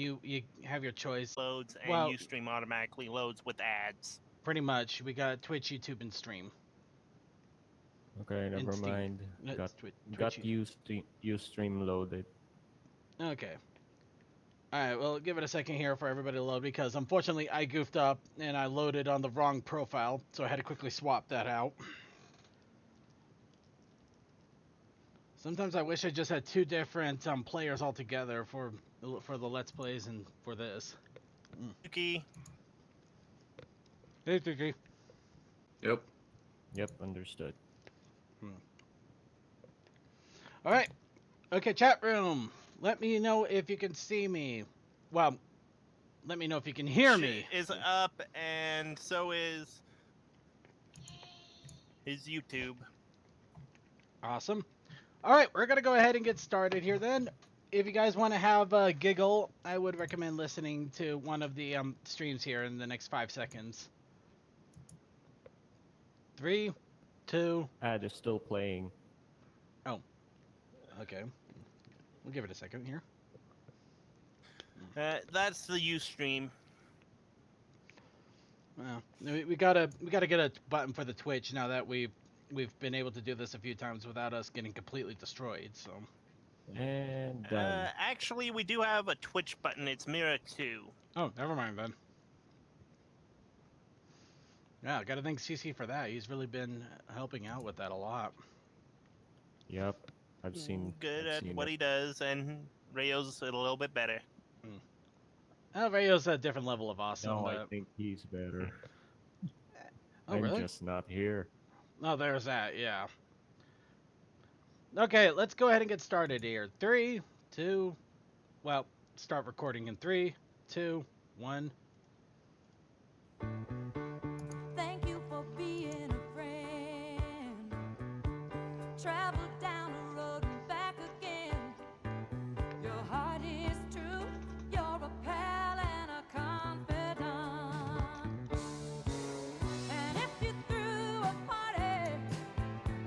you have your choice. Loads and Well, Ustream automatically loads with ads. pretty much. We got Twitch, YouTube, and Stream. Okay, never Steam. mind. It's Got Twitch. Ustream loaded. Okay. Alright, well, give it a second here for everybody to load because unfortunately I goofed up and I loaded on the wrong profile, so I had to quickly swap that out. Sometimes I wish I just had two different players altogether for the Let's Plays and for this. Yuki. Hey, Tiki. Yep. Yep, understood. Alright. Okay, chat room. Let me know if you can see me. Well, let me know if you can hear me. Is up, and so is his YouTube. Awesome. Alright, we're going to go ahead and get started here then. If you guys want to have a giggle, I would recommend listening to one of the streams here in the next 5 seconds. 3, 2... Ad is still playing. Oh. Okay. We'll give it a second here. That's the Ustream. Well, we gotta get a button for the Twitch now that we've been able to do this a few times without us getting completely destroyed. So. And done. Actually, we do have a Twitch button. It's Mira 2. Oh, never mind then. Yeah, gotta thank CC for that. He's really been helping out with that a lot. Yep, I've seen. Good I've at seen what it. he does, and Rayo's a little bit better. Rayo's a different level of awesome. No, but... I think he's better. Oh, I'm really? just not here. Oh, there's that. Yeah. Okay, let's go ahead and get started here. 3, 2. Well, start recording in 3, 2, 1. Thank you for being a friend. Travel down the road and back again. Your heart is true. You're a pal and a confidant. And if you threw a party,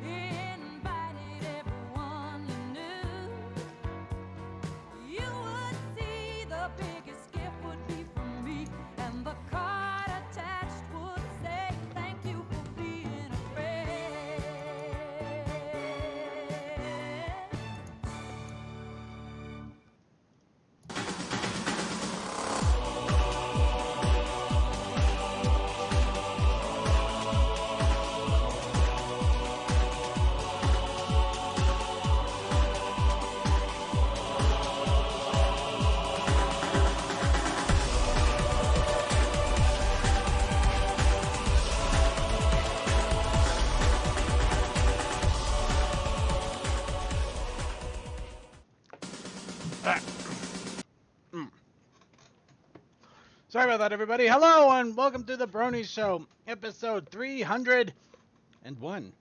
invited everyone you knew, you would see the biggest gift would be from me, and the card attached would say thank you for being a friend. Sorry about that, everybody. Hello, and welcome to the Brony Show, episode 301.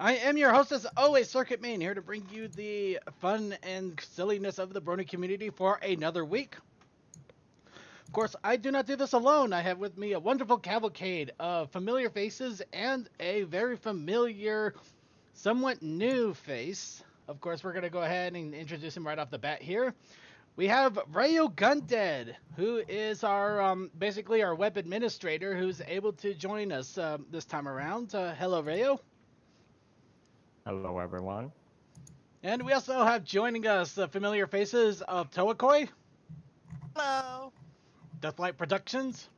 I am your host, as always, Circuit Main, here to bring you the fun and silliness of the Brony community for another week. Of course, I do not do this alone. I have with me a wonderful cavalcade of familiar faces and a very familiar, somewhat new face. Of course, we're going to go ahead and introduce him right off the bat here. We have Rayo Gundead, who is our basically our web administrator, who's able to join us this time around. Hello, Rayo. Hello, everyone. And we also have joining us the familiar faces of Toakoi, Hello. Deathlight Productions,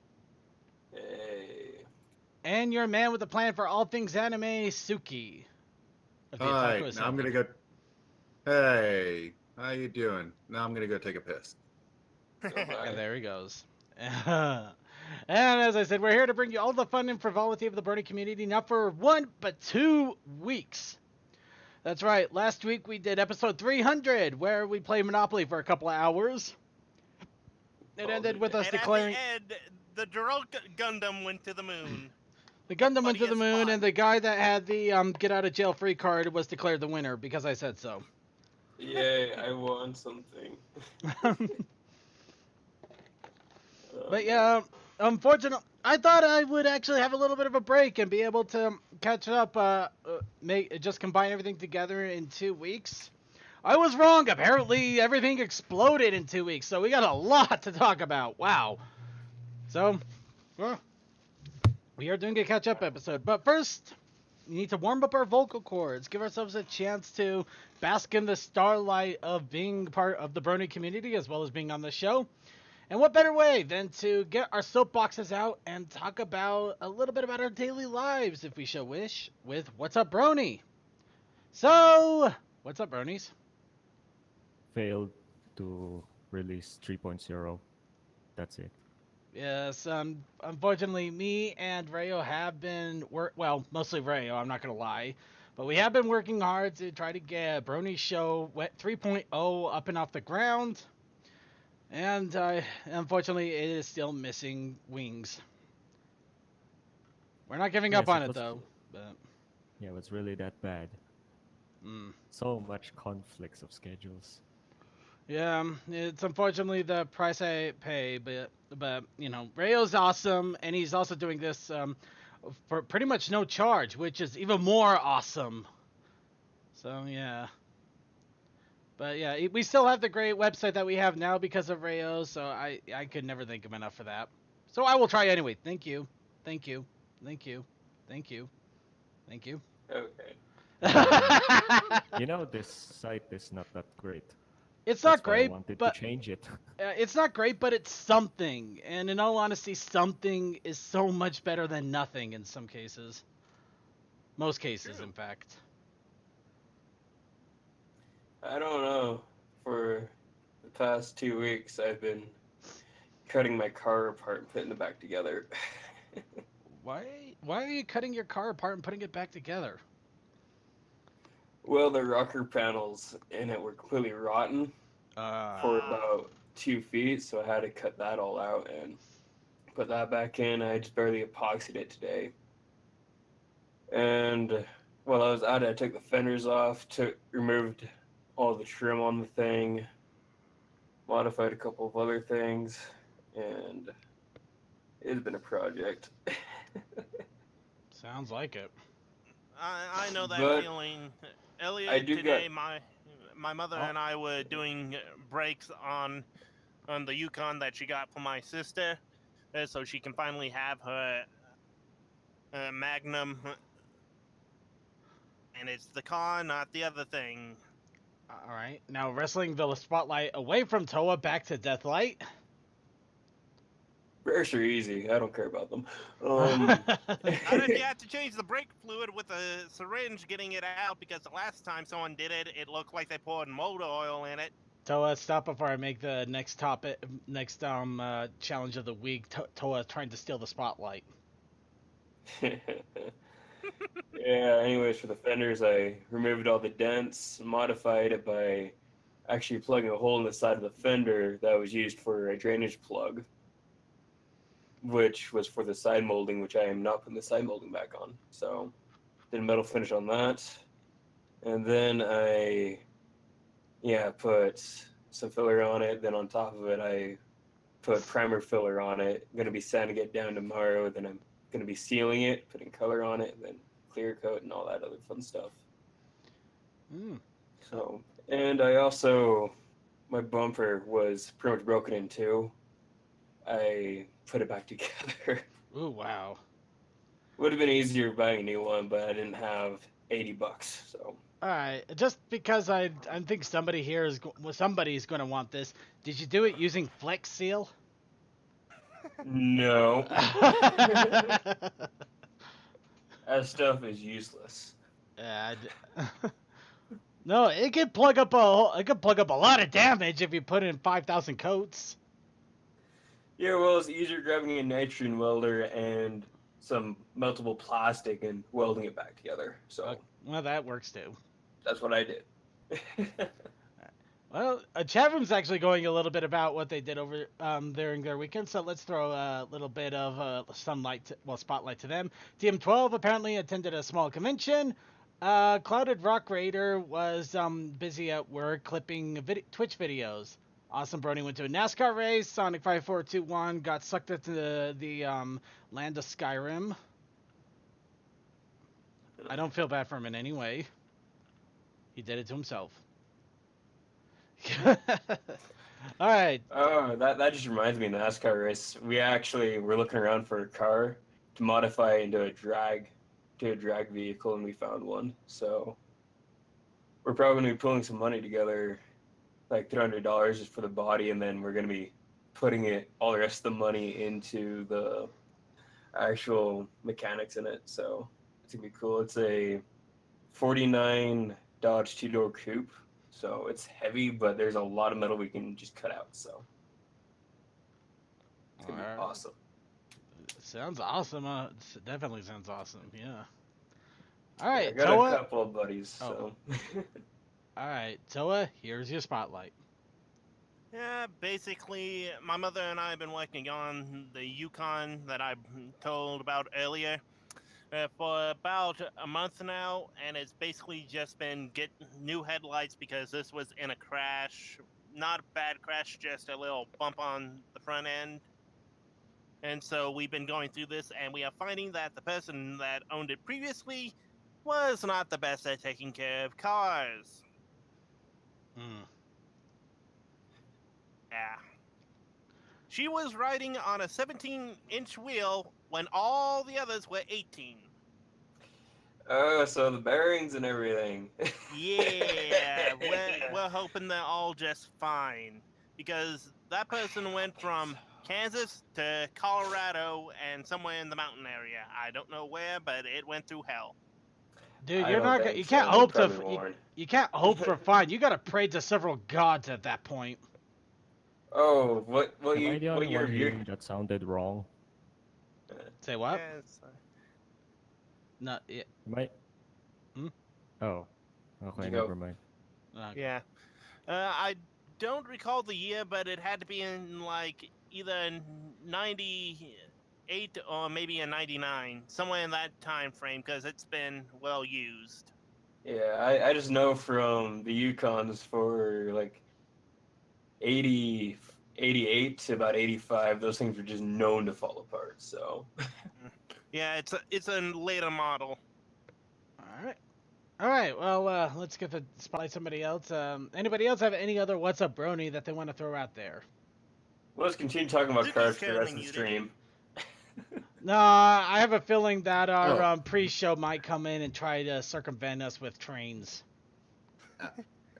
Hey. and your man with a plan for all things anime, Suki. of the Alright, Otaku now I'm gonna Assembly. go. Hey, how you doing? Now I'm gonna go take a piss. Yeah, there he goes. And as I said, we're here to bring you all the fun and frivolity of the Brony community, not for 1, but 2 weeks. That's right, last week we did episode 300, where we played Monopoly for a couple of hours. It ended with us And declaring... at the end, the Drunk Gundam went to the moon. The Gundam went to the funniest moon, spot. and the guy that had the get out of jail free card was declared the winner because I said so. Yay, I won something. But yeah, unfortunately, I thought I would actually have a little bit of a break and be able to catch up, just combine everything together in 2 weeks. I was wrong. Apparently, everything exploded in 2 weeks, so we got a lot to talk about. Wow. So, well, we are doing a catch-up episode. But first, we need to warm up our vocal cords, give ourselves a chance to bask in the starlight of being part of the Brony community as well as being on the show. And what better way than to get our soapboxes out and talk about a little bit about our daily lives, if we shall wish, with What's Up Brony? So, what's up, Bronies? Failed to release 3.0. That's it. Yes, unfortunately, me and Rayo have been mostly Rayo, I'm not gonna lie, but we have been working hard to try to get Brony Show 3.0 up and off the ground, and unfortunately, it is still missing wings. We're not giving up Yes, on it though, but Yeah, it was really that bad. So much conflicts of schedules. yeah, it's unfortunately the price I pay, but you know, Rayo's awesome, and he's also doing this for pretty much no charge, which is even more awesome. So yeah, but yeah, we still have the great website that we have now because of Rayo, so I could never thank him enough for that. So I will try anyway. Thank you, thank you, thank you, thank you, thank you. Okay. You know, this site is not that great. It's That's not why I great, wanted but to change it. it's not great, but it's something. And in all honesty, something is so much better than nothing in some cases. Most cases, True. in fact. I don't know. For the past 2 weeks, I've been cutting my car apart and putting it back together. Why are you cutting your car apart and putting it back together? Well, the rocker panels in it were completely rotten for about 2 feet, so I had to cut that all out and put that back in. I just barely epoxied it today. And while I was at it, I took the fenders off, removed all the trim on the thing, modified a couple of other things, and it's been a project. Sounds like it. I know that But feeling. I Elliot, do today, got my mother and I were doing brakes on the Yukon that she got from my sister, so she can finally have her Magnum. And it's the car, not the other thing. All right. Now, wrestling the spotlight away from Toa back to Deathlight. brakes are easy. I don't care about them. Not if you have to change the brake fluid with a syringe getting it out, because the last time someone did it, it looked like they poured motor oil in it. Toa, stop before I make the next challenge of the week. Toa trying to steal the spotlight. Yeah, anyways, for the fenders, I removed all the dents, modified it by actually plugging a hole in the side of the fender that was used for a drainage plug, which was for the side molding, which I am not putting the side molding back on. So, did a metal finish on that. And then I, put some filler on it. Then on top of it, I put primer filler on it. I'm going to be sanding it down tomorrow. Then I'm going to be sealing it, putting color on it, and then clear coat and all that other fun stuff. So, and I also, my bumper was pretty much broken in two. I put it back together. Ooh, wow. Would have been easier buying a new one, but I didn't have $80, so. All right, just because I think somebody's going to want this. Did you do it using Flex Seal? No. That stuff is useless. No, it could plug up a lot of damage if you put in 5,000 coats. Yeah, well, it's easier grabbing a nitrogen welder and some meltable plastic and welding it back together. So Well, that works too. that's what I did. Well, chat room's actually going a little bit about what they did over during their weekend, so let's throw a little bit of spotlight to them. TM12 apparently attended a small convention. Clouded Rock Raider was busy at work clipping Twitch videos. Awesome Brony went to a NASCAR race. Sonic 5421 got sucked into the land of Skyrim. I don't feel bad for him in any way. He did it to himself. All right. Oh, that just reminds me of the NASCAR race. We actually were looking around for a car to modify into a drag vehicle, and we found one. So we're probably gonna be pulling some money together, like $300 just for the body, and then we're gonna be putting all the rest of the money into the actual mechanics in it. So it's gonna be cool. It's a '49 Dodge two-door coupe. So it's heavy, but there's a lot of metal we can just cut out. So it's gonna be Alright. awesome. Sounds awesome. It definitely sounds awesome. Yeah. All right, I got Toa. a couple of buddies. So. All right, Toa. Here's your spotlight. Yeah, basically, my mother and I have been working on the Yukon that I told about earlier for about a month now, and it's basically just been get new headlights because this was in a crash. Not a bad crash, just a little bump on the front end. And so we've been going through this, and we are finding that the person that owned it previously was not the best at taking care of cars. Yeah. She was riding on a 17-inch wheel when all the others were 18. Oh, so the bearings and everything. Yeah, we're hoping they're all just fine. Because that person went from Kansas to Colorado and somewhere in the mountain area. I don't know where, but it went through hell. Dude, I you're don't not. think You so. can't They're hope to. probably worn. You can't hope for fine. You gotta pray to several gods at that point. Oh, what Am I the year? only What year? one hearing that sounded wrong? Say what? Yes. No. Yeah. Am I? Hmm? Oh. Okay, You go. never mind. Yeah. I don't recall the year, but it had to be in like either 98 or maybe in 99, somewhere in that time frame, because it's been well used. Yeah, I just know from the Yukons for like 80, 88 to about 85, those things were just known to fall apart. So. Yeah, it's a later model. All right. All right. Well, let's get the spotlight. Somebody else. Anybody else have any other "What's up, Brony" that they want to throw out there? Let's continue talking about Lucas cars for the rest counting of the you, stream. No, I have a feeling that our Oh. pre-show might come in and try to circumvent us with trains.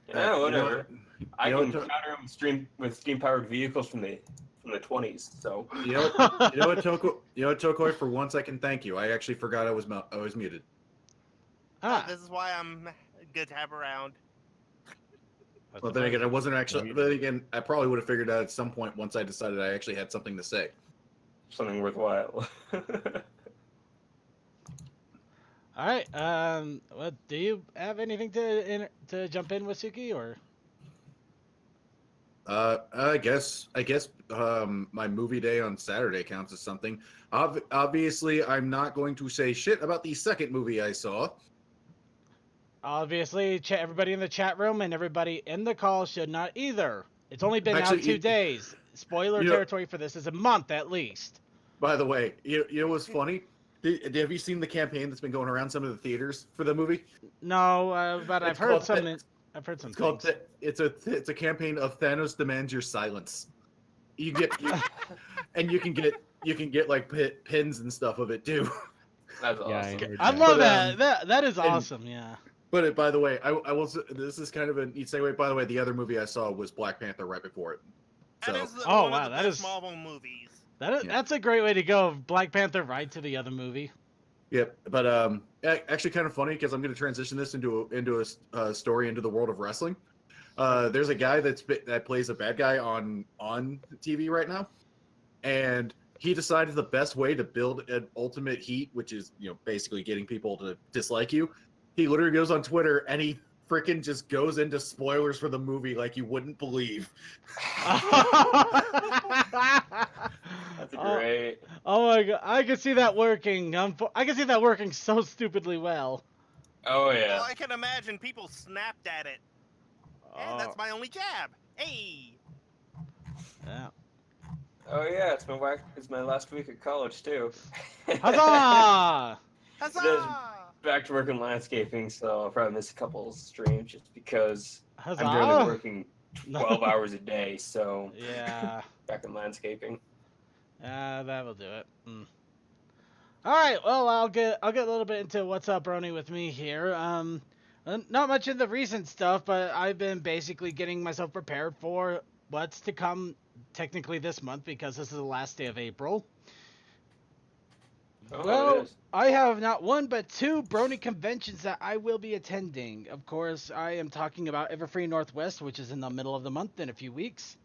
Yeah, whatever. I You know can what, counter them with steam-powered vehicles from the 20s. So. you know what, Tokoi, for once I can thank you. I actually forgot I was muted. This is why I'm good to have around. Well, then again, I wasn't actually. But then again, I probably would have figured out at some point once I decided I actually had something to say. Something worthwhile. All right. Well, do you have anything to jump in with, Suki, or? I guess my movie day on Saturday counts as something. Obviously, I'm not going to say shit about the second movie I saw. Obviously, everybody in the chat room and everybody in the call should not either. It's only been Actually, out 2 days. Spoiler territory for this is a month at least. By the way, you know what's funny? Have you seen the campaign that's been going around some of the theaters for the movie? No, but I've heard some. I've heard some. It's called. It's a campaign of Thanos demands your silence. You get, and you can get like pins and stuff of it too. That's Yeah, awesome. I love But, that is awesome. Yeah. But by the way, I will. This is kind of a neat segue. By the way, the other movie I saw was Black Panther right before it. So, That is Oh, one wow, of the that best is- Marvel movies. That's a great way to go. Black Panther right to the other movie. yep. But actually, kind of funny because I'm going to transition this into a story into the world of wrestling. There's a guy that plays a bad guy on TV right now, and he decided the best way to build an ultimate heat, which is basically getting people to dislike you. He literally goes on Twitter and he freaking just goes into spoilers for the movie like you wouldn't believe. That's great. Oh my god, I can see that working. I can see that working so stupidly well. Oh yeah. Well, I can imagine people snapped at it. And that's my only jab. Hey! Yeah. Oh yeah. It's my last week at college too. Huzzah! Huzzah! Back to work in landscaping, so I'll probably miss a couple streams just because Huzzah! I'm currently working 12 hours a day. So Yeah. back in landscaping. That'll do it. All right. Well, I'll get a little bit into what's up, Brony, with me here. Not much in the recent stuff, but I've been basically getting myself prepared for what's to come technically this month because this is the last day of April. Oh, it Well, is. I have not one but two Brony conventions that I will be attending. Of course, I am talking about Everfree Northwest, which is in the middle of the month in a few weeks,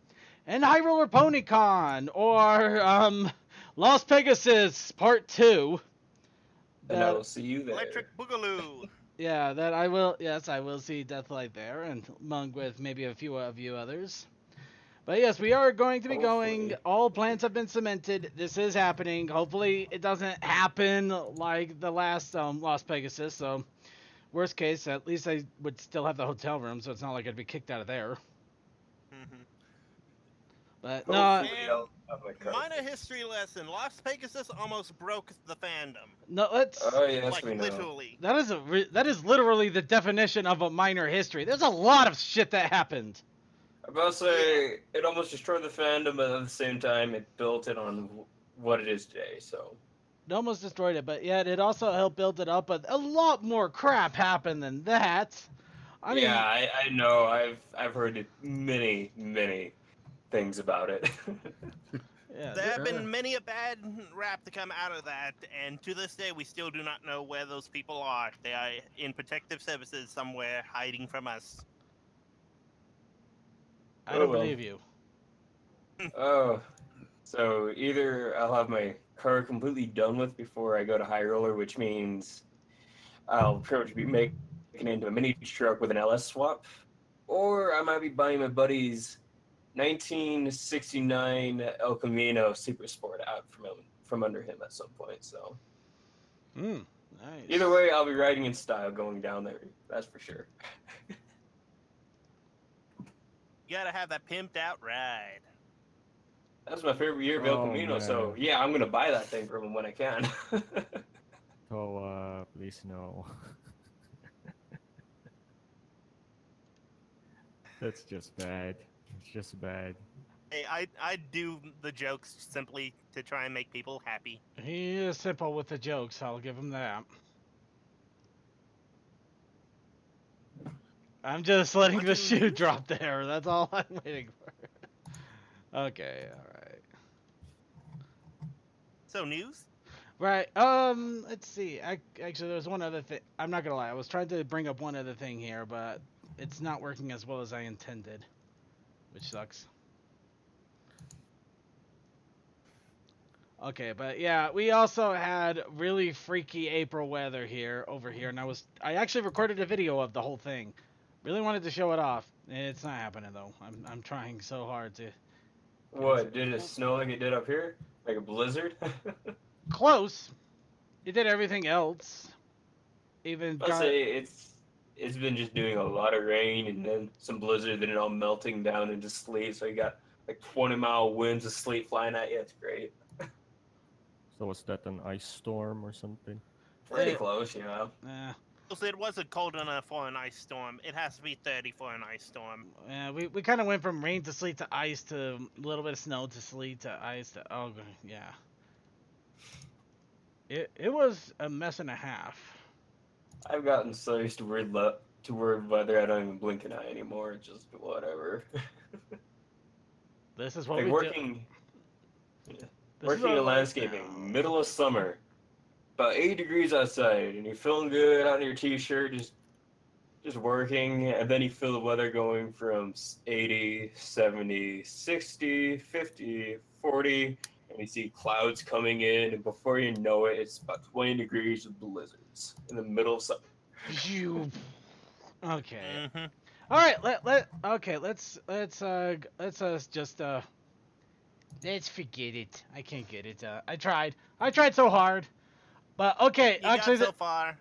and High Roller PonyCon, or Las Pegasus Part 2. And I will see you there. Electric Boogaloo. Yeah, that I will. Yes, I will see Deathlight there, and among with maybe a few of you others. But yes, we are going to be going. Hopefully. All plans have been cemented. This is happening. Hopefully, it doesn't happen like the last Las Pegasus. So, worst case, at least I would still have the hotel room, so it's not like I'd be kicked out of there. Mhm. But Hopefully no, I'll have my card. Minor history lesson. Las Pegasus almost broke the fandom. no. Let's. Oh yes, Like we know. literally. That is literally the definition of a minor history. There's a lot of shit that happened. I'm about to say it almost destroyed the fandom, but at the same time, it built it on what it is today. So It almost destroyed it, but yet it also helped build it up. But a lot more crap happened than that. I mean, yeah, I know. I've heard many things about it. yeah, There have been many a bad rap to come out of that, and to this day, we still do not know where those people are. They are in protective services somewhere, hiding from us. I don't believe you. Oh, so either I'll have my car completely done with before I go to High Roller, which means I'll pretty much be making it into a mini truck with an LS swap, or I might be buying my buddy's 1969 El Camino Super Sport out from under him at some point. So Nice. either way, I'll be riding in style going down there. That's for sure. You gotta have that pimped out ride. That's my favorite year of El Oh, Camino. So man. yeah, I'm gonna buy that thing from him when I can. Oh, please no. That's just bad. It's just bad. Hey, I do the jokes simply to try and make people happy. He is simple with the jokes. I'll give him that. I'm just letting the Watching shoe news? drop there. That's all I'm waiting for. Okay, all right. So news? Right. Let's see. Actually, there's one other thing. I'm not gonna lie. I was trying to bring up one other thing here, but it's not working as well as I intended, which sucks. Okay, but yeah, we also had really freaky April weather over here, and I actually recorded a video of the whole thing. Really wanted to show it off. It's not happening though. I'm trying so hard to. What, did it snow like it did up here? Like a blizzard? Close. It did everything else. Even I'll got, say it's been just doing a lot of rain and then some blizzard, then it all melting down into sleet. So you got like 20-mile winds of sleet flying at you. It's great. So was that an ice storm or something? Pretty close, you know. So it wasn't cold enough for an ice storm. It has to be 30 for an ice storm. we kind of went from rain to sleet to ice to a little bit of snow to sleet to ice to yeah. It was a mess and a half. I've gotten so used to weird weather, I don't even blink an eye anymore. It's just whatever. This is what Like we working, do. working in landscaping, middle of summer, about 80 degrees outside, and you're feeling good out in your t-shirt, just working, and then you feel the weather going from 80, 70, 60, 50, 40, and you see clouds coming in, and before you know it, it's about 20 degrees with blizzards in the middle of summer. Okay. Mm-hmm. All right. Let's forget it. I can't get it. I tried so hard, but okay. You Actually, got so far.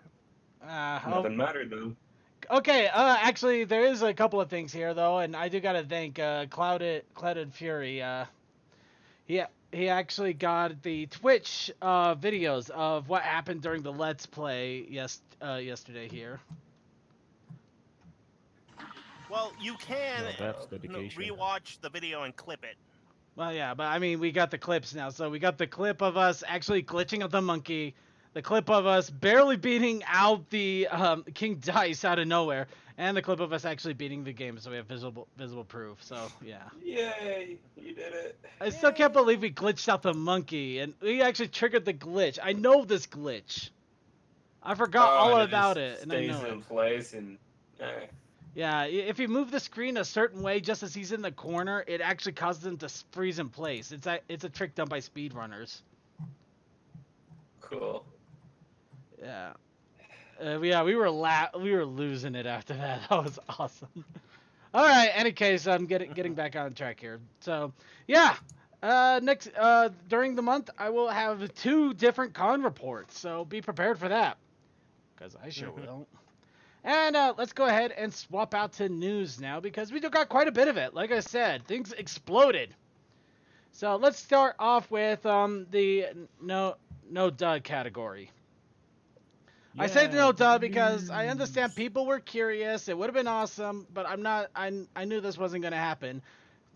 Nothing mattered though. Okay, actually, there is a couple of things here though, and I do gotta thank Clouded Fury. He actually got the Twitch videos of what happened during the Let's Play yesterday here. Well, you can No, that's dedication. rewatch the video and clip it. Well, yeah, but I mean, we got the clips now. So we got the clip of us actually glitching of the monkey, the clip of us barely beating out the King Dice out of nowhere, and the clip of us actually beating the game. So we have visible proof. So yeah. Yay! You did it. I still can't believe we glitched out the monkey, and we actually triggered the glitch. I know this glitch. I forgot all and about just it, and I know stays in it. place, and Yeah, if you move the screen a certain way just as he's in the corner, it actually causes him to freeze in place. It's a trick done by speedrunners. cool. Yeah. Yeah, we were losing it after that. That was awesome. All right. Any case, I'm getting back on track here. So, yeah. Next during the month, I will have 2 different con reports. So be prepared for that, because I sure will. And let's go ahead and swap out to news now, because we got quite a bit of it. Like I said, things exploded. So let's start off with the no duh category. I say no duh because I understand people were curious. It would have been awesome, but I knew this wasn't going to happen.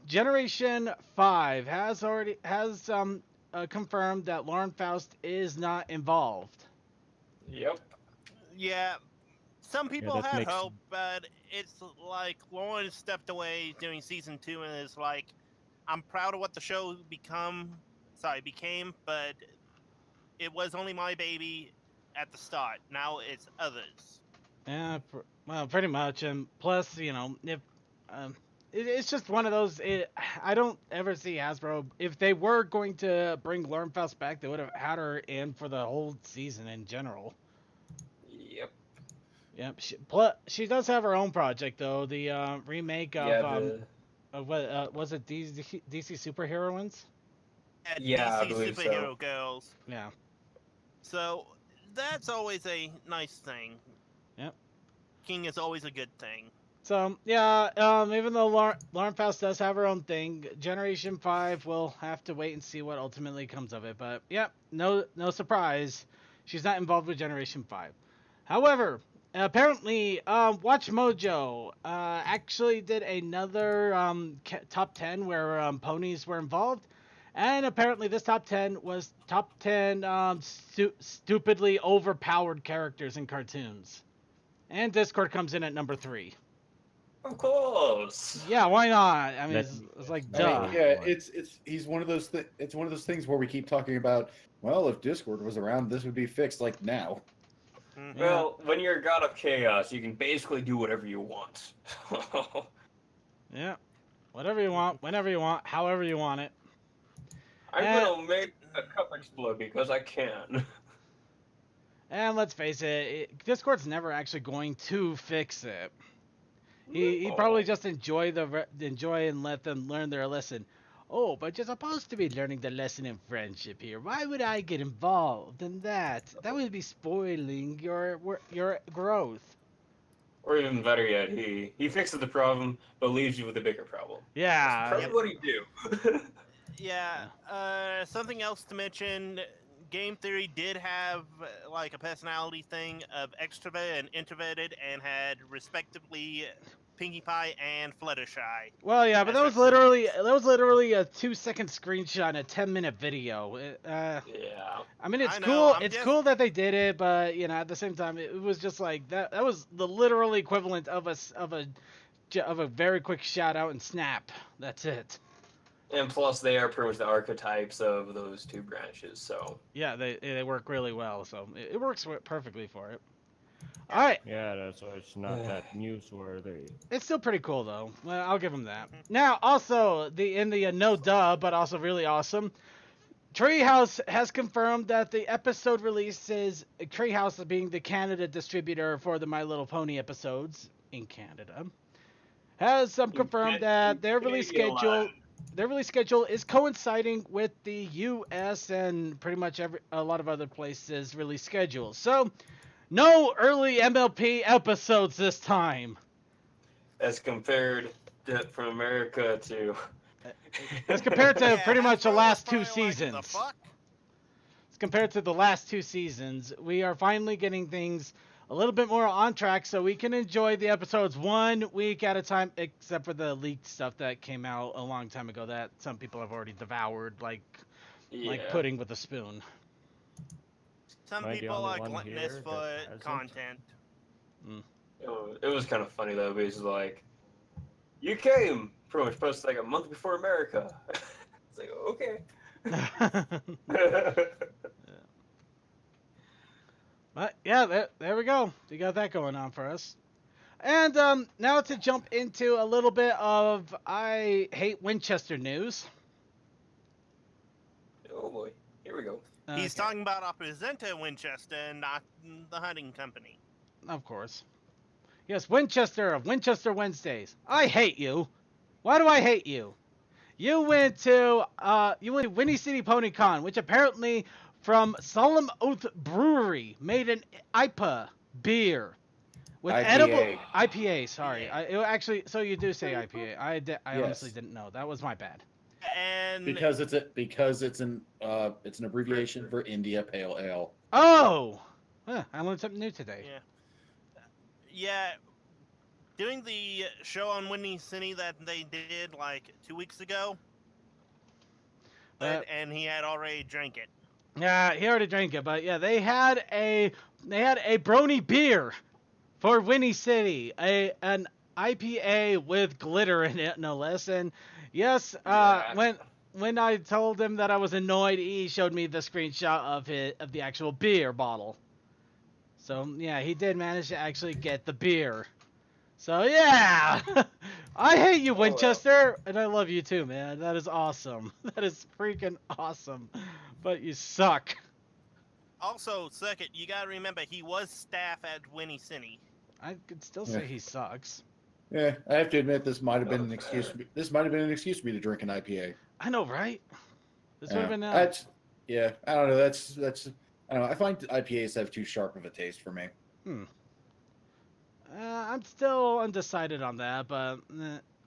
Generation 5 has confirmed that Lauren Faust is not involved. Yep. Yeah, some people that had makes- hope, but it's like Lauren stepped away during season 2 and is like, I'm proud of what the show became, but it was only my baby at the start. Now it's others. Yeah, well, pretty much. And plus, if it's just one of those. I don't ever see Hasbro. If they were going to bring Lauren Faust back, they would have had her in for the whole season in general. Yep. Yep. She does have her own project though. The remake of what was it? DC Superheroines? Yeah, I DC believe Superhero so. Girls. Yeah. So that's always a nice thing. Yep. King is always a good thing. So yeah, even though Lauren Faust does have her own thing, Generation 5 will have to wait and see what ultimately comes of it. But yeah, no surprise, she's not involved with Generation 5. However, apparently, Watch Mojo actually did another top 10 where ponies were involved. And apparently this top 10 was top 10 stupidly overpowered characters in cartoons. And Discord comes in at number 3. Of course. Yeah, why not? I mean, it's like, I duh. mean, yeah, he's one of those it's one of those things where we keep talking about, well, if Discord was around, this would be fixed like now. Mhm. Well, when you're a god of chaos, you can basically do whatever you want. Yeah. Whatever you want, whenever you want, however you want it. I'm gonna make a cup explode because I can. And let's face it, Discord's never actually going to fix it. He probably just enjoy and let them learn their lesson. Oh, but you're supposed to be learning the lesson in friendship here. Why would I get involved in that? That would be spoiling your growth. Or even better yet, he fixes the problem but leaves you with a bigger problem. Yeah. That's what he do. Yeah. Something else to mention. Game Theory did have like a personality thing of extrovert and introverted, and had respectively Pinkie Pie and Fluttershy. Well, yeah, but that was literally a 2-second screenshot in a 10-minute video. Yeah. I mean, it's I know, cool. I'm It's just- cool that they did it, but at the same time, it was just like that. That was the literal equivalent of a very quick shout out and snap. That's it. And plus, they are pretty much the archetypes of those two branches, so. Yeah, they work really well, so it works perfectly for it. All right, Yeah, that's why it's not that newsworthy. it's still pretty cool though. Well, I'll give them that. Now, also in the no duh, but also really awesome. Treehouse has confirmed that the episode releases, Treehouse being the Canada distributor for the My Little Pony episodes in Canada, has confirmed that their release schedule is coinciding with the U.S. and pretty much a lot of other places' release schedules. So, no early MLP episodes this time. As compared from America to. As compared to pretty much the Hasbro last was 2 probably like, seasons. "The fuck?" As compared to the last 2 seasons, we are finally getting things a little bit more on track so we can enjoy the episodes 1 week at a time, except for the leaked stuff that came out a long time ago that some people have already devoured, like pudding with a spoon. Some Am I the people only are one gluttonous here for that hasn't? content. It was kind of funny though, because like, you came pretty much posted like a month before America. It's like, okay. But yeah, there we go. We got that going on for us. And now to jump into a little bit of I hate Winchester news. Oh boy, here we go. He's Okay, talking about our presenter Winchester, not the hunting company. of course. Yes, Winchester of Winchester Wednesdays. I hate you. Why do I hate you? You went to Winnie City Pony Con, which apparently from Solemn Oath Brewery made an IPA beer with IPA. edible IPA. Sorry, IPA. actually, so you do say IPA. I honestly Yes. didn't know. That was my bad. And Because it's an abbreviation for India Pale Ale. Oh, I learned something new today. yeah, doing the show on Windy City that they did like 2 weeks ago, and he had already drank it. Yeah, he already drank it, but yeah, they had a Brony beer for Winnie City, an IPA with glitter in it, no less. And yes, when I told him that I was annoyed, he showed me the screenshot of the actual beer bottle. So yeah, he did manage to actually get the beer. So yeah, I hate you, Winchester, and I love you too, man. That is awesome. That is freaking awesome. But you suck. Also, second, you gotta remember he was staff at Winnie City. I could still say he sucks. Yeah, I have to admit this might have been an excuse. This might have been an excuse for me to drink an IPA. I know, right? This would have been Yeah, I don't know. That's I don't know. I find IPAs have too sharp of a taste for me. I'm still undecided on that, but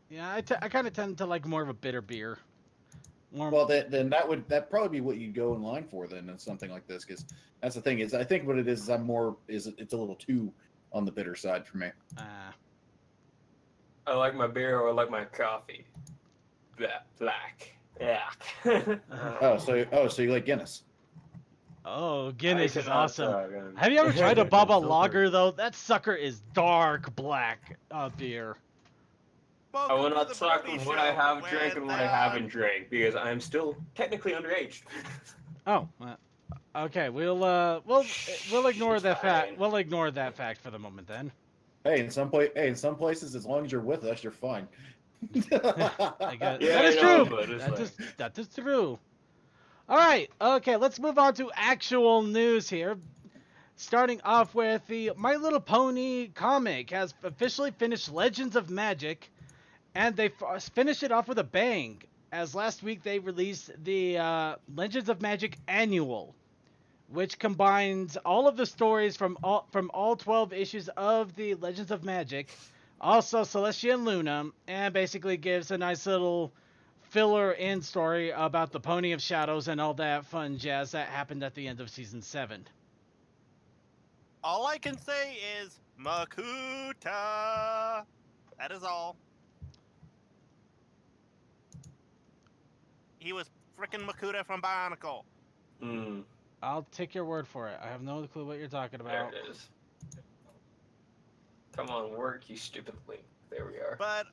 yeah, I kind of tend to like more of a bitter beer. Well, then that probably be what you'd go in line for then in something like this, because that's the thing is I think what it is it's a little too on the bitter side for me. I like my beer or I like my coffee. Black. Yeah. So you like Guinness? Oh, Guinness I is cannot awesome. talk. Have you ever tried a Baba Filtered. Lager though? That sucker is dark black beer. I will not talk Brony what I Show, have where drank and what I the- haven't drank because I am still technically underage. Oh, okay. We'll ignore that fact. fine. We'll ignore that fact for the moment then. Hey, in some places, as long as you're with us, you're fine. I guess. Yeah, That is I know, true. but it's That is true. All right. Okay. Let's move on to actual news here. Starting off with the My Little Pony comic has officially finished Legends of Magic, and they finished it off with a bang. As last week they released the Legends of Magic Annual, which combines all of the stories from all 12 issues of the Legends of Magic, also Celestia and Luna, and basically gives a nice little filler-in story about the Pony of Shadows and all that fun jazz that happened at the end of Season 7. All I can say is Makuta. That is all. He was frickin' Makuta from Bionicle. I'll take your word for it. I have no clue what you're talking There about. it is. Come on, work, you stupid link. There we are. But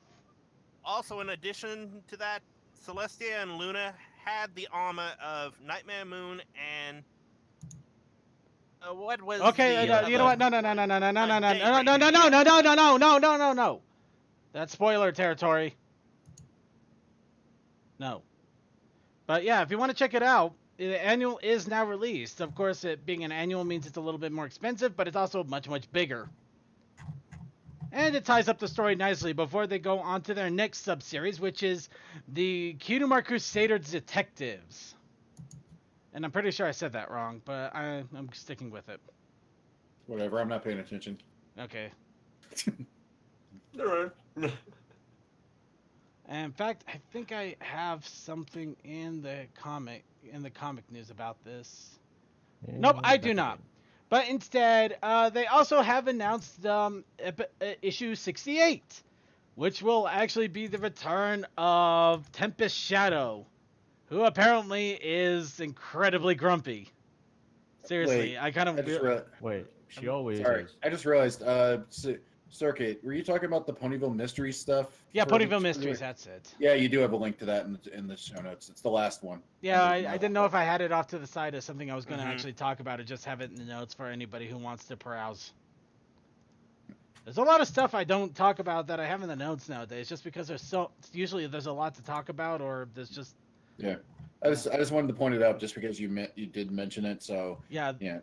also, in addition to that, Celestia and Luna had the armor of Nightmare Moon and what was Okay, the you know what? No. That's spoiler territory. No. But yeah, if you want to check it out, the annual is now released. Of course, it being an annual means it's a little bit more expensive, but it's also much, much bigger. And it ties up the story nicely before they go on to their next sub-series, which is the Kyunumar Crusader Detectives. And I'm pretty sure I said that wrong, but I'm sticking with it. Whatever, I'm not paying attention. Okay. Alright. And in fact, I think I have something in the comic news about this. Nope, I do not. But instead, they also have announced issue 68, which will actually be the return of Tempest Shadow, who apparently is incredibly grumpy. Seriously, Wait, I kind of... Wait, she always Sorry, is. I just realized. Circuit, were you talking about the Ponyville Mystery stuff? Yeah, for- Ponyville Mysteries, that's it. Yeah, you do have a link to that in the show notes. It's the last one. Yeah, Under I didn't know if I had it off to the side as something I was going to Mhm. actually talk about, or just have it in the notes for anybody who wants to browse. There's a lot of stuff I don't talk about that I have in the notes nowadays, just because usually there's a lot to talk about, or there's just... Yeah, I just wanted to point it out just because you did mention it. So Yeah, yeah,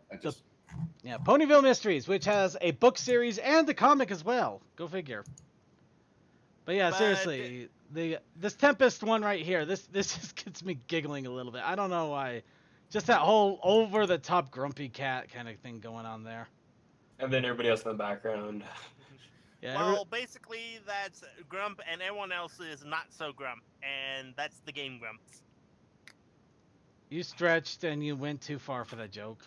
yeah, Ponyville Mysteries, which has a book series and a comic as well. Go figure. But yeah, But- seriously, this Tempest one right here, this just gets me giggling a little bit. I don't know why. Just that whole over the top grumpy cat kind of thing going on there. And then everybody else in the background. Yeah. Well, basically, that's Grump, and everyone else is not so Grump, and that's the game Grumps. You stretched and you went too far for that joke.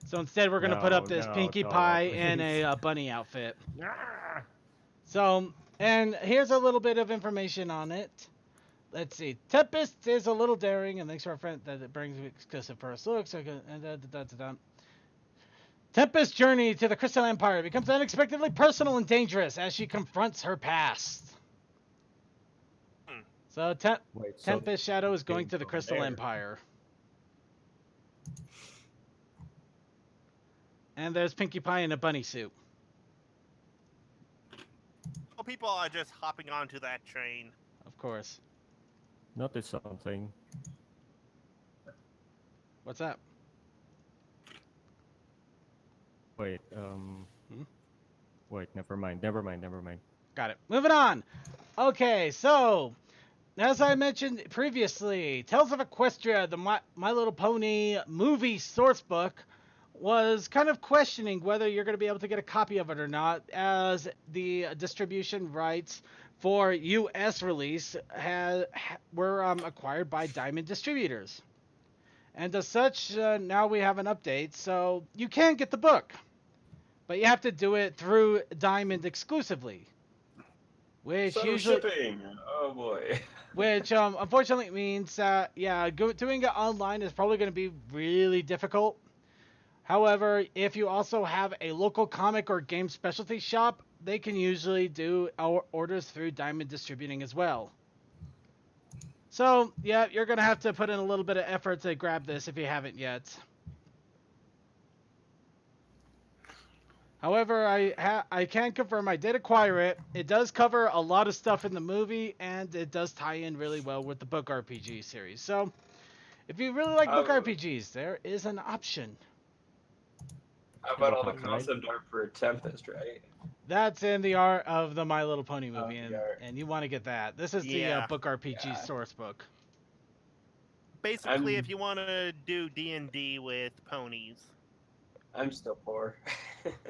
So instead, we're gonna put up this Pinkie Pie in a bunny outfit. Ah! So, and here's a little bit of information on it. Let's see. Tempest is a little daring, and thanks to our friend that it brings exclusive first looks. Tempest's journey to the Crystal Empire becomes unexpectedly personal and dangerous as she confronts her past. So, Wait, so Tempest Shadow is going came to the from Crystal there. Empire. And there's Pinkie Pie in a bunny suit. Well, people are just hopping onto that train. Of course. notice something. What's that? Wait, wait, never mind. Got it. Moving on. Okay, so as I mentioned previously, Tales of Equestria, the My Little Pony movie source book, was kind of questioning whether you're going to be able to get a copy of it or not, as the distribution rights for U.S. release were acquired by Diamond Distributors. And as such, now we have an update, so you can get the book, but you have to do it through Diamond exclusively. Which So usually... shipping. Oh boy. Which unfortunately means that, doing it online is probably going to be really difficult. However, if you also have a local comic or game specialty shop, they can usually do orders through Diamond Distributing as well. So, yeah, you're going to have to put in a little bit of effort to grab this if you haven't yet. However, I can confirm I did acquire it. It does cover a lot of stuff in the movie, and it does tie in really well with the book RPG series. So, if you really like book RPGs, there is an option. How about all the concept art for Tempest, right? That's in the art of the My Little Pony movie, the art. and you want to get that. This is the book RPG source book. Basically, if you want to do D&D with ponies. I'm still poor.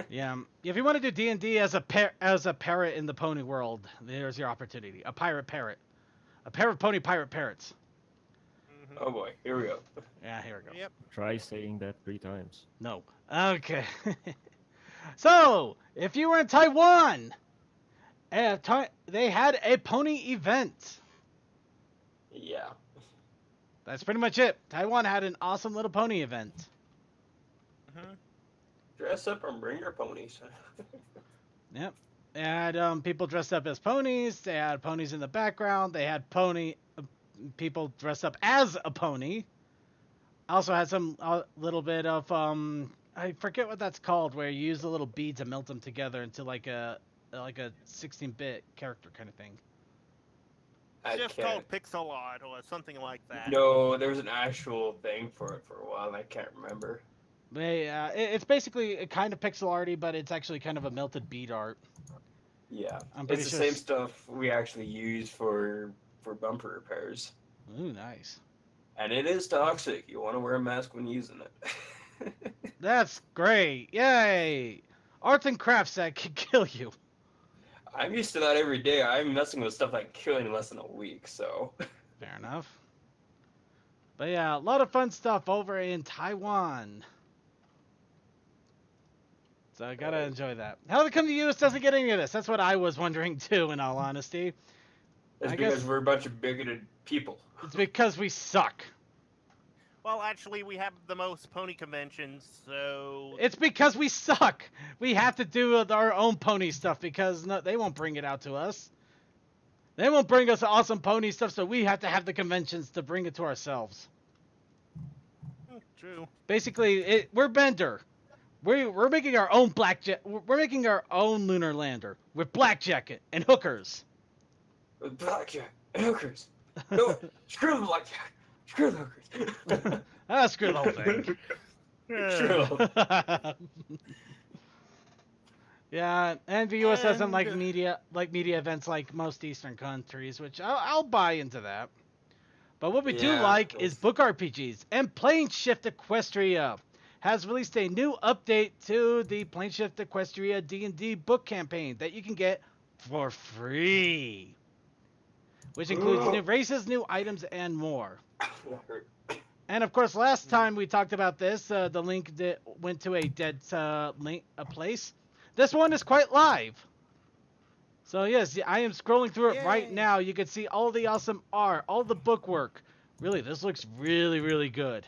Yeah, if you want to do D&D as a parrot in the pony world, there's your opportunity. A pirate parrot. A pair of pony pirate parrots. Oh boy, here we go. Yeah, here we go. Yep. Try saying that 3 times. No. Okay. So, if you were in Taiwan, they had a pony event. Yeah. That's pretty much it. Taiwan had an awesome little pony event. Dress up and bring your ponies. Yep. They had people dressed up as ponies. They had ponies in the background. They had people dressed up as a pony. Also had some little bit of I forget what that's called, where you use a little bead to melt them together into like a 16-bit character kind of thing. It's just called pixel art or something like that. No, there was an actual thing for it for a while, and I can't remember. It's basically kind of pixel arty, but it's actually kind of a melted bead art. Yeah, I'm pretty it's the sure same stuff we actually use for bumper repairs. Ooh, nice. And it is toxic. You want to wear a mask when using it. That's great. Yay! Arts and crafts that can kill you. I'm used to that every day. I'm messing with stuff that can kill you in less than a week, so. Fair enough. But yeah, a lot of fun stuff over in Taiwan. So I gotta enjoy that. How did it come to US doesn't get any of this? That's what I was wondering too, in all honesty. It's I because guess we're a bunch of bigoted people. it's because we suck. Well, actually, we have the most pony conventions, so It's because we suck. We have to do our own pony stuff because they won't bring it out to us. They won't bring us awesome pony stuff, so we have to have the conventions to bring it to ourselves. true. Basically, we're Bender. We're making our own blackjack. We're making our own lunar lander with blackjack and hookers. With blackjack and hookers. No, screw the blackjack. Screw the hookers. Screw the whole thing. True. Yeah, and the U.S. doesn't like media events like most Eastern countries, which I'll buy into that. But what we do like is book RPGs, and Plane Shift Equestria has released a new update to the Plane Shift Equestria D&D book campaign that you can get for free, which includes new races, new items, and more. And of course, last time we talked about this, the link that went to a dead place. This one is quite live. So yes, I am scrolling through it right now. You can see all the awesome art, all the bookwork. Really, this looks really, really good.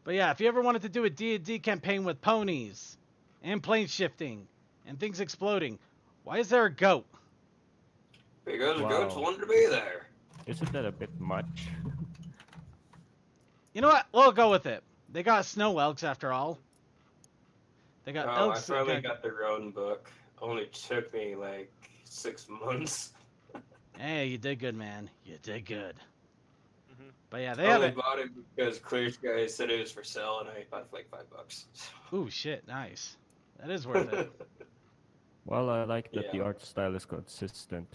But yeah, if you ever wanted to do a D&D campaign with ponies and plane shifting and things exploding, why is there a goat? Because goats wanted to be there. Isn't that a bit much? You know what? We'll go with it. They got snow elks after all. They got elks. I finally got their own book. Only took me like 6 months. Hey, you did good, man. You did good. Mm-hmm. But yeah, I they have only it. bought it because Clear Sky said it was for sale, and I bought it for like $5. Ooh, shit, nice. That is worth it. Well, I like that the Yeah. art style is consistent.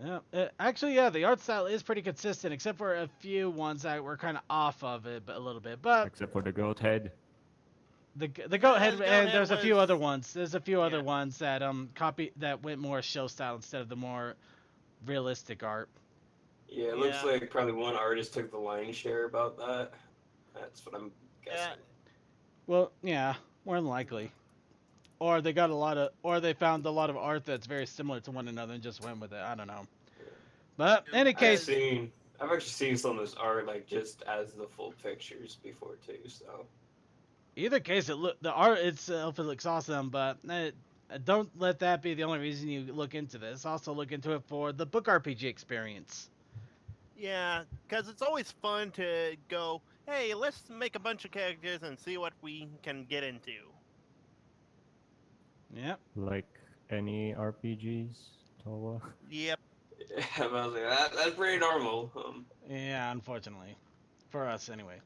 Yeah, actually, yeah, the art style is pretty consistent, except for a few ones that were kind of off of it, but a little bit. But Except for the goat head. the goat head, the goat and head there's a few was- other ones. There's a few other Yeah. ones that went more show style instead of the more realistic art. Yeah, it looks Yeah. like probably one artist took the lion's share about that. That's what I'm guessing. Well, yeah, more than likely. Or they found a lot of art that's very similar to one another and just went with it. I don't know. But in any case, I've actually seen some of this art like just as the full pictures before too. So either case, the art itself looks awesome. But don't let that be the only reason you look into this. Also look into it for the book RPG experience. Yeah, because it's always fun to go, hey, let's make a bunch of characters and see what we can get into. Yep. Like any RPGs, Towa. Yep. I was like, that's pretty normal. Yeah, unfortunately. For us, anyway.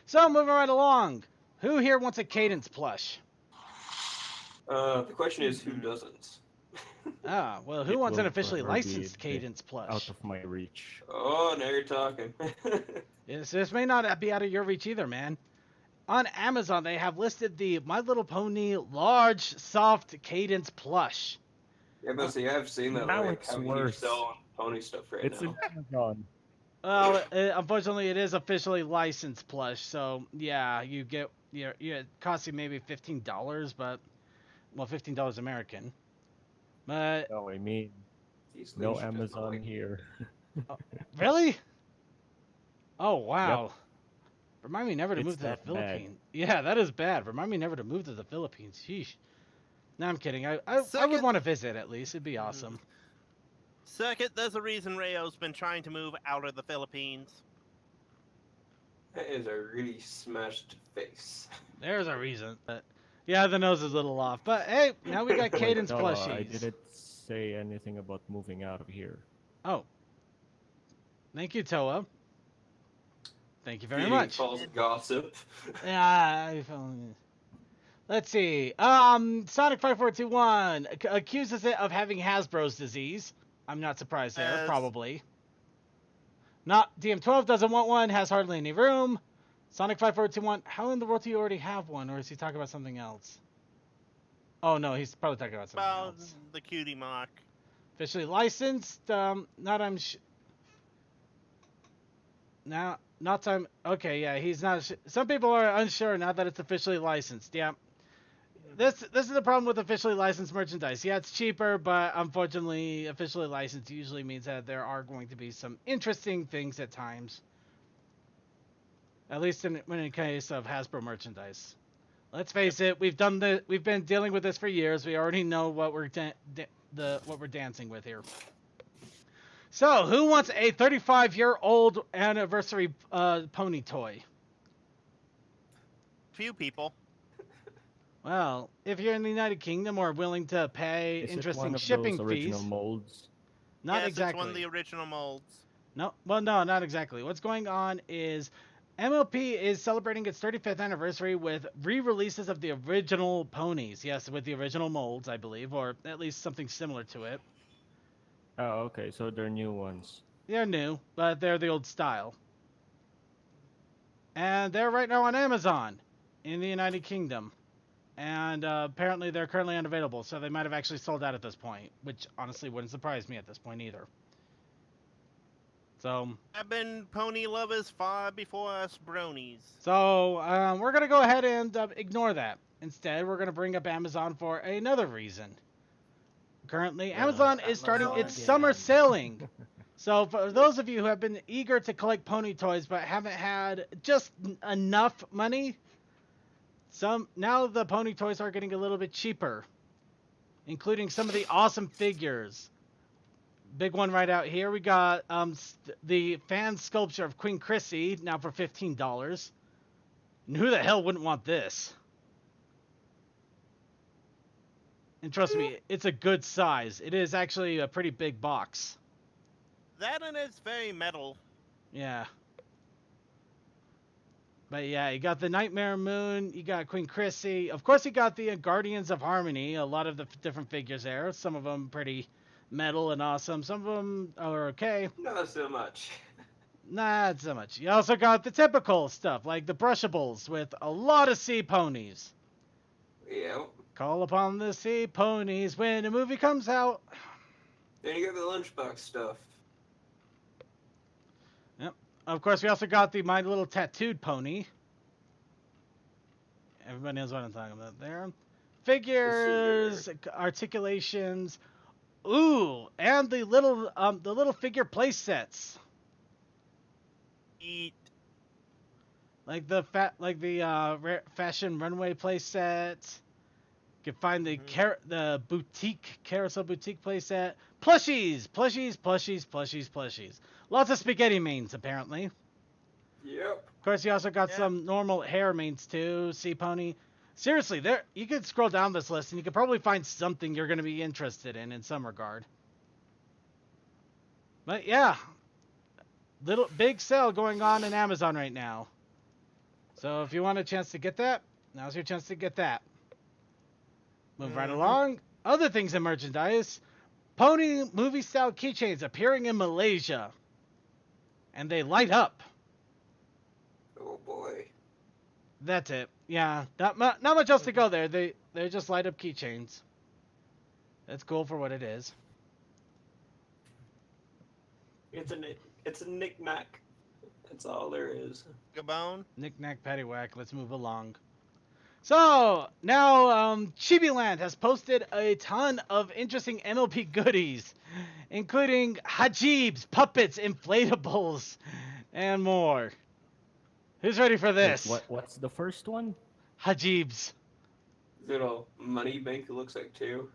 So, moving right along. Who here wants a Cadence plush? The question is, who doesn't? Ah, well, who It wants an will officially forever be licensed a bit Cadence plush? Out of my reach. Oh, now you're talking. This may not be out of your reach either, man. On Amazon, they have listed the My Little Pony large soft Cadence plush. Yeah, but see, I've seen that. Now like, it's how you worse. sell pony stuff right It's now. in Amazon. Well, unfortunately, it is officially licensed plush, so yeah, it costs you maybe $15, but $15 American. But No, I mean, These no leashes just Amazon like- here. really? Oh wow. Remind me never to It's move to the that bad. Philippines. Yeah, that is bad. Remind me never to move to the Philippines. Sheesh. No, I'm kidding. I would Second- want to visit at least. It'd be awesome. Second, there's a reason Rayo's been trying to move out of the Philippines. That is a really smashed face. There's a reason. But yeah, the nose is a little off. But hey, now we got Cadence No, plushies. I didn't say anything about moving out of here. Oh. Thank you, Toa. Thank you very Feeding much. false gossip. Yeah, let's see. Sonic5421 accuses it of having Hasbro's disease. I'm not surprised there, Yes. probably. Not DM12 doesn't want one, has hardly any room. Sonic5421, how in the world do you already have one, or is he talking about something else? Oh no, he's probably talking about something About else. the cutie mark. Officially licensed, not time. Okay, yeah, he's not. Some people are unsure now that it's officially licensed. Yeah, This is the problem with officially licensed merchandise. Yeah, it's cheaper, but unfortunately, officially licensed usually means that there are going to be some interesting things at times. At least in case of Hasbro merchandise. Let's face it, we've been dealing with this for years. We already know what we're what we're dancing with here. So, who wants a 35-year-old anniversary pony toy? Few people. Well, if you're in the United Kingdom or willing to pay Is it interesting one of shipping those original fees, molds? not Yes, exactly. It's one of the original molds. No, well, no, not exactly. What's going on is MLP is celebrating its 35th anniversary with re-releases of the original ponies. Yes, with the original molds, I believe, or at least something similar to it. Oh, okay, so they're new ones. They're new, but they're the old style. And they're right now on Amazon in the United Kingdom. And apparently they're currently unavailable, so they might have actually sold out at this point, which honestly wouldn't surprise me at this point either. So, I've been pony lovers far before us bronies. So we're going to go ahead and ignore that. Instead, we're going to bring up Amazon for another reason. Currently, Amazon is starting its summer sailing. So for those of you who have been eager to collect pony toys but haven't had just enough money, now the pony toys are getting a little bit cheaper, including some of the awesome figures. Big one right out here. We got the fan sculpture of Queen Chrissy, now for $15. And who the hell wouldn't want this? And trust me, it's a good size. It is actually a pretty big box. That and it's very metal. Yeah. But yeah, you got the Nightmare Moon, you got Queen Chrissy. Of course, you got the Guardians of Harmony, a lot of the different figures there. Some of them pretty metal and awesome. Some of them are okay. Not so much. Not so much. You also got the typical stuff, like the Brushables with a lot of sea ponies. Yep. Call upon the sea ponies when a movie comes out. Then you got the lunchbox stuff. Yep. Of course, we also got the My Little Tattooed Pony. Everybody knows what I'm talking about there. Figures, articulations. Ooh, and the little figure play sets. Eat. Like the fashion runway play set. You can find the boutique carousel boutique play set. Plushies. Lots of spaghetti mains apparently. Yep. Of course, you also got some normal hair mains too. Sea pony. Seriously, you could scroll down this list and you could probably find something you're going to be interested in some regard. But yeah, big sale going on in Amazon right now. So if you want a chance to get that, now's your chance to get that. Move right along. Other things in merchandise. Pony movie style keychains appearing in Malaysia. And they light up. Oh boy. That's it. Yeah, not much else to go there. They just light up keychains. That's cool for what it is. It's a knick-knack. That's all there is. Gabone. Knick-knack, paddywhack. Let's move along. So, now Chibiland has posted a ton of interesting MLP goodies, including hajibs, puppets, inflatables, and more. Who's ready for this? What's the first one? Hajibs. Little money bank, it looks like, too.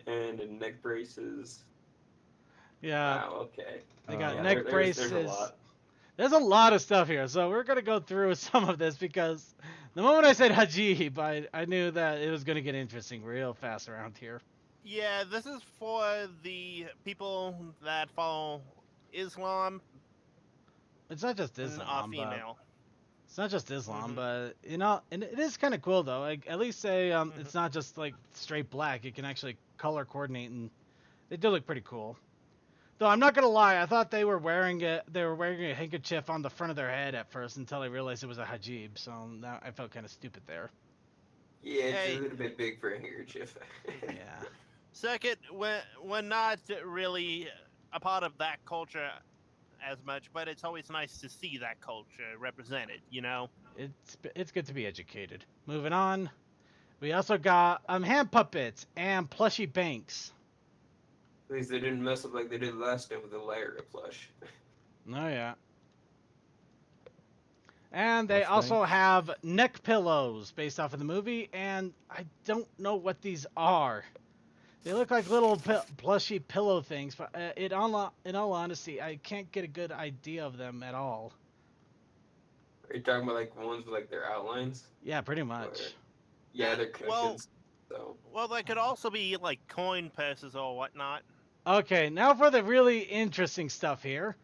And neck braces. Yeah. Wow, okay. They got Yeah, neck braces. There's a lot. There's a lot of stuff here, so we're going to go through some of this because the moment I said hajib, I knew that it was going to get interesting real fast around here. Yeah, this is for the people that follow Islam It's not just and Islam, are but female. it's not just Islam, Mhm. but and it is kind of cool though. Like at least say it's not just like straight black. It can actually color coordinate, and they do look pretty cool. Though I'm not gonna lie, I thought they were wearing a handkerchief on the front of their head at first until I realized it was a hajib. So now I felt kind of stupid there. Yeah, it's Hey. a little bit big for a handkerchief. Yeah. Second, we're not really a part of that culture as much, but it's always nice to see that culture represented, you know? It's good to be educated. Moving on. We also got hand puppets and plushy banks. At least they didn't mess up like they did last time with the Lyra plush. Oh yeah. And they Plush also banks. have neck pillows based off of the movie, and I don't know what these are. They look like little plushy pillow things, but in all honesty, I can't get a good idea of them at all. Are you talking about like ones with like their outlines? Yeah, pretty Or, much. yeah, they're Well, cushions. So they could also be like coin purses or whatnot. Okay, now for the really interesting stuff here.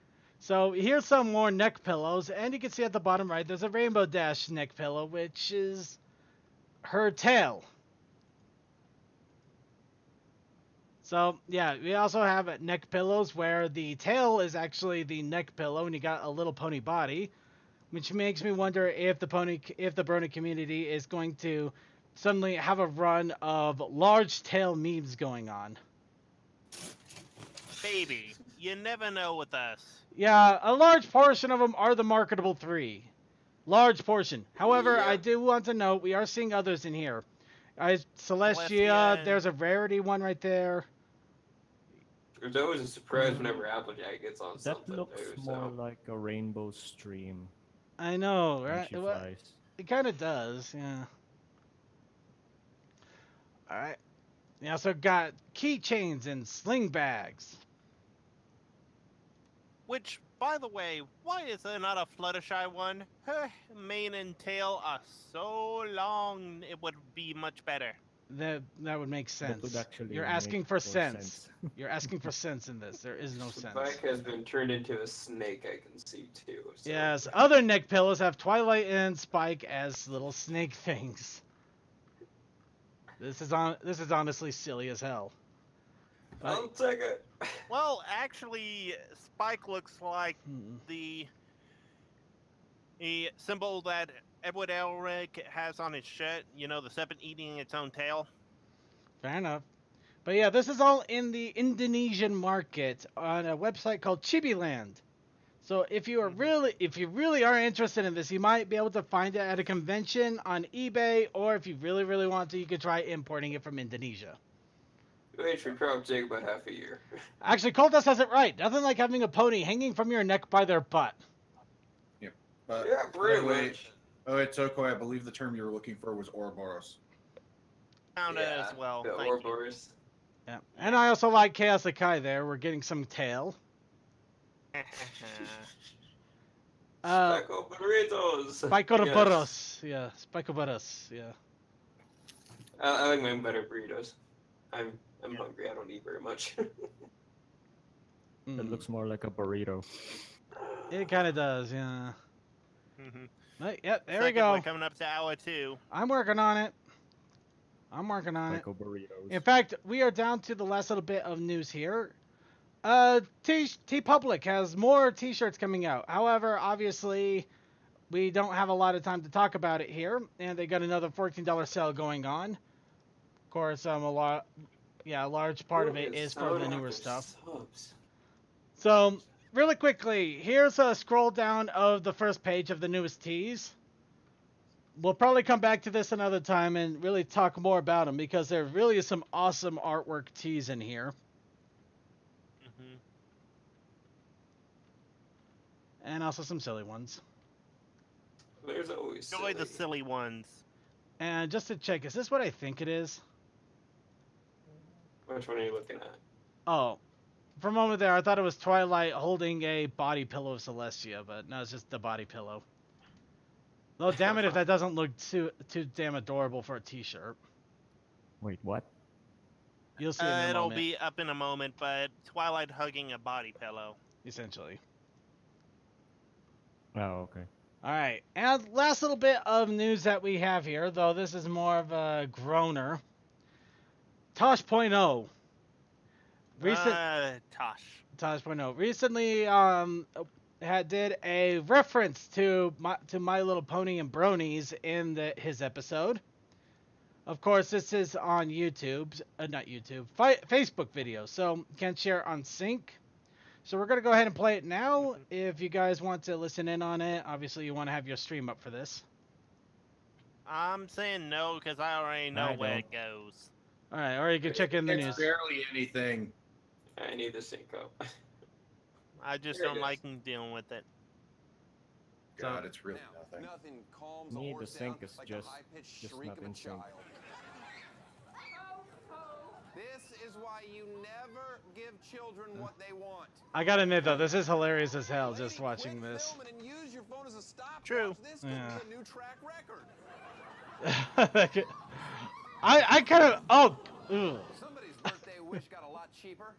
So here's some more neck pillows, and you can see at the bottom right, there's a Rainbow Dash neck pillow, which is her tail. So yeah, we also have neck pillows where the tail is actually the neck pillow, and you got a little pony body, which makes me wonder if the Brony community is going to suddenly have a run of large tail memes going on. Baby, you never know with us. Yeah, a large portion of them are the marketable 3. Large portion. However, I Yep. do want to note we are seeing others in here. Celestia, Celestia. there's a rarity one right there. There's always a surprise whenever Applejack gets on That something. looks too, more so. like a rainbow stream I know, when right? she flies. It kind of does, yeah. Alright. We also got keychains and sling bags. Which, by the way, why is there not a Fluttershy one? Her mane and tail are so long, it would be much better. That would make sense. would actually You're make asking for more sense. You're asking for sense in this. There is no The sense. back has been turned into a snake, I can see too. So. Yes, other neck pillows have Twilight and Spike as little snake things. This is honestly silly as hell. I'll take it. Well, actually, Spike looks like Hmm. the symbol that Edward Elric has on his shirt. You know, the serpent eating its own tail. Fair enough. But yeah, this is all in the Indonesian market on a website called Chibiland. So if you really are interested in this, you might be able to find it at a convention on eBay, or if you really, really want to, you could try importing it from Indonesia. Which would probably take about half a year. Actually, Coltus has it right. Nothing like having a pony hanging from your neck by their butt. But Yeah, pretty by the way, much. oh, wait, Toko, I believe the term you were looking for was Ouroboros. Found it as well. The Thank you. Ouroboros. Yeah. And I also like Chaos Akai there. We're getting some tail. Taco burritos. Spikoboros. Yeah, Spikoboros. Yeah. I like my better burritos. I'm hungry. I don't eat very much. It Mm. looks more like a burrito. It kind of does, yeah. Mhm. Right, yep, there we Second, go. We're coming up to hour 2. I'm working on it. Psycho burritos. In fact, we are down to the last little bit of news here. T Public has more T-shirts coming out. However, obviously, we don't have a lot of time to talk about it here, and they got another $14 sale going on. Of course, a large part of it is for the newer stuff. Subs. So, really quickly, here's a scroll down of the first page of the newest tees. We'll probably come back to this another time and really talk more about them, because there really is some awesome artwork tees in here. Mhm. And also some silly ones. There's always Enjoy the silly. silly ones. And just to check, is this what I think it is? Which one are you looking at? Oh, for a moment there, I thought it was Twilight holding a body pillow of Celestia, but no, it's just the body pillow. Well, damn it if that doesn't look too damn adorable for a t-shirt. Wait, what? You'll see in a It'll moment, be up in a moment, but Twilight hugging a body pillow. essentially. Oh, okay. All right, and last little bit of news that we have here, though this is more of a groaner. Tosh.0. Tosh.0 recently did a reference to My Little Pony and Bronies in his episode. Of course, this is on YouTube, not YouTube, Facebook video, so you can't share it on Sync. So we're going to go ahead and play it now. If you guys want to listen in on it, obviously you want to have your stream up for this. I'm saying no because I already know I where don't. it goes. All right, or you can check in the It's news. barely anything. I need the sync up. I just There it don't is. like dealing with it. God, it's really Now, nothing. nothing calms a Me, the horse sync down is like just- the high-pitched just shriek not of a in sync. child. This is why you never give children what they want. I gotta admit though, this is hilarious as hell Lady, just watching quit this. filming and use your phone as a stopwatch. True. This could Yeah. be a new track record. I kind of Somebody's birthday wish got a lot cheaper.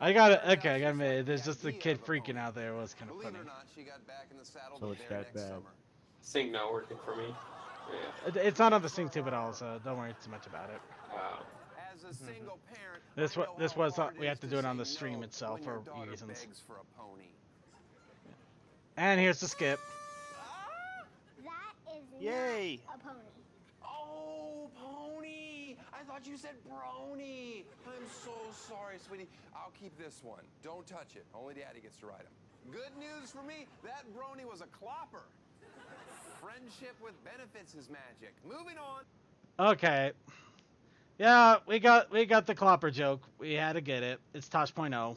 I gotta Turns out okay I she's gotta admit like there's the just the idea kid of a freaking pony. out there was kind of Believe funny. it or not, she got back in the saddle So the it's very that next bad. summer. Sync not working for me. Yeah. It's not on the sync tube at all, so don't worry too much about it. Wow. As a single parent, This I wa- know this how was hard we it have is to do it on the say stream no itself when your for daughter reasons. begs for a pony. And here's the skip. That is Yay. not a pony. Oh, pony! I thought you said brony. I'm so sorry, sweetie. I'll keep this one. Don't touch it. Only Daddy gets to ride him. Good news for me. That brony was a clopper. Friendship with benefits is magic. Moving on. Okay. Yeah, we got the clopper joke. We had to get it. It's Tosh.0.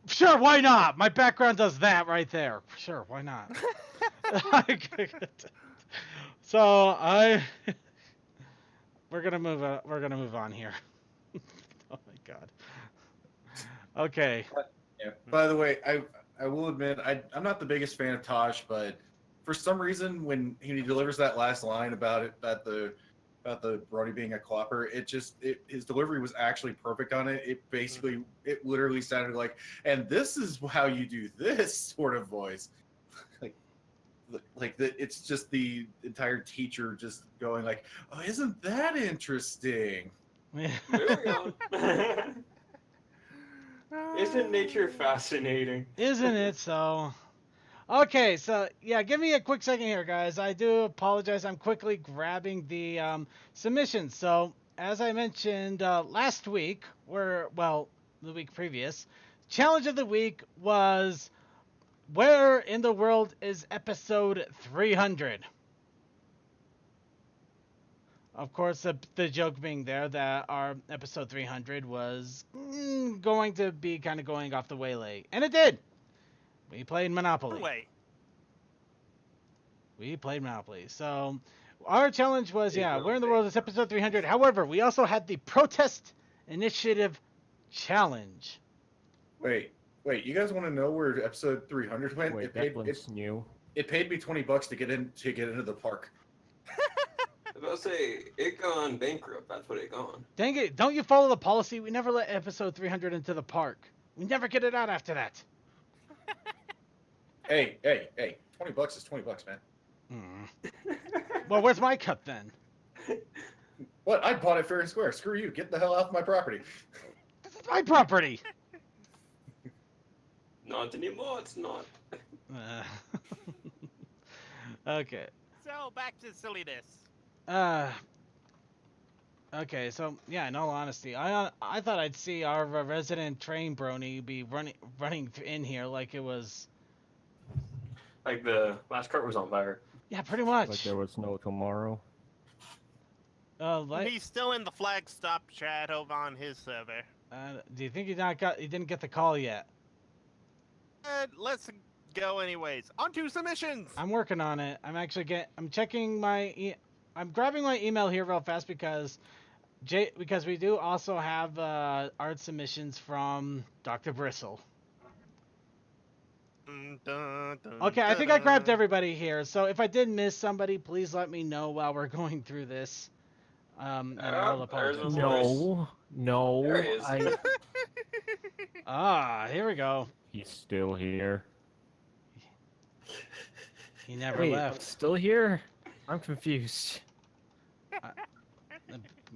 Sure, why not? My background does that right there. Sure, why not? So we're gonna move on here. Oh my god. Okay. Yeah. By the way, I will admit I'm not the biggest fan of Tosh, but for some reason when he delivers that last line about the Brony being a clopper, his delivery was actually perfect on it. It literally sounded and this is how you do this sort of voice. It's just the entire teacher just going oh, isn't that interesting? Moving on. Isn't nature fascinating? Isn't it so? Okay, so yeah, give me a quick second here, guys. I do apologize. I'm quickly grabbing the submissions. So, as I mentioned last week, the week previous, challenge of the week was where in the world is episode 300? Of course, the joke being there that our episode 300 was going to be kind of going off the waylay. And it did! We played Monopoly. Wait. We played Monopoly. So, our challenge was, where in the world is episode 300? However, we also had the Protest Initiative Challenge. Wait, you guys want to know where episode 300 went? Wait, that one's new. It paid me $20 to get into the park. I was about to say, it gone bankrupt. That's what it gone. Dang it, don't you follow the policy? We never let episode 300 into the park. We never get it out after that. Hey, $20 is $20, man. Well, where's my cut then? What? I bought it fair and square. Screw you. Get the hell off my property. This is my property! Not anymore, it's not. Okay. So back to silliness. Okay, so yeah, in all honesty, I thought I'd see our resident train brony be running in here like it was. Like the last cart was on fire. Yeah, pretty much. Like there was no tomorrow. He's still in the flag stop chat over on his server. Do you think he didn't get the call yet? Let's go anyways. On to submissions. I'm working on it. I'm checking my I'm grabbing my email here real fast because we do also have art submissions from Dr. Bristle. Okay, I think I grabbed everybody here. So if I did miss somebody, please let me know while we're going through this. And I'll apologize. No, There he is. Here we go. He's still here. He never Wait, I'm left. still here? I'm confused.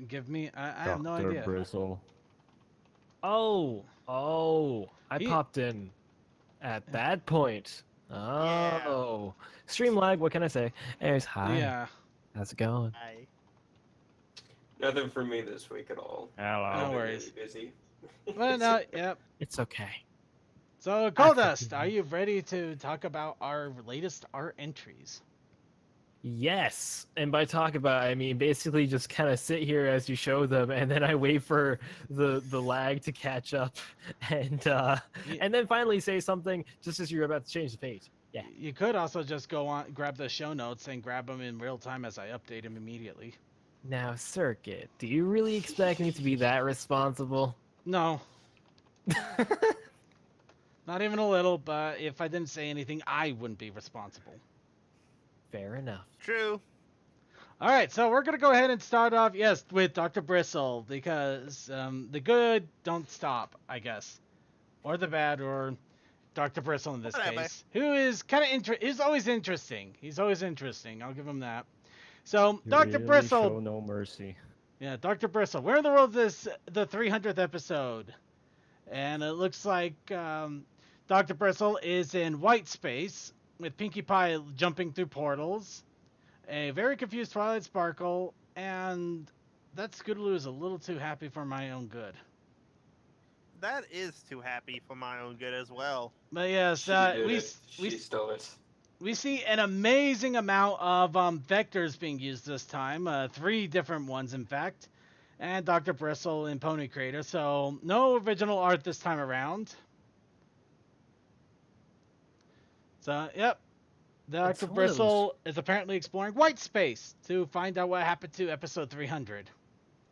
Give me. I have no Dr. idea. Bristle. Oh, I He- popped in at that point. Oh, stream lag. What can I say? Anyways, hi. Yeah. How's it going? Hi. Nothing for me this week at all. Hello. No I've been worries. really busy. Well, no. Yep. It's okay. So, Goldust, are you ready to talk about our latest art entries? Yes, and by talk about, I mean basically just kind of sit here as you show them, and then I wait for the lag to catch up, You, and then finally say something just as you're about to change the page. Yeah. you could also just go on, grab the show notes, and grab them in real time as I update them immediately. Now, Circuit, do you really expect me to be that responsible? No, not even a little. But if I didn't say anything, I wouldn't be responsible. Fair enough. True. All right, so we're gonna go ahead and start off, yes, with Dr. Bristle because the good don't stop, I guess, or the bad, or Dr. Bristle in this Whatever. case, who is kind of he's always interesting. He's always interesting. I'll give him that. So, Dr. Bristle, show no mercy. yeah, Dr. Bristle, where in the world is the 300th episode? And it looks like Dr. Bristle is in white space with Pinkie Pie jumping through portals, a very confused Twilight Sparkle, and that Scootaloo is a little too happy for my own good. That is too happy for my own good as well. But yes, She did we it. She stole it. we see an amazing amount of vectors being used this time, 3 different ones in fact, and Dr. Bristle in Pony Creator. So no original art this time around. So yep, It's Dr. one of Bristle is apparently exploring white space to find out what happened to episode 300.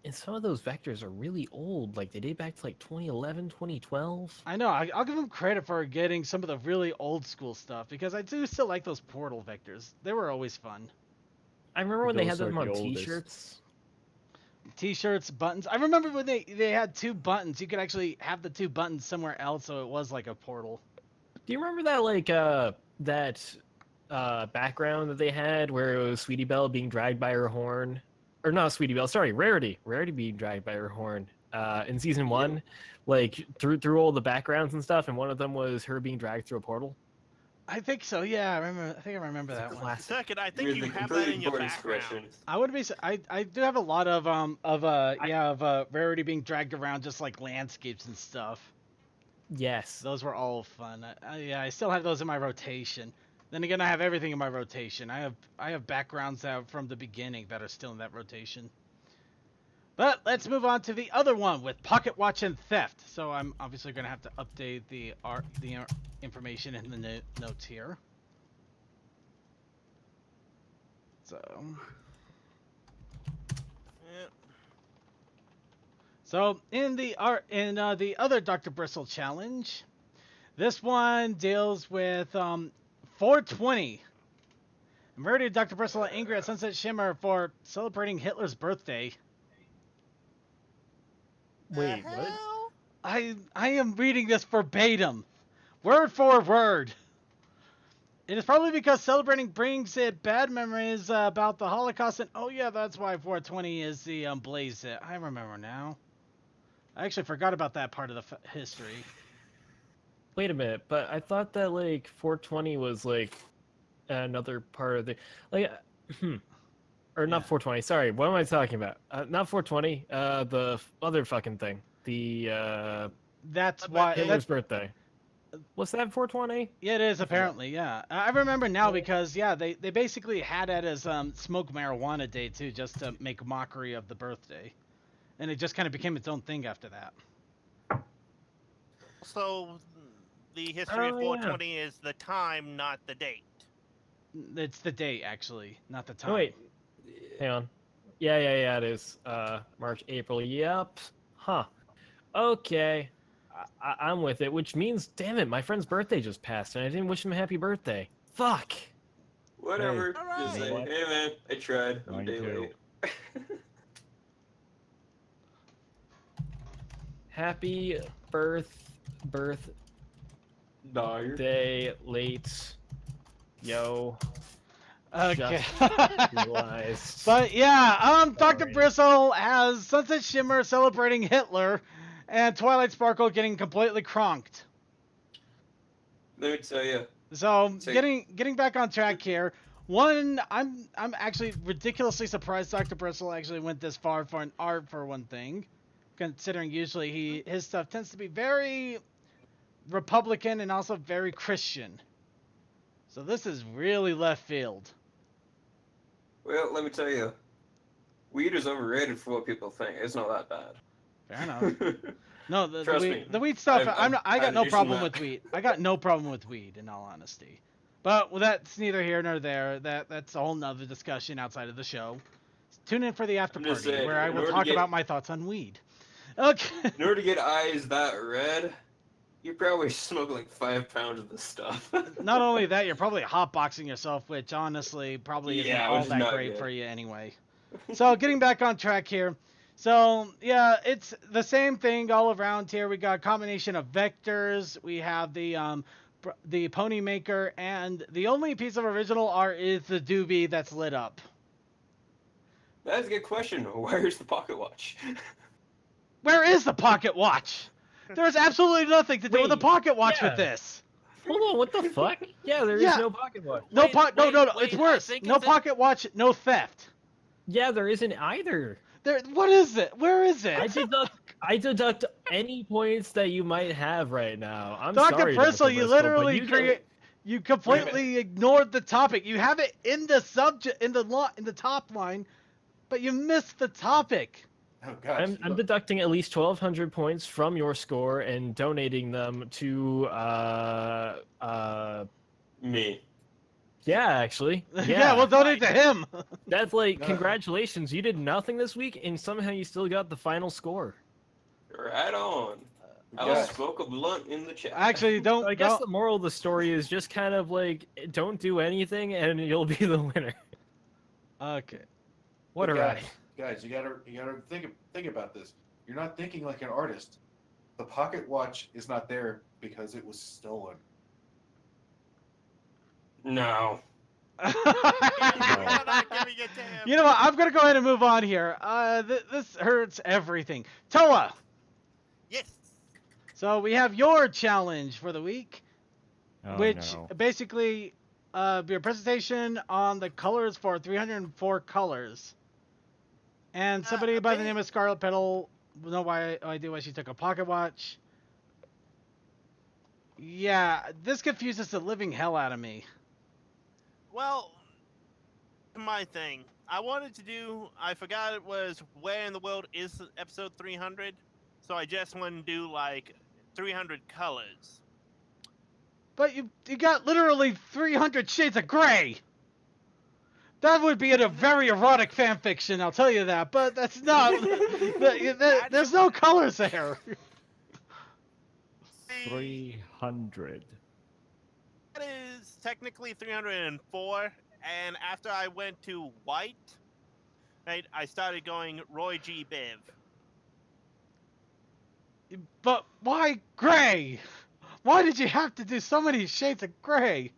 And some of those vectors are really old. Like, they date back to, like, 2011, 2012. I know, I'll give him credit for getting some of the really old school stuff, because I do still like those portal vectors. They were always fun. I remember when they had Those are them on the oldest. T-shirts. T-shirts, buttons. I remember when they had 2 buttons. You could actually have the 2 buttons somewhere else, so it was like a portal. Do you remember that, like, background that they had where it was Sweetie Belle being dragged by her horn? Or not Sweetie Belle, sorry, Rarity. Rarity being dragged by her horn. In season 1, like, through all the backgrounds and stuff, and one of them was her being dragged through a portal. I think so. Yeah, I think I remember It's a that one. classic. Second, I think You're you the have that complete in your boarding background. expression. I would be. I do have a lot of Rarity being dragged around just like landscapes and stuff. Yes. Those were all fun. Yeah, I still have those in my rotation. Then again, I have everything in my rotation. I have backgrounds out from the beginning that are still in that rotation. But let's move on to the other one with Pocket Watch and Theft. So I'm obviously going to have to update the information in the notes here. So. Yep. So in the the other Dr. Bristle challenge, this one deals with 420. Murdered Dr. Bristle angry at Sunset Shimmer for celebrating Hitler's birthday. Wait, The what? hell? I am reading this verbatim, word for word. It is probably because celebrating brings it bad memories about the Holocaust, and oh yeah, that's why 420 is the blaze it. I remember now. I actually forgot about that part of the history. Wait a minute, but I thought that, like, 420 was, like, another part of the... Like, Or not Yeah. 420, sorry, what am I talking about? Not 420, the other fucking thing. The, That's But why. Hitler's That's, birthday. What's that, 420? yeah, it is apparently. Yeah, I remember now because yeah, they basically had it as Smoke Marijuana Day too, just to make mockery of the birthday, and it just kind of became its own thing after that. So, the history of Oh, yeah. 420 is the time, not the date. It's the date actually, not the time. Oh, wait. Hang on. Yeah, it is. March, April, yep. Huh. Okay. I'm with it, which means, damn it, my friend's birthday just passed, and I didn't wish him a happy birthday. Fuck! Whatever. Hey, Just you know say, what? hey man, I tried. I'm a Mine day too. late. Happy birthday Dog. late. Yo. Okay. Realized. But yeah, Dr. Sorry. Bristle has Sunset Shimmer celebrating Hitler, and Twilight Sparkle getting completely cronked. Let me tell you. So So- getting back on track here. One, I'm actually ridiculously surprised Dr. Bristle actually went this far for an art for one thing, considering usually his stuff tends to be very Republican and also very Christian. So this is really left field. Well, let me tell you, weed is overrated for what people think. It's not that Fair enough. bad. No, the Trust weed, me. the weed stuff. I got I've no used problem that. with weed. I got no problem with weed, in all honesty. But that's neither here nor there. That's a whole nother discussion outside of the show. Tune in for the after I'm just party saying, where I in will order to talk get- about my thoughts on weed. Okay. In order to get eyes that red, you probably smoke like 5 pounds of this stuff. Not only that, you're probably hotboxing yourself, which honestly probably isn't Yeah, all which is that not great good. for you anyway. So getting back on track here. So yeah, it's the same thing all around here. We got a combination of vectors. We have the pony maker, and the only piece of original art is the doobie that's lit up. That's a good question. Where's the pocket watch? Where is the pocket watch? There's absolutely nothing to do with the Wait, pocket watch yeah. with this. Hold on, what the fuck? Yeah, there is Yeah. no pocket watch. No Wait, no, wait, it's I worse. think No it's pocket watch, no theft. Yeah, there isn't either. There, what is it? Where is it? I deduct any points that you might have right now. I'm Dr. sorry, Bristol, Dr. you Bristol, but literally you get- you completely ignored the topic. You have it in the subject in the top line, but you missed the topic. Oh gosh. I'm deducting at least 1,200 points from your score and donating them to Me. yeah, actually. Yeah, we'll donate to him. That's like congratulations. You did nothing this week and somehow you still got the final score. Right on. I'll Yeah. smoke a blunt in the chat. Actually, don't. So I guess don't- the moral of the story is just kind of like don't do anything and you'll be the winner. Okay. What a ride. Guys, you gotta think about this. You're not thinking like an artist. The pocket watch is not there because it was stolen. No. You're not giving a damn. You know what? I'm gonna go ahead and move on here. This hurts everything. Toa. Yes. So we have your challenge for the week, Oh, which no. basically your presentation on the colors for 304 colors. And somebody by the name of Scarlet Petal will know why she took a pocket watch. Yeah, this confuses the living hell out of me. Well, my thing. I forgot it was where in the world is episode 300, so I just wanted to do like 300 colors. But you got literally 300 shades of gray. That would be in a very erotic fan fiction, I'll tell you that. But that's not. There's no colors there. 300. That is technically 304, and after I went to white, right, I started going Roy G. Biv. But why gray? Why did you have to do so many shades of gray?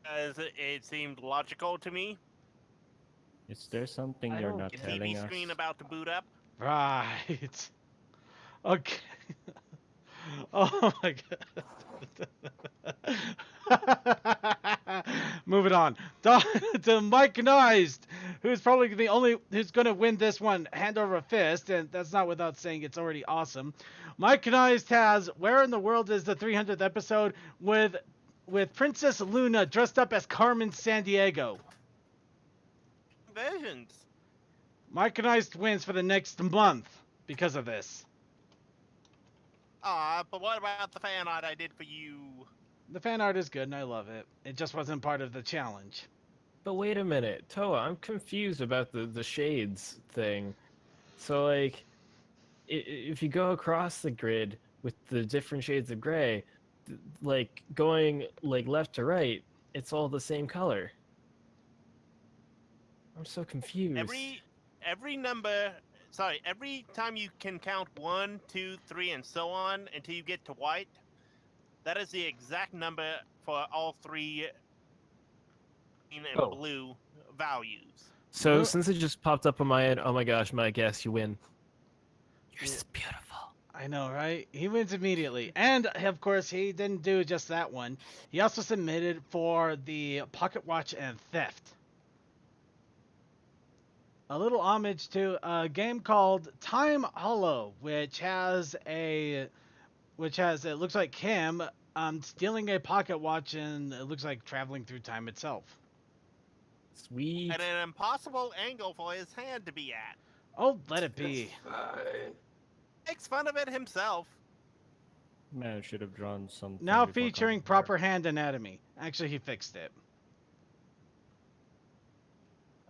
As it seemed logical to me. Is there something I you're don't not get TV telling us? screen about to boot up. Right. Okay. Oh my god. Moving on. To Mike Neist, who's probably the only who's going to win this one hand over fist, and that's not without saying it's already awesome. Mike Neist has Where in the World is the 300th episode with Princess Luna dressed up as Carmen Sandiego. Versions. Mike Neist wins for the next month because of this. But what about the fan art I did for you? The fan art is good and I love it. It just wasn't part of the challenge. But wait a minute, Toa, I'm confused about the shades thing. So like, if you go across the grid with the different shades of gray, like going like left to right, it's all the same color. I'm so confused. Every number. Sorry, every time you can count 1, 2, 3, and so on until you get to white, that is the exact number for all three green and Oh. blue values. So since it just popped up on my end, oh my gosh, my guess, you win. Yours is beautiful. I know, right? He wins immediately. And, of course, he didn't do just that one. He also submitted for the pocket watch and theft. A little homage to a game called Time Hollow, which it looks like Kim stealing a pocket watch and it looks like traveling through time itself. Sweet. and an impossible angle for his hand to be at. Oh, let it be. Fine. Makes fun of it himself. Man, I should have drawn something. Now before featuring coming here. proper hand anatomy. Actually, he fixed it.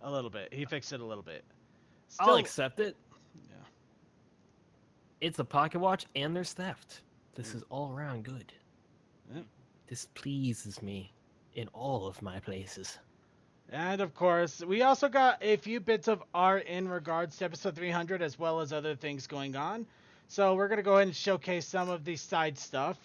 A little bit. He fixed it a little bit. I'll Still, accept it. yeah. It's a pocket watch and there's theft. This is all around good. Yeah. This pleases me in all of my places. And of course, we also got a few bits of art in regards to episode 300 as well as other things going on. So we're going to go ahead and showcase some of the side stuff.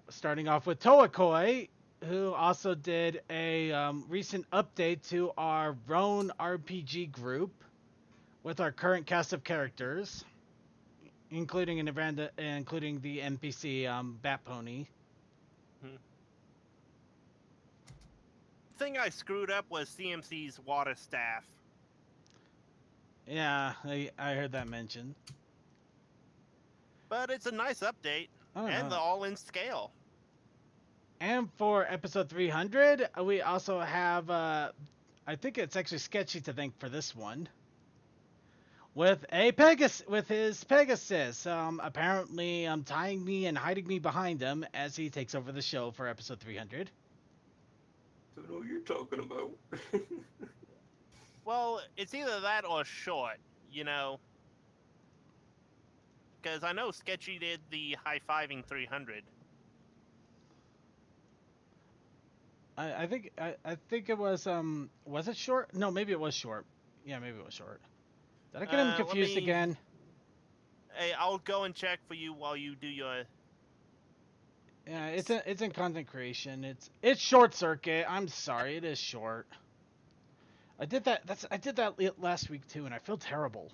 Starting off with Toakoi, who also did a recent update to our Roan RPG group with our current cast of characters, including the NPC Bat Pony. Thing I screwed up was CMC's water staff. Yeah, I heard that mentioned. But it's a nice update, Oh, and no. all in scale. And for episode 300, we also have, I think it's actually Sketchy to thank for this one. With his Pegasus, apparently tying me and hiding me behind him as he takes over the show for episode 300. Don't know what you're talking about. Well, it's either that or short, you know. Because I know Sketchy did the high-fiving 300. I think it was it short? No, maybe it was short. Yeah, maybe it was short. Did I get him Let confused me- again? Hey, I'll go and check for you while you do your... Yeah, it's in content creation. It's short circuit. I'm sorry, it is short. I did that last week too, and I feel terrible.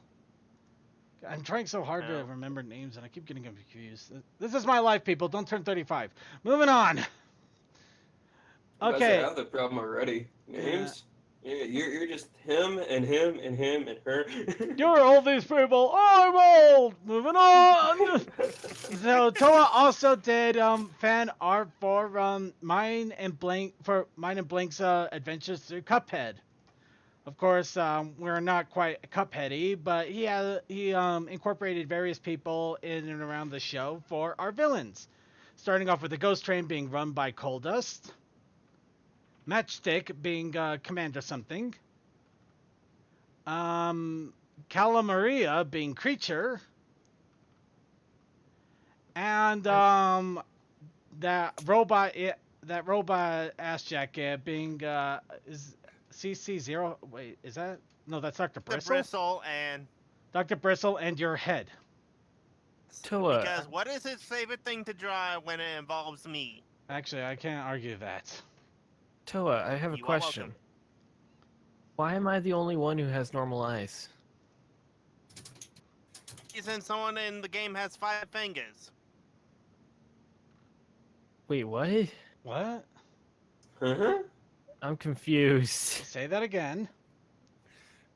I'm trying so hard to Oh. remember names, and I keep getting confused. This is my life, people. Don't turn 35. Moving on. You guys Okay. have the problem already. Names? Yeah, you're just him and him and him and her. You're all these people. I'm old. Moving on. So Toa also did fan art for mine and Blank's adventures through Cuphead. Of course, we're not quite Cupheady, but he incorporated various people in and around the show for our villains. Starting off with the Ghost Train being run by Coldust, Matchstick being Commander something, Calamaria being Creature, and that robot ass jacket being is CC0. Wait, is that? No, that's Dr. The Bristle. bristle and... Dr. Bristle and your head. Toa, Because what is his favorite thing to draw when it involves me? Actually, I can't argue that. Toa, I have a You are question. welcome. Why am I the only one who has normal eyes? Isn't someone in the game has 5 fingers? Wait, what? What? Uh-huh. I'm confused. Say that again.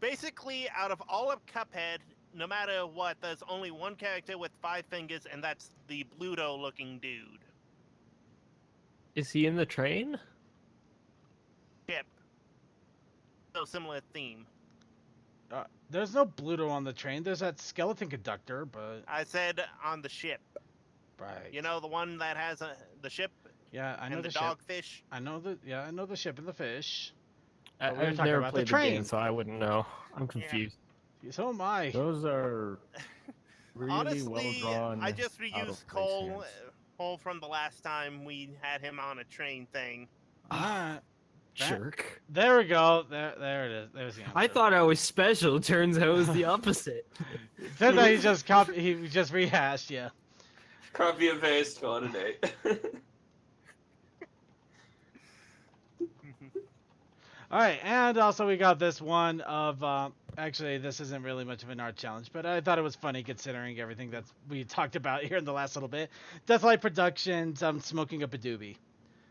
Basically, out of all of Cuphead, no matter what, there's only one character with 5 fingers, and that's the Bluto-looking dude. Is he in the train? Chip. So similar theme. There's no Bluto on the train. There's that skeleton conductor, but I said on the ship. right. You know, the one that has the ship Yeah, I know and the the ship. dogfish? I know the ship and the fish. I, But we were I've talking never about the played the train. game, so I wouldn't know. I'm confused. So am I. Those are really Honestly, well drawn. I just out of reused place Cole, hands. Cole from the last time we had him on a train thing. Alright. That- Jerk. There we go. There it is. There's the answer. I thought I was special. Turns out it was the opposite. Turns out he just rehashed. Yeah. Copy and paste, call it a day. All right, and also we got this one of actually this isn't really much of an art challenge, but I thought it was funny considering everything that we talked about here in the last little bit. Deathlight Productions, smoking up a doobie.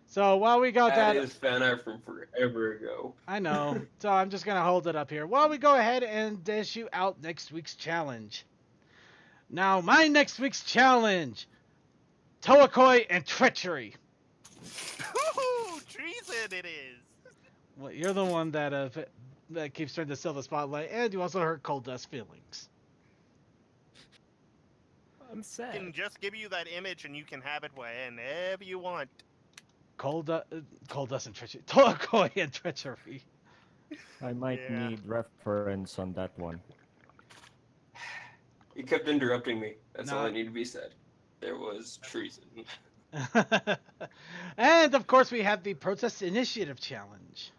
So while we got That that, is fan art from forever ago. I know. So I'm just gonna hold it up here while we go ahead and dish you out next week's challenge. Now, my next week's challenge: Toakoi and treachery. Woohoo! Treason it is! Well, you're the one that keeps trying to sell the spotlight, and you also hurt Cold Dust's feelings. I'm I sad. can just give you that image and you can have it whenever you want. Cold Dust and treachery. Toy and treachery. I might Yeah. need reference on that one. You kept interrupting me. That's all Nah. I need to be said. There was treason. And of course, we have the Protest Initiative Challenge.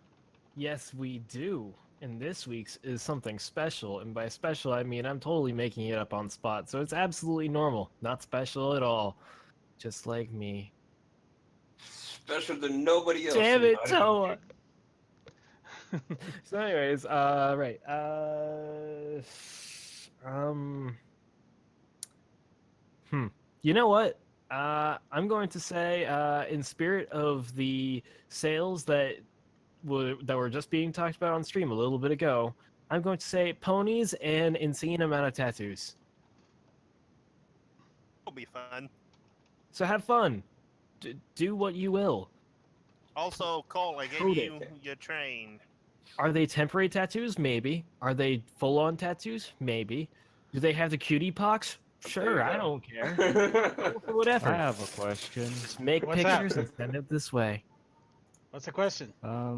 Yes, we do. And this week's is something special, and by special I mean I'm totally making it up on spot, so it's absolutely normal, not special at all, just like me. Special to nobody else. Damn and it, not Toa! even So, anyways, right, you know what? I'm going to say, in spirit of the sales that were just being talked about on stream a little bit ago, I'm going to say ponies and insane amount of tattoos. It'll be fun. So have fun. Do what you will. Also, Cole, I gave Code you it. your train. Are they temporary tattoos? Maybe. Are they full-on tattoos? Maybe. Do they have the cutie pox? Sure, I don't care. Go for whatever. I have a question. Just make What's that? pictures and send it this way. What's the question? I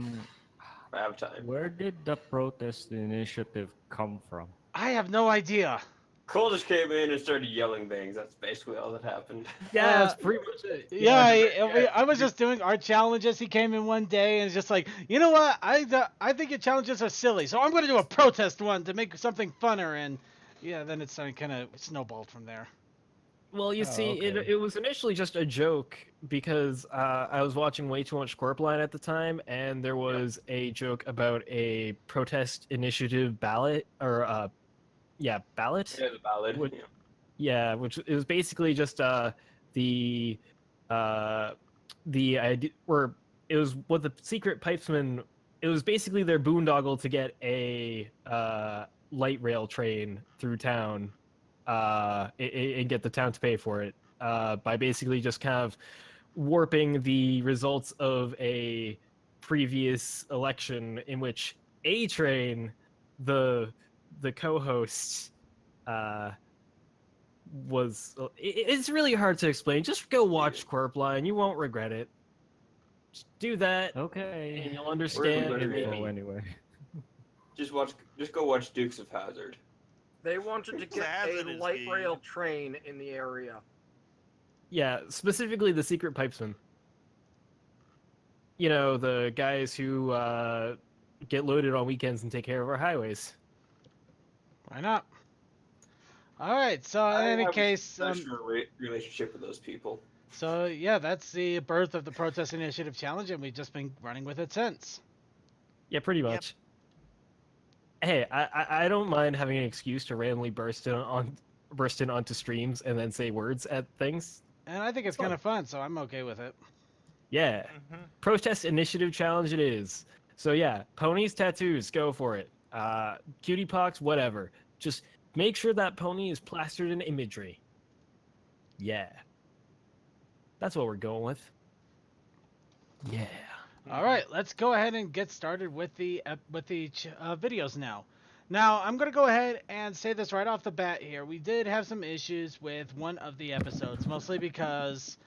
have time. Where did the protest initiative come from? I have no idea. Cole just came in and started yelling things. That's basically all that happened. Yeah, that's pretty much it. Yeah, I was just doing art challenges. He came in one day and was just like, you know what? I think your challenges are silly, so I'm going to do a protest one to make something funner. And yeah, then it's kind of snowballed from there. Well, you Oh, see, okay. it was initially just a joke because I was watching way too much Corpline at the time, and there was a joke about a protest initiative ballot, or ballot. Yeah, the ballad. Would- Yeah. Yeah, which it was basically just the idea, or it was what the secret pipesmen. It was basically their boondoggle to get a light rail train through town, and get the town to pay for it by basically just kind of warping the results of a previous election in which A Train, the co-host, was it's really hard to explain. Just go watch Corpline, you won't regret it. Just do that, Okay. and you'll understand. better and info maybe- Anyway. Just go watch Dukes of Hazzard. They wanted to get Hazard a is light the- rail train in the area. Yeah, specifically the secret pipesmen. You know, the guys who get loaded on weekends and take care of our highways. Why not? All right. So in any case, I have a special relationship with those people. so yeah, that's the birth of the Protest Initiative Challenge, and we've just been running with it since. Yeah, pretty Yep. much. Hey, I don't mind having an excuse to randomly burst in onto streams and then say words at things. And I think it's kind of fun, so I'm okay with it. Yeah, Mhm. Protest Initiative Challenge it is. So yeah, ponies, tattoos, go for it. Cutie pox, whatever. Just make sure that pony is plastered in imagery. Yeah, that's what we're going with. Yeah. All right, let's go ahead and get started with the videos now. Now, I'm going to go ahead and say this right off the bat here. We did have some issues with one of the episodes, mostly because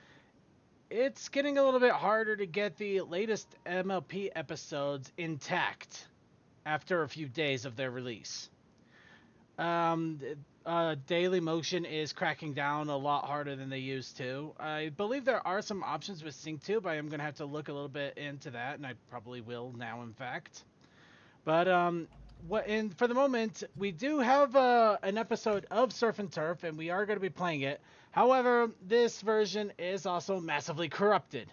it's getting a little bit harder to get the latest MLP episodes intact after a few days of their release. Daily Motion is cracking down a lot harder than they used to. I believe there are some options with SyncTube. I am going to have to look a little bit into that, and I probably will now, in fact. But for the moment, we do have an episode of Surf and Turf, and we are going to be playing it. However, this version is also massively corrupted.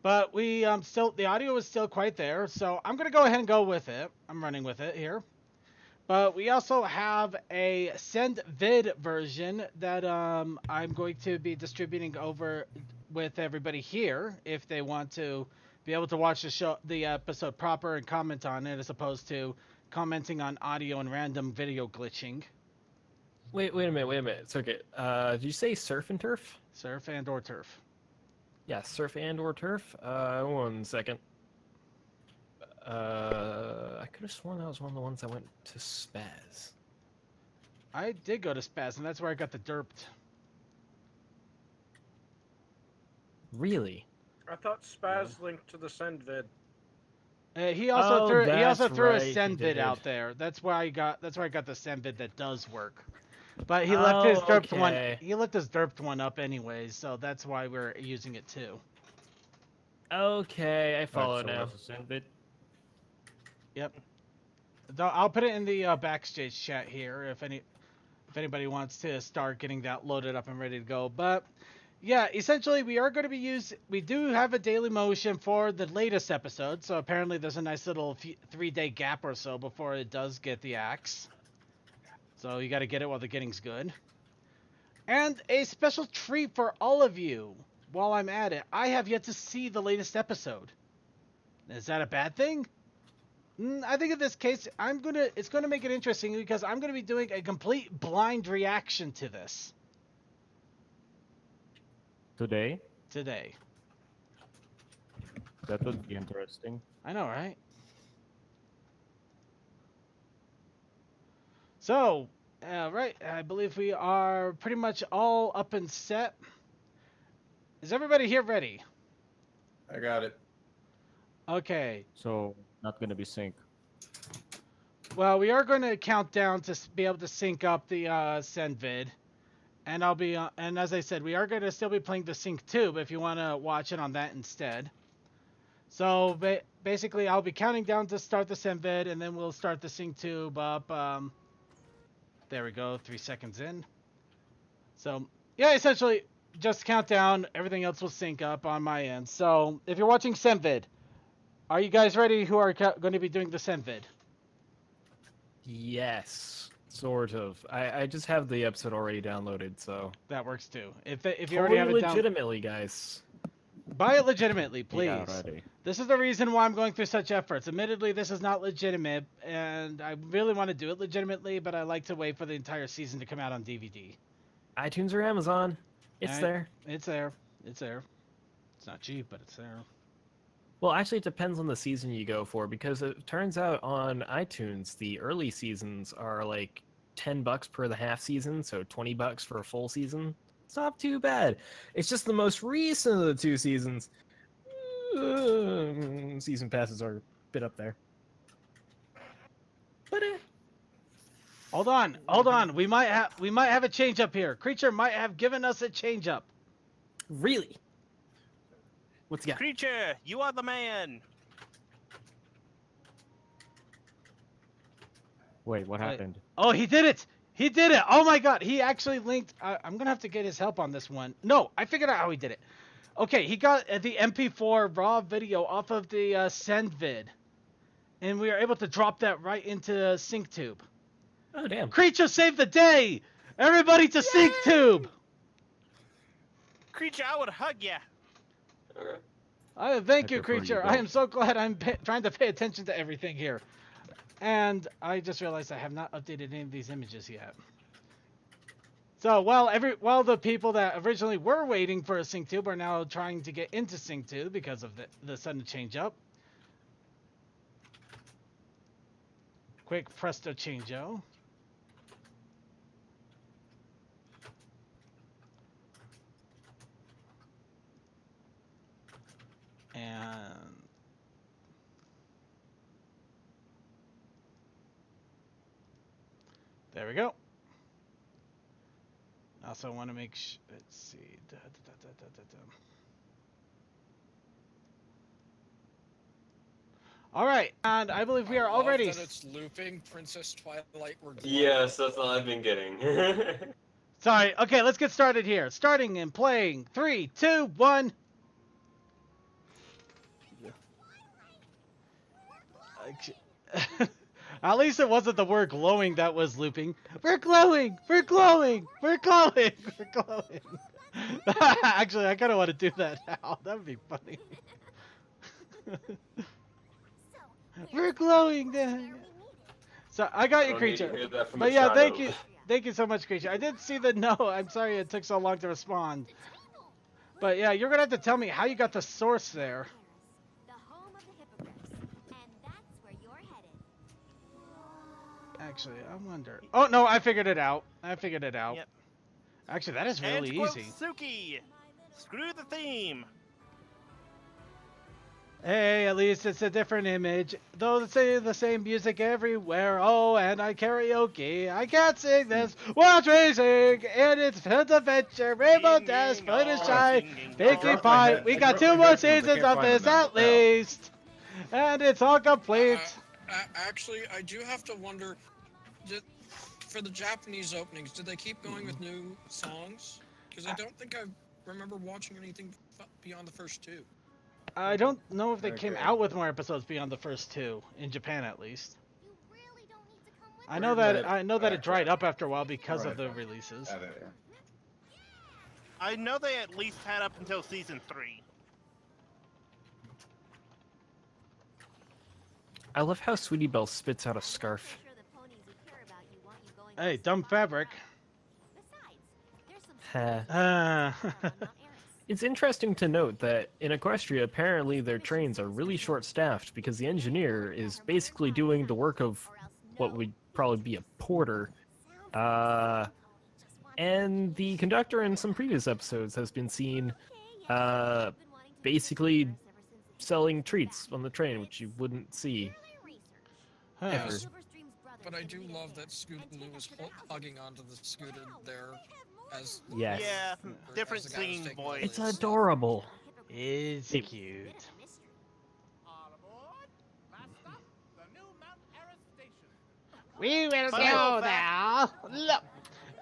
But the audio is still quite there, so I'm going to go ahead and go with it. I'm running with it here. But we also have a send vid version that I'm going to be distributing over with everybody here if they want to be able to watch the episode proper and comment on it, as opposed to commenting on audio and random video glitching. Wait a minute. It's okay. Did you say Surf and Turf? Surf and or turf. Yeah, surf and or turf. 1 second. I could have sworn that was one of the ones that went to Spaz. I did go to Spaz, and that's where I got the derped. Really? I thought Spaz linked to the send vid. He also threw that's a right, he send vid did. out there. That's why I got the send vid that does work. But he left his derped one. Okay. He left his derped one up anyways, so that's why we're using it too. Okay, I follow Alright, so now. what's the send bit? Yep. I'll put it in the backstage chat here if anybody wants to start getting that loaded up and ready to go. But yeah, essentially we are going to be we do have a daily motion for the latest episode, so apparently there's a nice little 3-day gap or so before it does get the axe. So you got to get it while the getting's good. And a special treat for all of you while I'm at it. I have yet to see the latest episode. Is that a bad thing? I think in this case, it's gonna make it interesting because I'm gonna be doing a complete blind reaction to this Today? today. That would be interesting. I know, right? So, right, I believe we are pretty much all up and set. Is everybody here ready? I got it. Okay. So, not gonna be sync. Well, we are going to count down to be able to sync up the send vid. And and as I said, we are going to still be playing the sync tube if you want to watch it on that instead. So basically, I'll be counting down to start the send vid, and then we'll start the sync tube up. There we go, 3 seconds in. So yeah, essentially just count down. Everything else will sync up on my end. So if you're watching send vid, are you guys ready? Who are going to be doing the send vid? Yes, sort of. I just have the episode already downloaded, so That works too. If you totally already have it down, legitimately, guys. buy it legitimately, please. Yeah, already. This is the reason why I'm going through such efforts. Admittedly, this is not legitimate, and I really want to do it legitimately, but I like to wait for the entire season to come out on DVD. iTunes or Amazon, it's Alright. there. It's there. It's there. It's not cheap, but it's there. Well, actually, it depends on the season you go for, because it turns out on iTunes, the early seasons are like $10 per the half season, so $20 for a full season. It's not too bad. It's just the most recent of the 2 seasons. Season passes are a bit up there. But Hold on. We might have a change up here. Creature might have given us a change up. really, what's he got? Creature, you are the man. Wait, what Wait. happened? Oh, he did it! He did it! Oh my god, he actually linked... I'm gonna have to get his help on this one. No, I figured out how he did it. Okay, he got the MP4 raw video off of the send vid. And we were able to drop that right into SyncTube. Oh, damn. Creature saved the day! Everybody to SyncTube! Creature, I would hug ya. Okay. Thank I you, prefer you Creature. I don't. am so glad I'm trying to pay attention to everything here. And I just realized I have not updated any of these images yet. So while the people that originally were waiting for a SyncTube are now trying to get into SyncTube because of the sudden change up. Quick presto changeo. And there we go. Also want to make let's see. All right, and I believe we are already. That it's looping Princess Twilight. We're Yes, that's all I've been getting. Sorry. Okay, let's get started here. Starting and playing. 3, 2, 1. At least it wasn't the word glowing that was looping. We're glowing! We're glowing! We're glowing! We're glowing! Actually, I kind of want to do that now. That would be funny. We're glowing then. So I got you, don't need to Creature. hear that from But a yeah, thank child. you. Thank you so much, Creature. I did see the no. I'm sorry it took so long to respond. But yeah, you're gonna have to tell me how you got the source there. The home of the hippogriffs, and that's where you're headed. Actually, I wonder. Oh no, I figured it out. Yep. Actually, that is And really to quote easy. Suki, screw the theme. Hey, at least it's a different image. Though it's the same music everywhere. Oh, and I karaoke. I can't sing this. Watch racing, and it's Field Adventure, Rainbow Dash, Fluttershy, Pinkie Pie. We got 2 more seasons of this at least, and it's all complete. Actually, I do have to wonder, for the Japanese openings, did they keep going with new songs? Because I don't think I remember watching anything beyond the first 2. I don't know if they came out with more episodes beyond the first 2 in Japan, at least. You really don't need to come with I know that it dried up after a while because of the releases. I know they at least had up until season 3. I love how Sweetie Belle spits out a scarf. Sure the ponies who care about you want you going Hey, with dumb them. fabric. Besides, there's some Heh. not It's interesting to note that in Equestria, apparently their trains are really short-staffed because the engineer is basically doing the work of what would probably be a porter. And the conductor in some previous episodes has been seen basically selling treats on the train, which you wouldn't see ever. But I do love that Scootaloo was hugging onto the scooter there as Yes. Yeah, as different the guy was singing taking voice. It's all these- adorable. It's Hey. cute. We will Fun go fact. there. Look,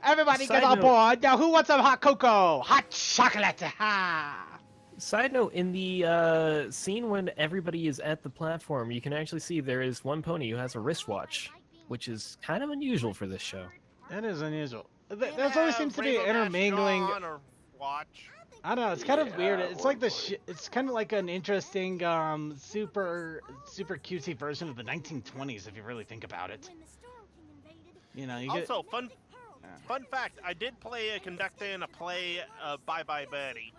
everybody Side get on note- board. Now, who wants some hot cocoa? Hot chocolate. Ha! Side note, in the scene when everybody is at the platform, you can actually see there is one pony who has a wristwatch, which is kind of unusual for this show. That is unusual. You There always have seems to be Rainbow Dash intermingling. on or watch. I don't know. It's kind of Yeah, weird. It's like the or- it's kind of like an interesting, super cutesy version of the 1920s if you really think about it. When the Storm King invaded, You know, you get Also, fun fact, I did play a conductor in a play of Bye Bye Birdie.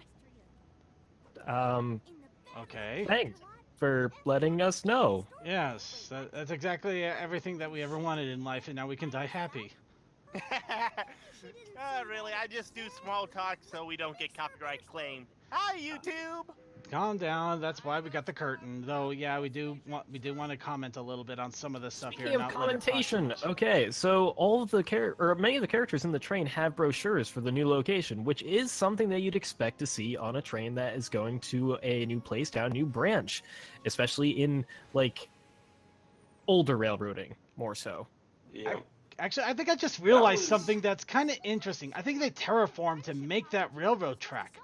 okay. Thanks for letting us know. Yes, that's exactly everything that we ever wanted in life, and now we can die happy. Really, I just do small talk so we don't get copyright claimed. Hi, YouTube! Calm down. That's why we got the curtain. Though, yeah, we do want to comment a little bit on some of the stuff Speaking here. of not let it talk too commentation, much. okay, so all of the many of the characters in the train have brochures for the new location, which is something that you'd expect to see on a train that is going to a new place down, new branch, especially in like older railroading, more so. Yeah. Actually, I think I just realized was- something that's kind of interesting. I think they terraformed to make that railroad track.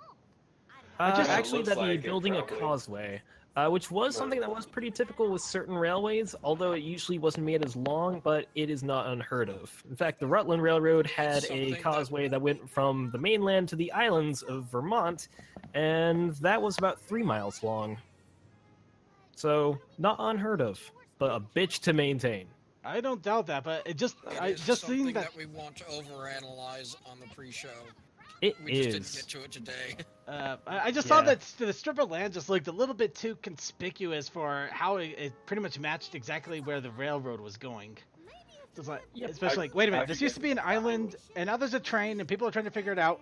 just- Actually, looks they'd be like it, building a probably. causeway, which was something that was pretty typical with certain railways, although it usually wasn't made as long, but it is not unheard of. In fact, the Rutland Railroad had Something a that- causeway that went from the mainland to the islands of Vermont, and that was about 3 miles long. So, not unheard of, but a bitch to maintain. I don't doubt that, but it just It I is just something think that we want to overanalyze on the pre-show. It We just didn't is. get to it today. I just thought Yeah. that the strip of land just looked a little bit too conspicuous for how it pretty much matched exactly where the railroad was going. Just like, Yep. especially like, wait a minute, this used to be an island, and now there's a train, and people are trying to figure it out.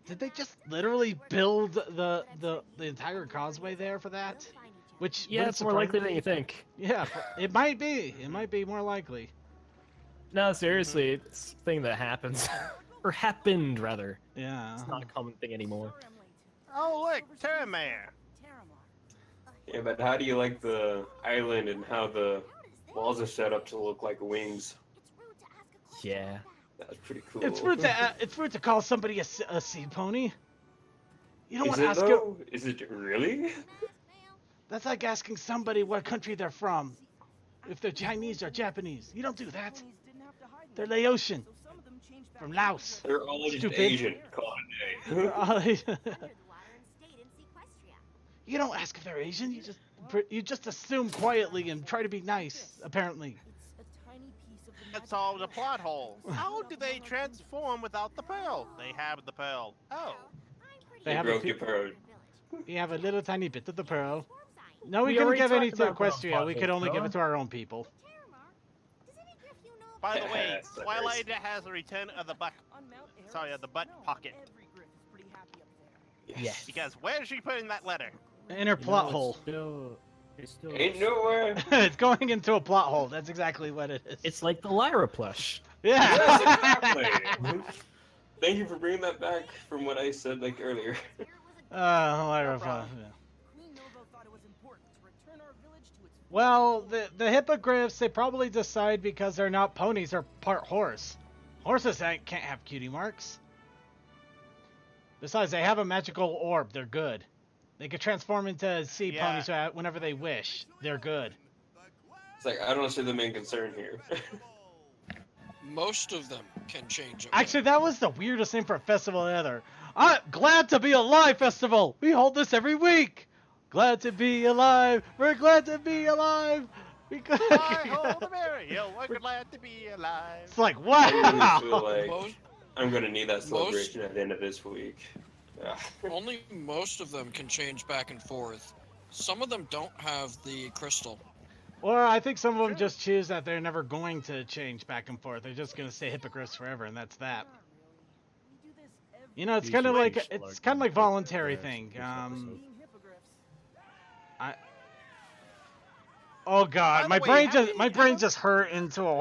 Did they just literally build the entire causeway there for that? Which Yeah, wouldn't it's more surprise likely me. than you think. Yeah, it might be. It might be more likely. No, seriously, it's a thing that happens. Or happened, rather. Yeah. It's not a common thing anymore. Oh, look, Terramare. Yeah, but how do you like the island and how the walls are set up to look like wings? Yeah. That's pretty cool. It's rude to call somebody a sea pony. You don't Is want to it ask it. though? Is it really? That's like asking somebody what country they're from. If they're Chinese or Japanese. You don't do that. They're Laotian. From Laos. They're all just Stupid. Asian. Call it a day. You don't ask if they're Asian. You just assume quietly and try to be nice. Apparently. That's all the plot hole. How do they transform without the pearl? They have the pearl. Oh. They You have broke a your pearl. we have a little tiny bit of the pearl. No, we We couldn't already give any talked to about girls' Equestria. We could projects, only give Noah. it to our own people. By the way, Suckers. Twilight has a return of the butt. Sorry, of the butt pocket. Yes. Because where's she putting that letter? In her plot hole. It's still. Ain't nowhere. It's going into a plot hole. That's exactly what it is. It's like the Lyra plush. Yeah. Yes, exactly. Thank you for bringing that back from what I said like earlier. Lyra. No problem. Yeah. Well, the hippogriffs, they probably decide because they're not ponies, they're part horse. Horses can't have cutie marks. Besides, they have a magical orb. They're good. They could transform into sea ponies whenever they wish. They're good. It's like, I don't see the main concern here. Most of them can change it. Actually, that was the weirdest thing for a festival ever. Glad to be alive festival. We hold this every week. Glad to be alive. We're glad to be alive. I hold the Mario. We're glad to be alive. It's like, I really wow. feel like Most, I'm gonna need that celebration at the end of this week. Yeah. only most of them can change back and forth. Some of them don't have the crystal. Or I think some of them just choose that they're never going to change back and forth. They're just going to stay hippogriffs forever, and that's that. You know, it's kind of like voluntary thing. Oh God, my brain just hurt into a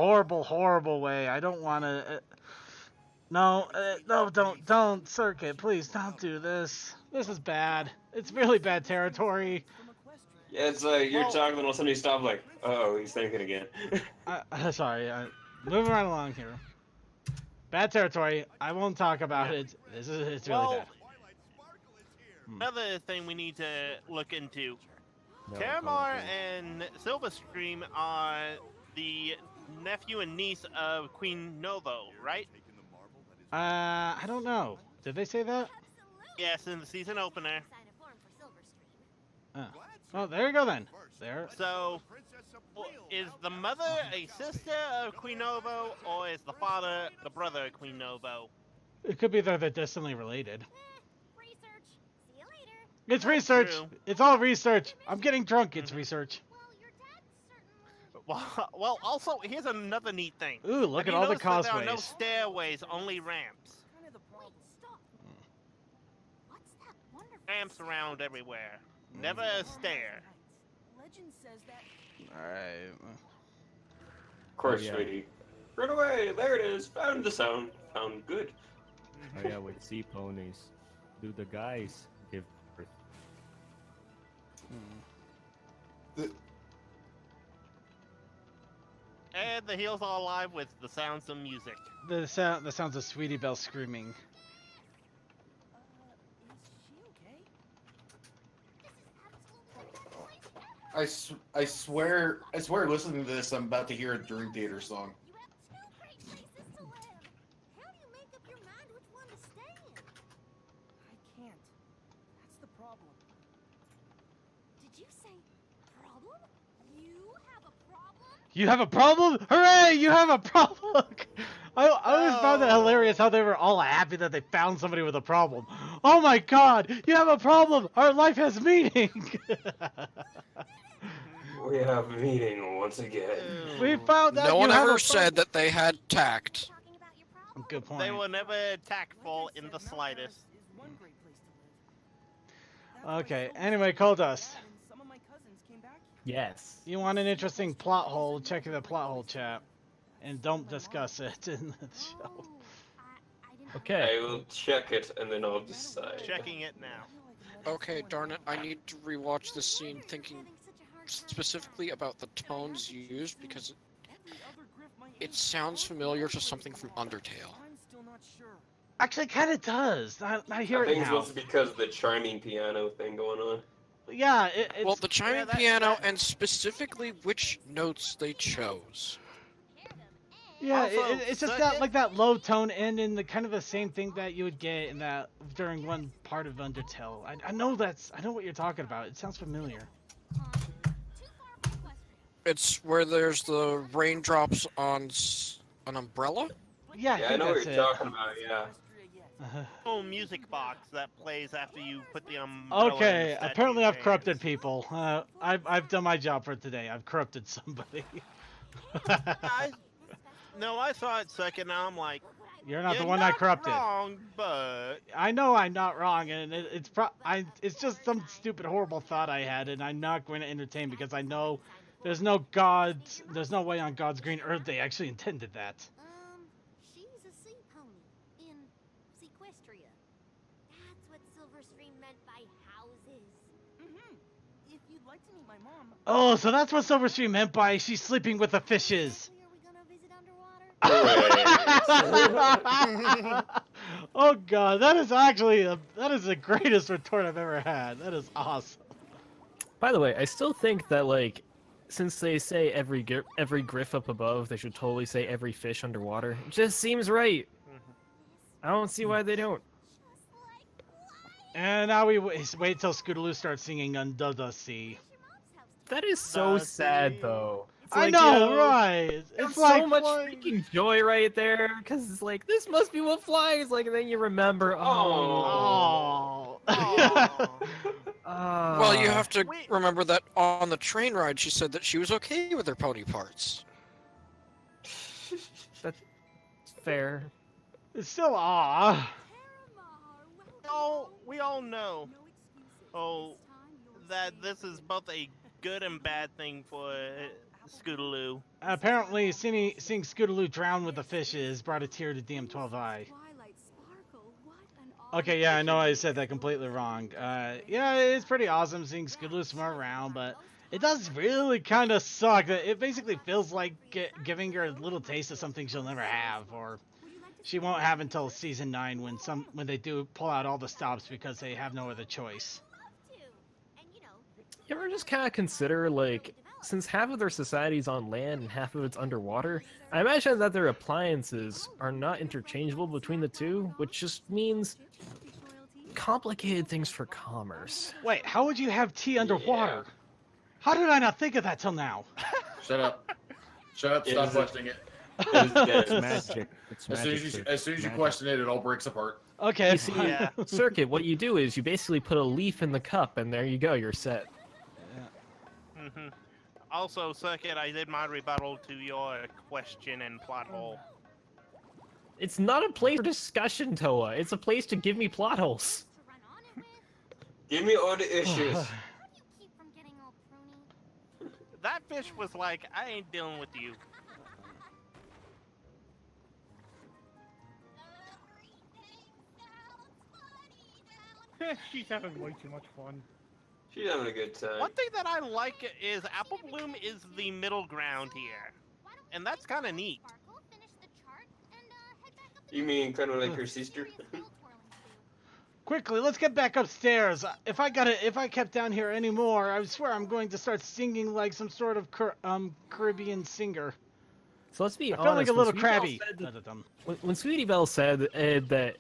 horrible way. I don't want to. No, don't, Circuit, please don't do this. This is bad. It's really bad territory. Yeah, it's like you're talking and all of a sudden you stop like, oh, he's thinking again. Sorry, moving right along here. Bad territory. I won't talk about it. It's really bad. Another thing we need to look into. Terramar and Silverstream are the nephew and niece of Queen Novo, right? I don't know. Did they say that? Yes, in the season opener. Oh, there you go then. There. So, is the mother a sister of Queen Novo, or is the father the brother of Queen Novo? It could be they're distantly related. It's research. True. It's all research. I'm getting drunk. It's research. Well, also, here's another neat thing. Ooh, look Have at you all the noticed that there are no cosplays. stairways, only ramps. Ramps around everywhere. Never a stair. Alright. Of course, sweetie. Run away! There it is! Found the sound. Found good. Oh yeah, with sea ponies. Do the guys give birth? And the heels are alive with the sounds of music. The sounds of Sweetie Belle screaming. I swear, listening to this, I'm about to hear a Dream Theater song. You have a problem? Hooray! You have a problem! I always found it hilarious how they were all happy that they found somebody with a problem. Oh my God! You have a problem! Our life has meaning! We have a meeting once again. We found out No you one have ever a said that they had tact. Good point. They were never tactful in the slightest. Okay, anyway, Coldust. Yes. You want an interesting plot hole, check the plot hole chat. And don't discuss it in the show. Okay. I will check it and then I'll decide. Checking it now. Okay, darn it, I need to rewatch this scene thinking specifically about the tones used because it sounds familiar to something from Undertale. Actually, it kind of does. I hear I think it it's now. mostly because of the charming piano thing going on. Yeah, it's... Well, the chiming piano and specifically which notes they chose. Yeah, Also, it's just that like that low tone end and the kind of the same thing that you would get in that during one part of Undertale. I know what you're talking about. It sounds familiar. It's where there's the raindrops on an umbrella? Yeah, Yeah, I know what you're talking about, yeah. little music box that plays after you put the umbrella in Okay, the statue's apparently I've corrupted hands. people. I've done my job for today. I've corrupted somebody. I saw it second, and I'm like, You're not you're the one I not corrupted. wrong, but I know I'm not wrong, and it's just some stupid, horrible thought I had, and I'm not going to entertain because I know there's no way on God's green earth they actually intended that. She's a sea pony in Sequestria. That's what Silverstream meant by houses. If you'd like to meet my mom. Oh, so that's what Silverstream meant by she's sleeping with the fishes. Are we gonna visit underwater? Oh God, that is actually that is the greatest retort I've ever had. That is awesome. By the way, I still think that like, since they say every griff up above, they should totally say every fish underwater. It just seems right. I don't see why they don't. And now we wait till Scootaloo starts singing Under the Sea. That is so sad, though. It's I like, know, you know, right? It's It's like so much flying. freaking joy right there, because it's like, this must be what flies. Like, and then you remember, Oh. Well, you have to remember that on the train ride, she said that she was okay with her pony parts. That's fair. It's still we all know, that this is both a good and bad thing for Scootaloo. Apparently, seeing Scootaloo drown with the fishes brought a tear to DM12i. Okay, yeah, I know I said that completely wrong. Yeah, it's pretty awesome seeing Scootaloo swim around, but it does really kind of suck. It basically feels like giving her a little taste of something she'll never have, or she won't have until season 9 when they do pull out all the stops because they have no other choice. You ever just kind of consider, like, since half of their society's on land and half of it's underwater, I imagine that their appliances are not interchangeable between the two, which just means complicated things for commerce. Wait, how would you have tea underwater? How did I not think of that till now? Shut up. Shut up, stop questioning it. It's magic. It's As magic. soon as you question it, it all breaks apart. Okay, You see, Circuit, what you do is you basically put a leaf in the cup, and there you go, you're set. Also, Circuit, I did my rebuttal to your question and plot hole. It's not a place for discussion, Toa. It's a place to give me plot holes. Give me all the issues. That fish was like, I ain't dealing with you. She's having way too much fun. She's having a good time. One thing that I like is Apple Bloom is the middle ground here. And that's kind of neat. You mean kind of like her sister? Quickly, let's get back upstairs. If I kept down here anymore, I swear I'm going to start singing like some sort of Caribbean singer. So let's be I honest. felt like a when little Sweetie Belle crabby. said that- when Sweetie Belle said that,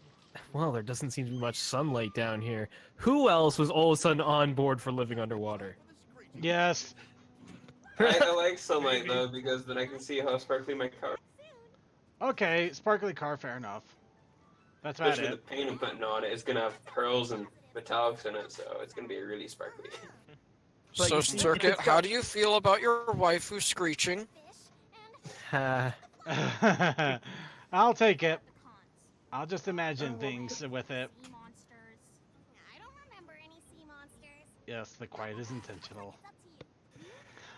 well, there doesn't seem to be much sunlight down here, who else was all of a sudden on board for living underwater? Yes. I like sunlight though, because then I can see how sparkly my car. Okay, sparkly car, fair enough. That's about Especially it. the paint I'm putting on it. It's gonna have pearls and metallics in it, so it's gonna be really sparkly. But So, you see, Circuit, it's how got- do you feel about your waifu screeching? I'll take it. I'll just imagine things with it. I don't remember any sea monsters. Yes, the quiet is intentional.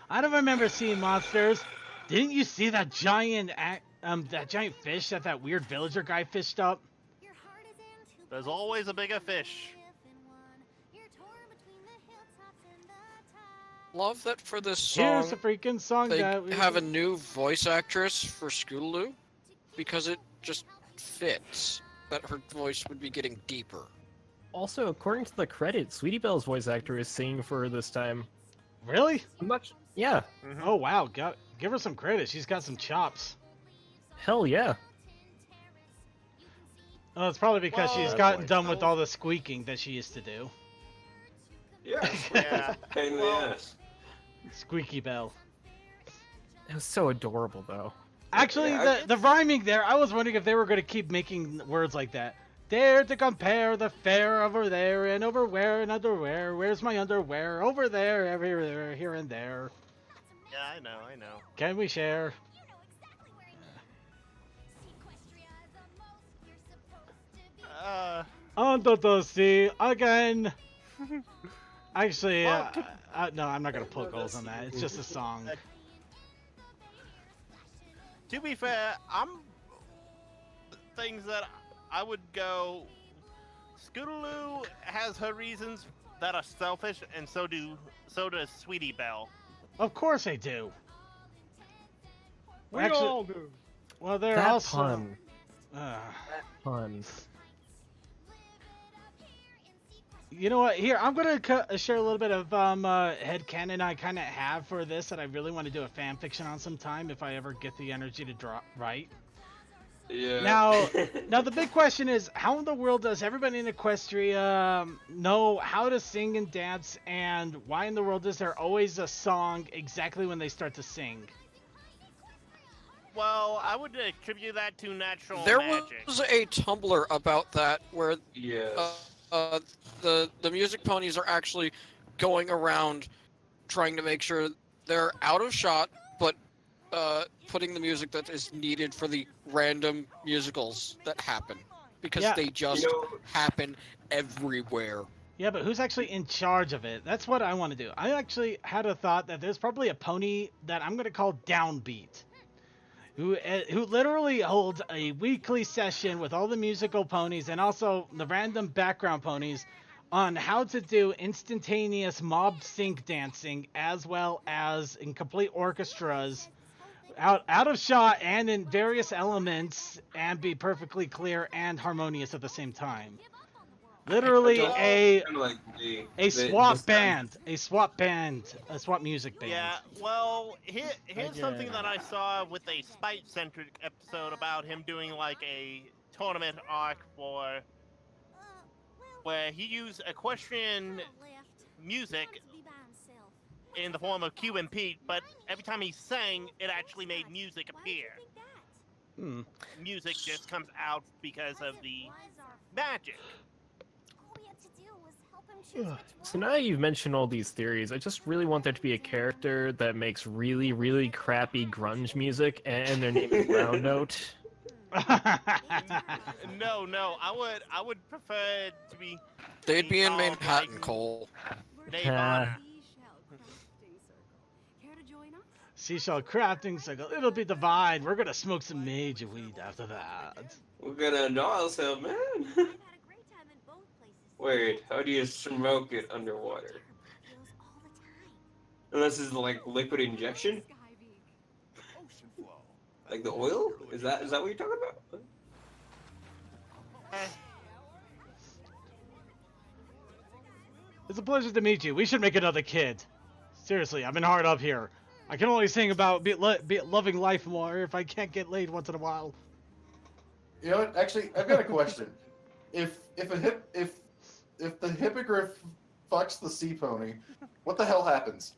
I don't remember seeing monsters. Didn't you see that giant fish that weird villager guy fished up? There's always a bigger fish. Love that for this Here's song, the freaking song they that we have a new voice actress for Scootaloo, because it just fits that her voice would be getting deeper. Also, according to the credits, Sweetie Belle's voice actor is singing for her this time. Really? Yeah. Oh wow, give her some credit. She's got some chops. Hell yeah. Oh, it's probably because Well, she's that's gotten why done it's with so- all the squeaking that she used to do. Yeah. Yeah. Pain in the ass. Squeaky Bell. It was so adorable, though. Actually, Yeah, the rhyming there, I was wondering if they were going to keep making words like that. Dare to compare the fair over there and over where and underwear. Where's my underwear? Over there, everywhere, here and there. Yeah, I know. Can we share? Under the sea again. Actually, no, I'm not gonna put goals on that. It's just a song. To be fair, things that I would go. Scootaloo has her reasons that are selfish, and so does Sweetie Belle. Of course they do. We all do. Well, they're That also. pun. Uh, Pun. You know what? Here, I'm gonna share a little bit of headcanon I kind of have for this that I really want to do a fan fiction on sometime if I ever get the energy to draw right. Yeah. Now the big question is, how in the world does everybody in Equestria know how to sing and dance, and why in the world is there always a song exactly when they start to sing? Well, I would attribute that to natural There magic. was a Tumblr about that where Yes. the music ponies are actually going around trying to make sure they're out of shot, but putting the music that is needed for the random musicals that happen, because Yeah. they just happen everywhere. Yeah, but who's actually in charge of it? That's what I want to do. I actually had a thought that there's probably a pony that I'm gonna call Downbeat, who literally holds a weekly session with all the musical ponies and also the random background ponies on how to do instantaneous mob sync dancing, as well as in complete orchestras, out of shot and in various elements, and be perfectly clear and harmonious at the same time. Literally a swap band, a swap music band. Yeah, well, here's something that I saw with a Spite-centric episode about him doing like a tournament arc for where he used equestrian music in the form of Q and Pete, but every time he sang, it actually made music appear. Music just comes out because of the magic. So now you've mentioned all these theories, I just really want there to be a character that makes really, really crappy grunge music, and their name is Round Note. No, I would prefer it to be. They'd be in called, Manhattan, like, Cole. Nirvana. Seashell crafting cycle. It'll be divine. We're gonna smoke some major weed after that. We're gonna enjoy ourselves, man. Wait, how do you smoke it underwater? Unless it's like liquid injection? Like the oil? Is that what you're talking about? It's a pleasure to meet you. We should make another kid. Seriously, I've been hard up here. I can only sing about be loving life more if I can't get laid once in a while. You know what? Actually, I've got a question. If the hippogriff fucks the sea pony, what the hell happens?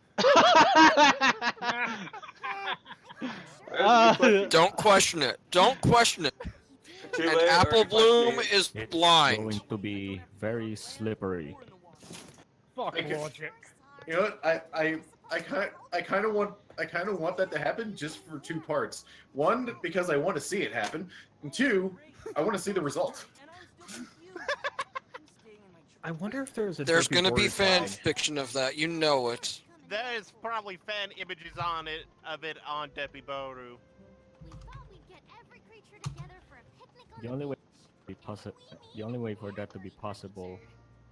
Don't question it. Don't question it. And Apple Bloom is It's blind. going to be very slippery. Fuck logic. You know what? I kind of want that to happen just for two parts. One, because I want to see it happen, and two, I want to see the result. I wonder if there's There's going to be fan fiction of that. You know it. There's probably fan images of it on Deppy Boru. The only way for that to be possible,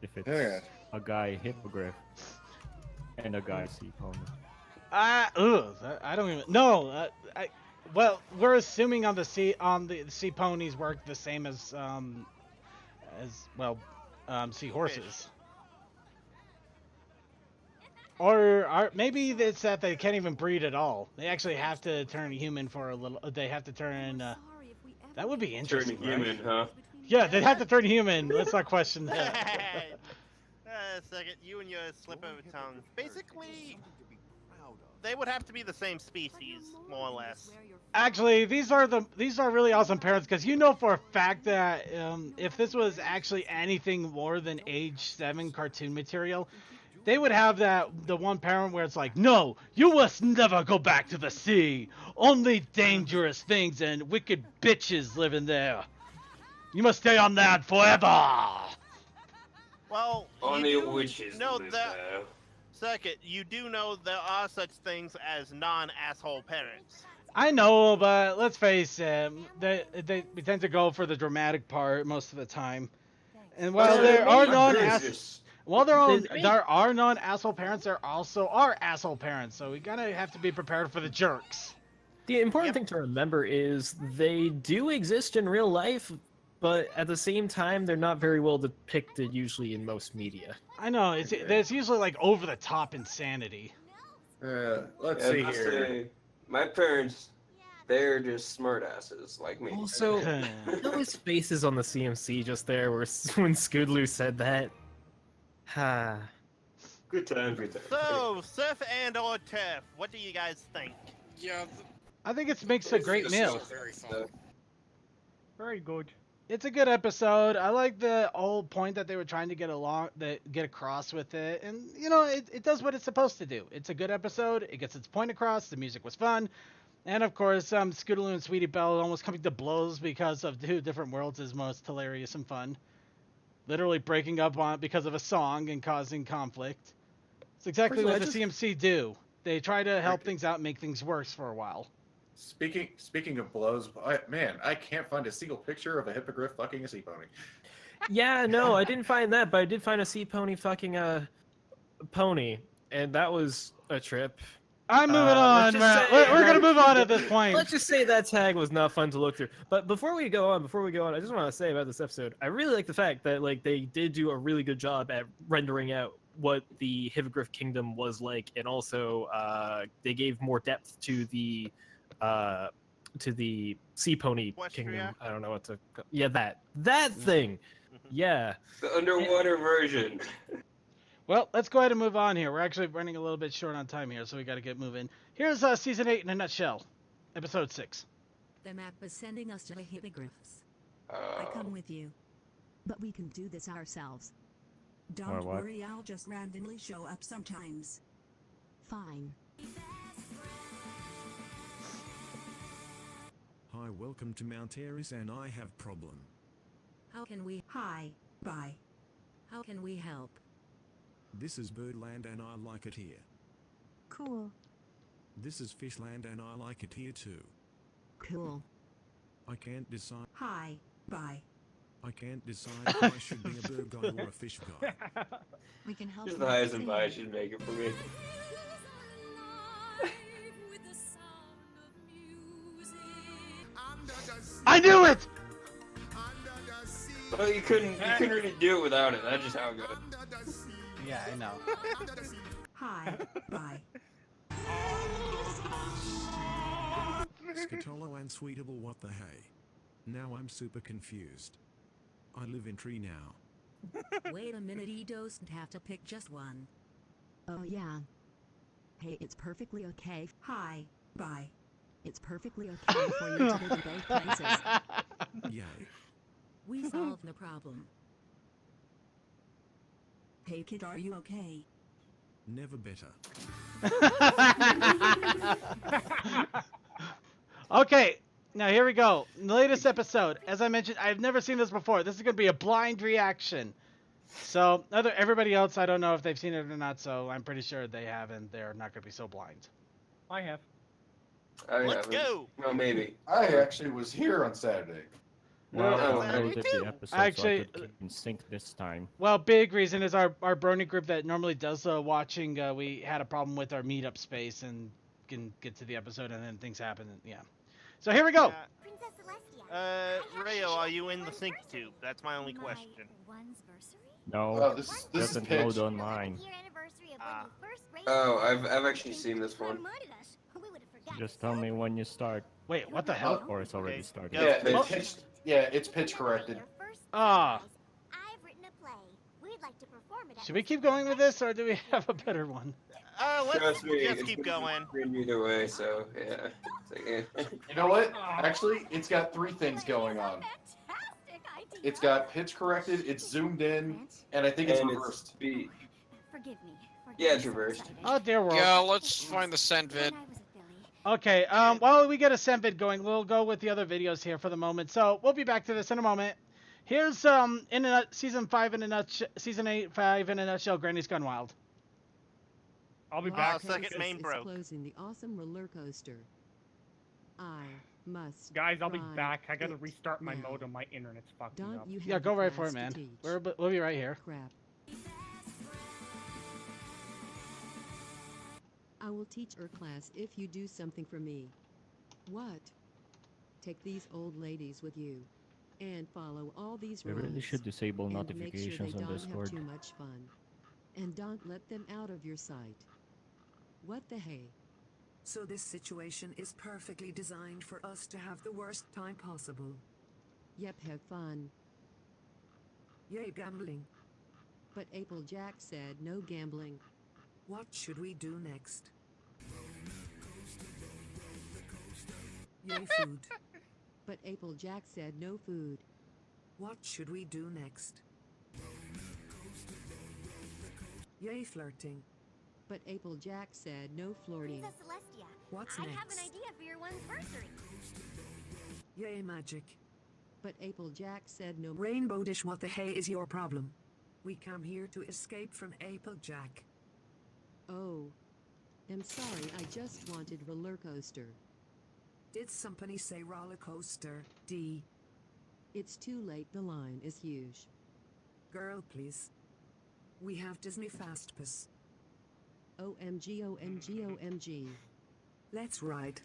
if it's Yeah. a guy hippogriff and a guy sea pony. I don't even. No, well, we're assuming on the sea ponies work the same as seahorses. Or maybe it's that they can't even breed at all. They actually have to turn human for a little. They have to turn. That would be interesting. Turning human, huh? Yeah, they'd have to turn human. Let's not question that. A second, you and your slip of a tongue. Basically, they would have to be the same species, more or less. Actually, these are really awesome parents because you know for a fact that if this was actually anything more than age 7 cartoon material, they would have the one parent where it's like, no, you must never go back to the sea. Only dangerous things and wicked bitches live in there. You must stay on land forever. Well, Only you do witches know live that. there. Second, you do know there are such things as non-asshole parents. I know, but let's face it, they tend to go for the dramatic part most of the time. And while there are non-asshole parents, there also are asshole parents. So we gotta have to be prepared for the jerks. The important thing to remember is they do exist in real life, but at the same time, they're not very well depicted usually in most media. I know, it's usually like over-the-top insanity. Let's see here. My parents, they're just smartasses like me. Also, those faces on the CMC just there when Scoodloo said that. Ha. Good times, good times. So, surf and or turf, what do you guys think? Yeah. I think it makes a great meal. Very fun. Very good. It's a good episode. I like the whole point that they were trying to get across with it, and you know, it does what it's supposed to do. It's a good episode. It gets its point across. The music was fun, and of course, Scootaloo and Sweetie Belle almost coming to blows because of Two Different Worlds is most hilarious and fun. Literally breaking up because of a song and causing conflict. It's exactly what the CMC do. They try to help things out, and make things worse for a while. Speaking of blows, I can't find a single picture of a hippogriff fucking a sea pony. Yeah, no, I didn't find that, but I did find a sea pony fucking a pony, and that was a trip. I'm moving on, Matt. We're gonna move on at this point. Let's just say that tag was not fun to look through. But before we go on, I just want to say about this episode, I really like the fact that like they did do a really good job at rendering out what the Hippogriff Kingdom was like, and also they gave more depth to the Sea Pony Kingdom. I don't know what to. Yeah, that thing. Yeah. The underwater version. Well, let's go ahead and move on here. We're actually running a little bit short on time here, so we got to get moving. Here's season 8 in a nutshell, episode 6. The map is sending us to the hippogriffs. I come with you. But we can do this ourselves. Don't worry, I'll just randomly show up sometimes. Fine. Hi, welcome to Mount Ares and I have problem. How can we? Hi, bye. How can we help? This is Birdland and I like it here. Cool. This is Fishland and I like it here too. Cool. I can't decide. Hi, bye. I can't decide if I should be a bird guy or a fish guy. We can help. Just the highest and by should make it for me. I knew it! Well, you couldn't really do it without it. That's just how it goes. Yeah, I know. Hi, bye. Scatolo and Sweetable, what the hey? Now I'm super confused. I live in tree now. Wait a minute, he doesn't have to pick just one. Oh yeah. Hey, it's perfectly okay. Hi, bye. It's perfectly okay for you to live in both places. Yay. We solved the problem. Hey kid, are you okay? Never better. Okay, now here we go. The latest episode. As I mentioned, I've never seen this before. This is going to be a blind reaction. So, everybody else, I don't know if they've seen it or not, so I'm pretty sure they haven't. They're not going to be so blind. I have. Let's go! Well, maybe. I actually was here on Saturday. Well, I did the episode, actually, so I could keep in sync this time. Well, big reason is our Brony group that normally does watching, we had a problem with our meetup space and can get to the episode and then things happen. And, yeah. So here we go. Rayo, are you in the sync tube? That's my only question. No, this doesn't is load online. Oh, I've actually seen this one. Just tell me when you start. Wait, what the hell? Or it's already started. Yeah, it's pitch corrected. Ah. I've written a play. We'd like to perform it Should we keep going with this, or do we have a better one? Let's Trust me, just it's keep gonna going. be green either way, so yeah. You know what? Actually, it's got 3 things going on. It's got pitch corrected, it's zoomed in, and I think it's And reversed. speed. Forgive me. Yeah, it's reversed. Oh dear world. Yeah, let's find the send vid. Okay, while we get a send vid going, we'll go with the other videos here for the moment. So we'll be back to this in a moment. Here's season 5 in a nutshell, season 5 in a nutshell. Granny's Gone Wild. I'll be Wow, back. second main is broke. closing the awesome roller coaster. I must. Guys, I'll be try back. I gotta it restart my now. modem. My internet's fucking Don't up. you have Yeah, go a right for it, class to man. teach? We'll be right here. Crap. I will teach her class if you do something for me. What? Take these old ladies with you. And follow all these We rules. really should disable and notifications make sure they on don't Discord. have too much fun. And don't let them out of your sight. What the hey? So this situation is perfectly designed for us to have the worst time possible. Yep, have fun. Yay, gambling. But Applejack said no gambling. What should we do next? Yay, food. But Applejack said no food. What should we do next? Yay, flirting. But Applejack said no flirting. Princess Celestia, What's I next? have an idea for your one's anniversary. Yay, magic. But Applejack said no. Rainbow Dish, what the hey is your problem? We come here to escape from Applejack. Oh. I'm sorry, I just wanted roller coaster. Did somebody say roller coaster, D? It's too late, the line is huge. Girl, please. We have Disney Fast Pass. OMG, OMG, OMG. Let's ride.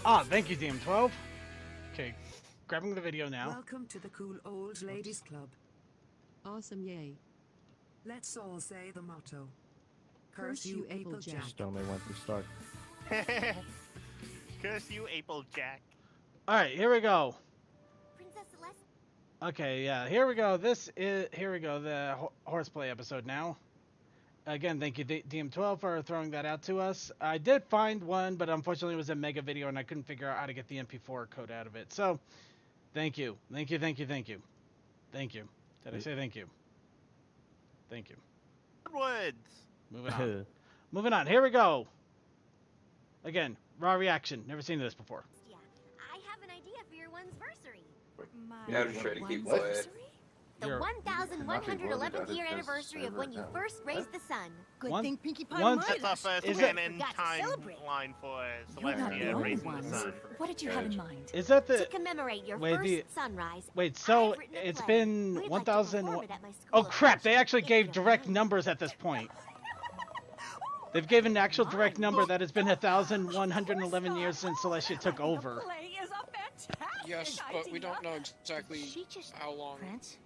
Ah, thank you, DM12. Okay, grabbing the video now. Welcome to the Cool Old Ladies Club. Awesome, yay. Let's all say the motto. Curse you, Applejack. Just tell me when to start. Curse you, Applejack. Alright, here we go. Princess Celestia. Okay, yeah, here we go. Here we go, the horseplay episode now. Again, thank you, DM12, for throwing that out to us. I did find one, but unfortunately it was a mega video and I couldn't figure out how to get the MP4 code out of it. So, thank you. Thank you, thank you, thank you. Thank you. Did I say thank you? Thank you. Woods. Moving on. Moving on, here we go. Again, raw reaction. Never seen this before. Yeah, I have an idea for your one's anniversary. Yeah, I'm just trying to keep One's quiet. The 1,111th year anniversary of when you first raised the sun. Good One- thing Pinkie Pie one- reminded That's our us. first Is it- canon Got to celebrate. timeline for You're not the Celestia only raising the ones. sun. What did you have in mind? Is that To the... commemorate your Wait, first sunrise. Wait, so I've written a it's play. been We'd like to 1,000... perform it at my school Oh of crap, they fashion, actually if gave you don't direct mind. numbers at this point. They've given an actual direct number that it's been 1,111 years since Celestia took over. Play is a fantastic Yes, but we don't know exactly She just how long Prince?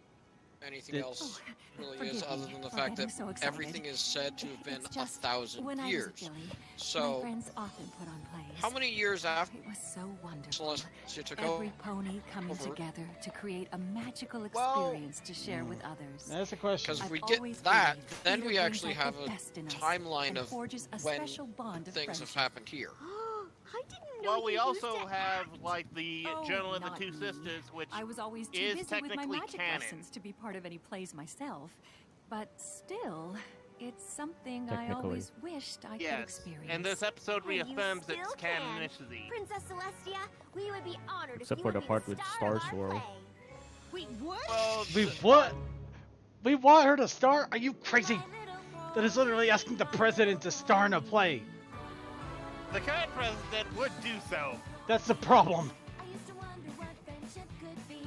anything Did- else really forgive is, me other than the for fact getting that so excited. everything is said to have been It's just 1,000 when I years. was a filly, my So, friends often put on plays. how many years after It was so wonderful. Celestia took Every over? pony coming over. together to create a magical Well- experience to share with others. That's the question. Because if I've we get always that, believed that then theater we brings actually out have the a best in us timeline and of forges a when special bond of things have friendship. happened here. I didn't know Well, we you used also to have act. like the Oh, Journal of the not Two me. Sisters, which I was always too is busy with my technically magic canon. lessons to be part of any plays myself. But still, it's something I Technically. always wished I could Yes, experience. and this episode And you reaffirms its still can. canonicity. Princess Celestia, we would be honored Except if for you the would be part the with star of Star our Swirl. play. Wait, what? Well, We what? We want her to star? Are you crazy? That is literally asking the president to star in a play. the current president would do so. That's the problem. I used to wonder what friendship could be.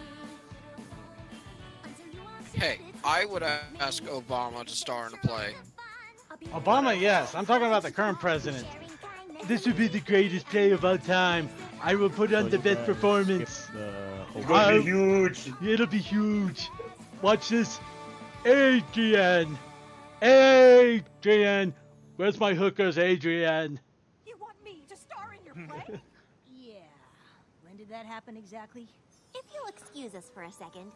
Until you walked Hey, into this I would ask Obama to star in a play. Obama, yes. I'm talking about the current president. This would be the greatest play of all time. I will put on the best performance. The huge. It'll be huge. Watch this. Adrian. Adrian! Where's my hookers, Adrian? You want me to star in your play? Yeah. When did that happen exactly? If you'll excuse us for a second.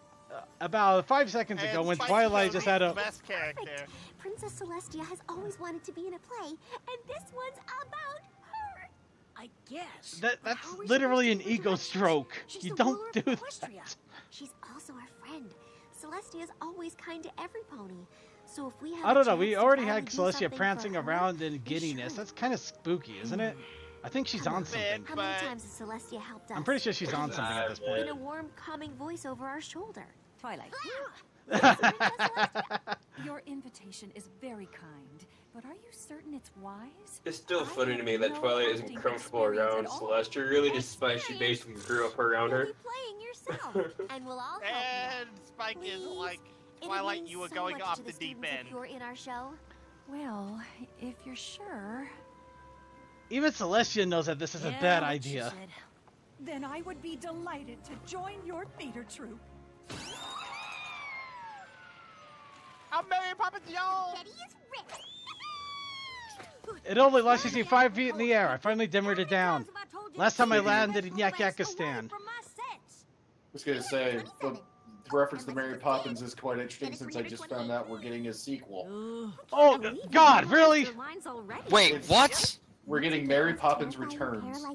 About 5 seconds ago, when Twilight just had a... best character. Princess Celestia has always wanted to be in a play, and this one's about her. I guess. That's literally an ego stroke. You don't do that. She's also our friend. Celestia's always kind to every pony. So if we have I don't know. a We chance to already finally had do Celestia something for prancing her, around in giddiness. That's kind of spooky, isn't it? I think she's on something. How many times has Celestia helped us? I'm pretty sure she's on something at this point. In a warm, calming voice over our shoulder. Twilight. Your invitation is very kind, but are you certain it's wise? It's still funny to me that Twilight isn't comfortable around Celestia, really, despite she basically grew up around her. Playing yourself, and we'll all help And Spike is like, Twilight, you were going off the deep end. If you're in our show. Well, if you're sure. Even Celestia knows that this is a bad idea. Then I would be delighted to join your theater troupe. I'm Mary Poppins, y'all! It only launches you 5 feet in the air. I finally dimmered it down. Last time I landed in Yakakistan. I was gonna say, the reference to Mary Poppins is quite interesting since I just found out we're getting a sequel. Oh, God, really? Wait, what? We're getting Mary Poppins Returns.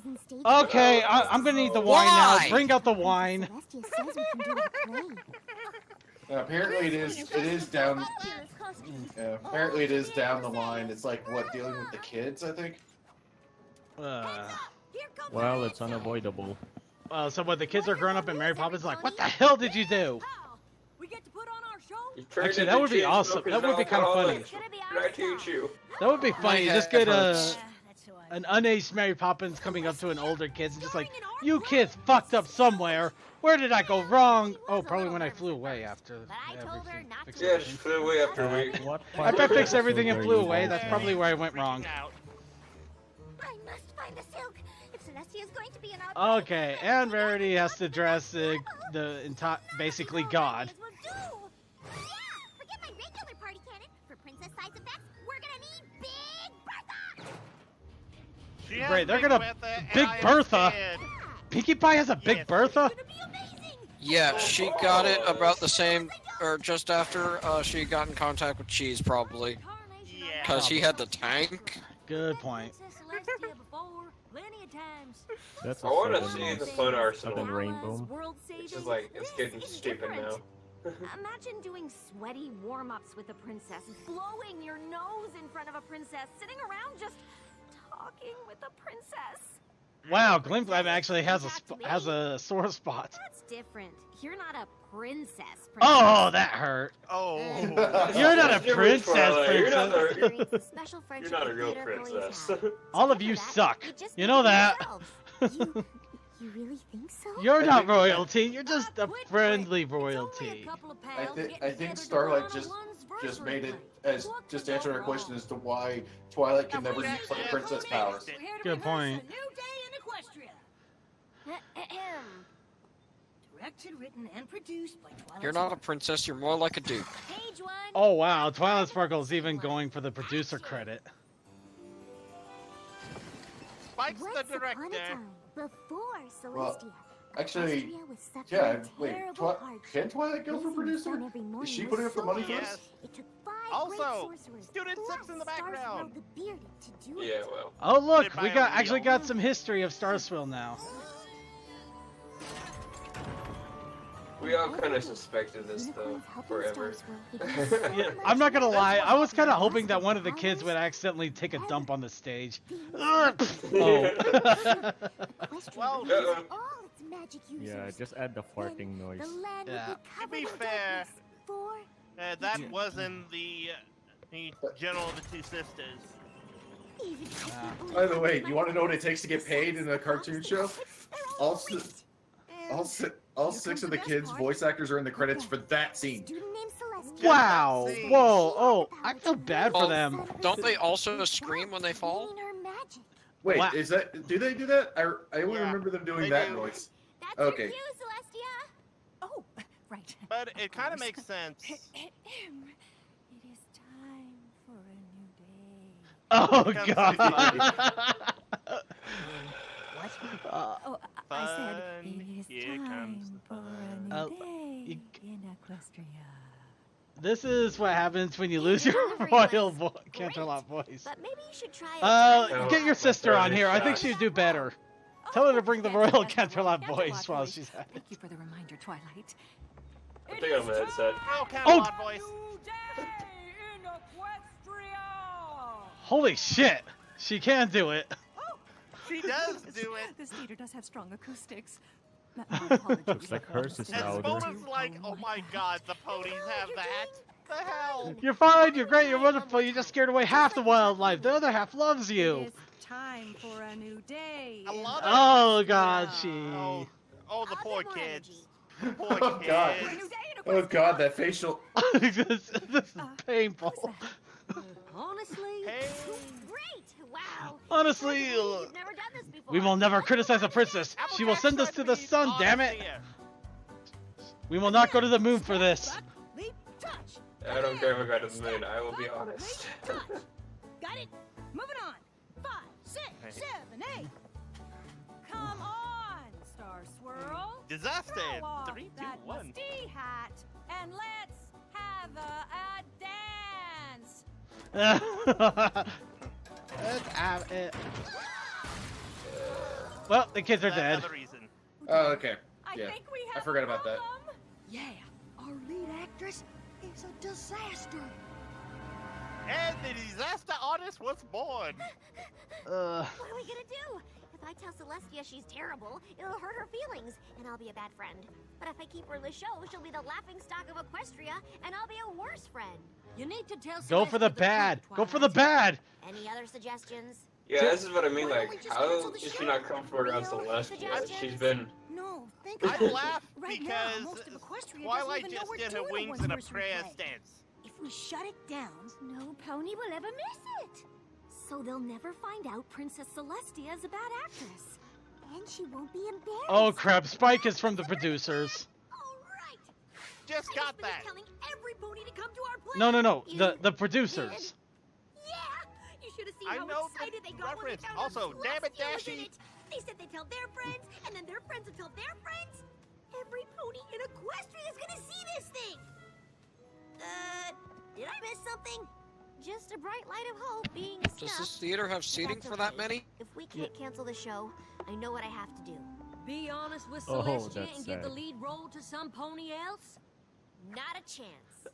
Okay, I'm gonna need the wine now. Bring out the wine. Apparently it is down. Apparently it is down the line. It's like what, dealing with the kids, I think. Well, it's unavoidable. So what? The kids are grown up and Mary Poppins is like, what the hell did you do? Actually, that would be awesome. That would be kind of funny. Did I teach you? That would be funny. You just get an unaged Mary Poppins coming up to an older kid and just like, you kids fucked up somewhere. Where did I go wrong? Oh, probably when I flew away after everything. Yeah, she flew away after we. If I fixed everything and flew away, that's probably where I went wrong. I must find the silk. If Celestia's going to be in our Okay, and Rarity has to dress the entire, basically God. Forget my regular party cannon. For princess size effects, we're gonna need Big Bertha. Great, they're gonna Big Bertha. Pinkie Pie has a Big Bertha. Yeah, she got it about the same, or just after she got in contact with Cheese, probably. Yeah. Because he had the tank. Good point. That's I want to see the fun arsenal. Southern Rainbow. It's just like, it's getting stupid now. Imagine doing sweaty warm-ups with a princess, blowing your nose in front of a princess, sitting around just talking with a princess. Wow, Glimglam actually has a sore spot. That's different. You're not a princess. Oh, that hurt. Oh. You're not a princess. You're not You're not a real princess. All of you suck. You know that. You really think so? You're not royalty. You're just a friendly royalty. I think Starlight just made it as just answering our question as to why Twilight can never use like princess powers. Good point. Directed, written, and produced by Twilight. You're not a princess, you're more like a duke. Oh wow, Twilight Sparkle's even going for the producer credit. Spike's the director. Before Celestia. Well, actually, yeah. Wait, can Twilight go for producer? Is she putting up the money for this? Also, Student 6 in the background. Yeah, well. Oh look, we actually got some history of Starswill now. We all kind of suspected this though, forever. Yeah, I'm not gonna lie, I was kind of hoping that one of the kids would accidentally take a dump on the stage. Oh. Well, Yeah, just add the farting noise. Yeah. to be fair, that wasn't the General of the Two Sisters. By the way, you want to know what it takes to get paid in a cartoon show? All six of the kids' voice actors are in the credits for that scene. Wow! Whoa! Oh, I feel bad for them. Don't they also scream when they fall? Wait, Wow. is that? Do they do that? I only remember them doing that noise. Okay. Oh, right. But it kind of makes sense. It is time Oh Here comes god. Oh, I said Fun, it is here time comes the for a Uh, new day in Equestria. This is what happens when you lose the your delivery royal was Canterlot voice. But maybe you should try it. a tiny Get your bit. sister on Very here. I think shocked. she'd do better. Tell her to bring the Yes, royal yes, the Royal Canterlot Canterlot voice while she's at it. Thank you for the reminder, Twilight. I think I'm a headset. Oh, Camelot voice. Holy shit! She can do it. She does do it. This theater does have strong acoustics. My apologies. Looks like hers is And louder. Spona's like, oh my god, the ponies have that. The hell? You're fine. You're great. You're wonderful. You just scared away half the wildlife. The other half loves you. It is time for a new day. A in lot the- of Oh god, she. Oh, the poor kids. The poor Oh god. kids. Oh god, that facial. this is painful. Honestly, Great! Wow. Honestly, You've never done this before. we will never criticize a princess. She will send us to the sun. Damn it! We will not go to the moon for this. leap, touch. I don't care if I go to the moon. I will be honest. Got it. Moving on. 5, 6, 7, 8. Come on, Star Swirl. Disaster. Throw off 3, 2, that 1. musty hat and let's have a dance. Let's have it. Well, the kids are dead. Another reason. Oh, okay. I Yeah. think we I have forgot a about that. problem. Yeah, our lead actress is a disaster. And the disaster artist was born. What are we gonna do? If I tell Celestia she's terrible, it'll hurt her feelings, and I'll be a bad friend. But if I keep her in the show, she'll be the laughing stock of Equestria, and I'll be a worse friend. You need to tell Go for the bad. Go for the bad. Any other suggestions? Yeah, this is what I mean. Like, how is she not comfortable around Celestia? She's been. No, think I about it. laugh Right now, because most of Equestria Twilight doesn't even know just we're did her doing a wings in a one-person prayer play. stance. If we shut it down, No pony will ever miss it. So they'll never find out Princess Celestia is a bad actress. And she won't be embarrassed. Oh crap! Spike is from the producers. Just got that. telling every pony to come to our play. No. The producers. Yeah, you should have seen I how know the excited they got when they reference. found Also, out damn it, Celestia was in Dashy. it. They said they'd tell their friends, and then their friends would tell their friends. Every pony in Equestria is gonna see this thing. Did I miss something? Just a bright light of hope being a Does snuff. this theater have seating That's for that okay. many? If we can't cancel the show, I know what I have to do. Be honest with Oh, Celestia that's and give the sad. lead role to some pony else. Not a chance.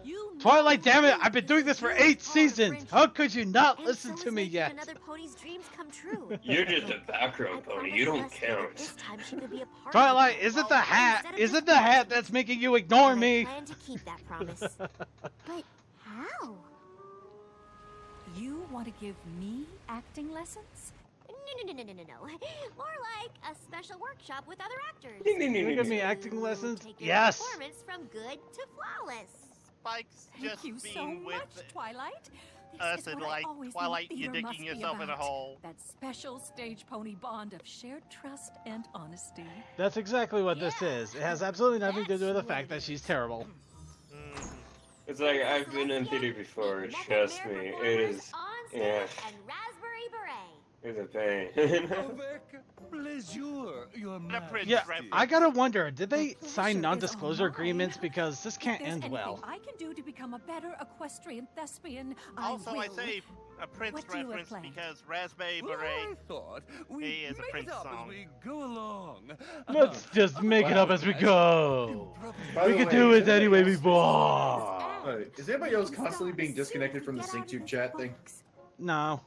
You know Twilight, damn it! you I've been doing this for are 8 part of seasons. friendship. How could you not And listen so to is me making yet? Another pony's dreams come true. You're just a background I pony. promised You don't Celestia that count. This time she could be a part Twilight, of it. is it the hat? Instead of Is just it the hat that's making you ignore And I me? plan to keep that promise. But how? You want to give me acting lessons? No. More like a special workshop with other actors. You give me acting lessons? Take your Yes. performance from good to flawless. Spike's Thank just you so being much, with Twilight. This us is and what I like, always knew Twilight, you're theater must digging be yourself in a about. hole. That special stage pony bond of shared trust and honesty. That's exactly what this is. It has absolutely nothing to do with the fact that she's terrible. It's like I've been in theater before. Trust me, it is. Yeah, And Raspberry Beret. it's a pain. Yeah, I gotta wonder, did they sign non-disclosure agreements? Because this can't If there's end anything well. I can do to become a better equestrian thespian, Also, I I will. say a Prince What do you reference play? because Raspberry Beret is a Prince song. Let's just make it up as we go. By We the can way, do is it any way we anybody want. Is anybody else constantly being disconnected from the SyncTube chat thing? No.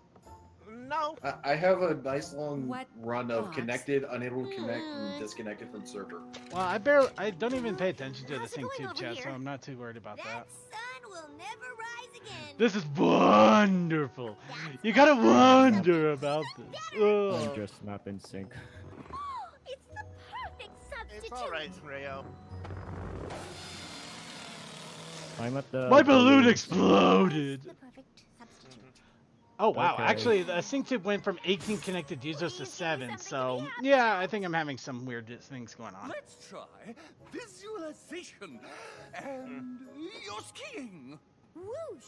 No. I have a nice long What run of box? connected, unable to connect, and disconnected from the server. Well, I don't even pay attention to the SyncTube chat, so I'm not too worried about that. Sun will never rise again. This is wonderful. You gotta wonder about this. I'm Ugh. just not in sync. It's the perfect substitute. It's alright, Rayo. I'm at the. My balloon exploded. The perfect substitute. Oh wow, Okay. actually the SyncTube went from 18 connected users to 7, so yeah, I think I'm having some weird things going on. Let's try visualization and you're skiing. Whoosh!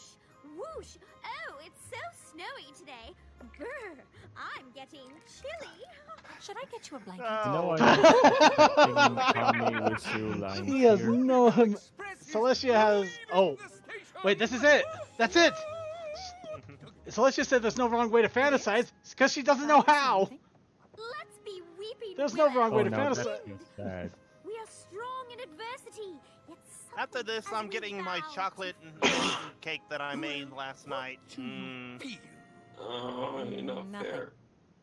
Whoosh! Oh, it's so snowy today. Brr, I'm getting chilly. Should I get you a blanket? No, Tommy with Sue lines He has here. no. Celestia has. Oh, wait. This is it. That's it. Celestia said there's no wrong way to fantasize. It's because she doesn't know how. Let's be weeping. There's no wrong way Oh, to no, fantasize. that's too sad. We are strong in adversity. It's After this, I'm getting my chocolate cake that I made last night. Oh, you're not Nothing. fair.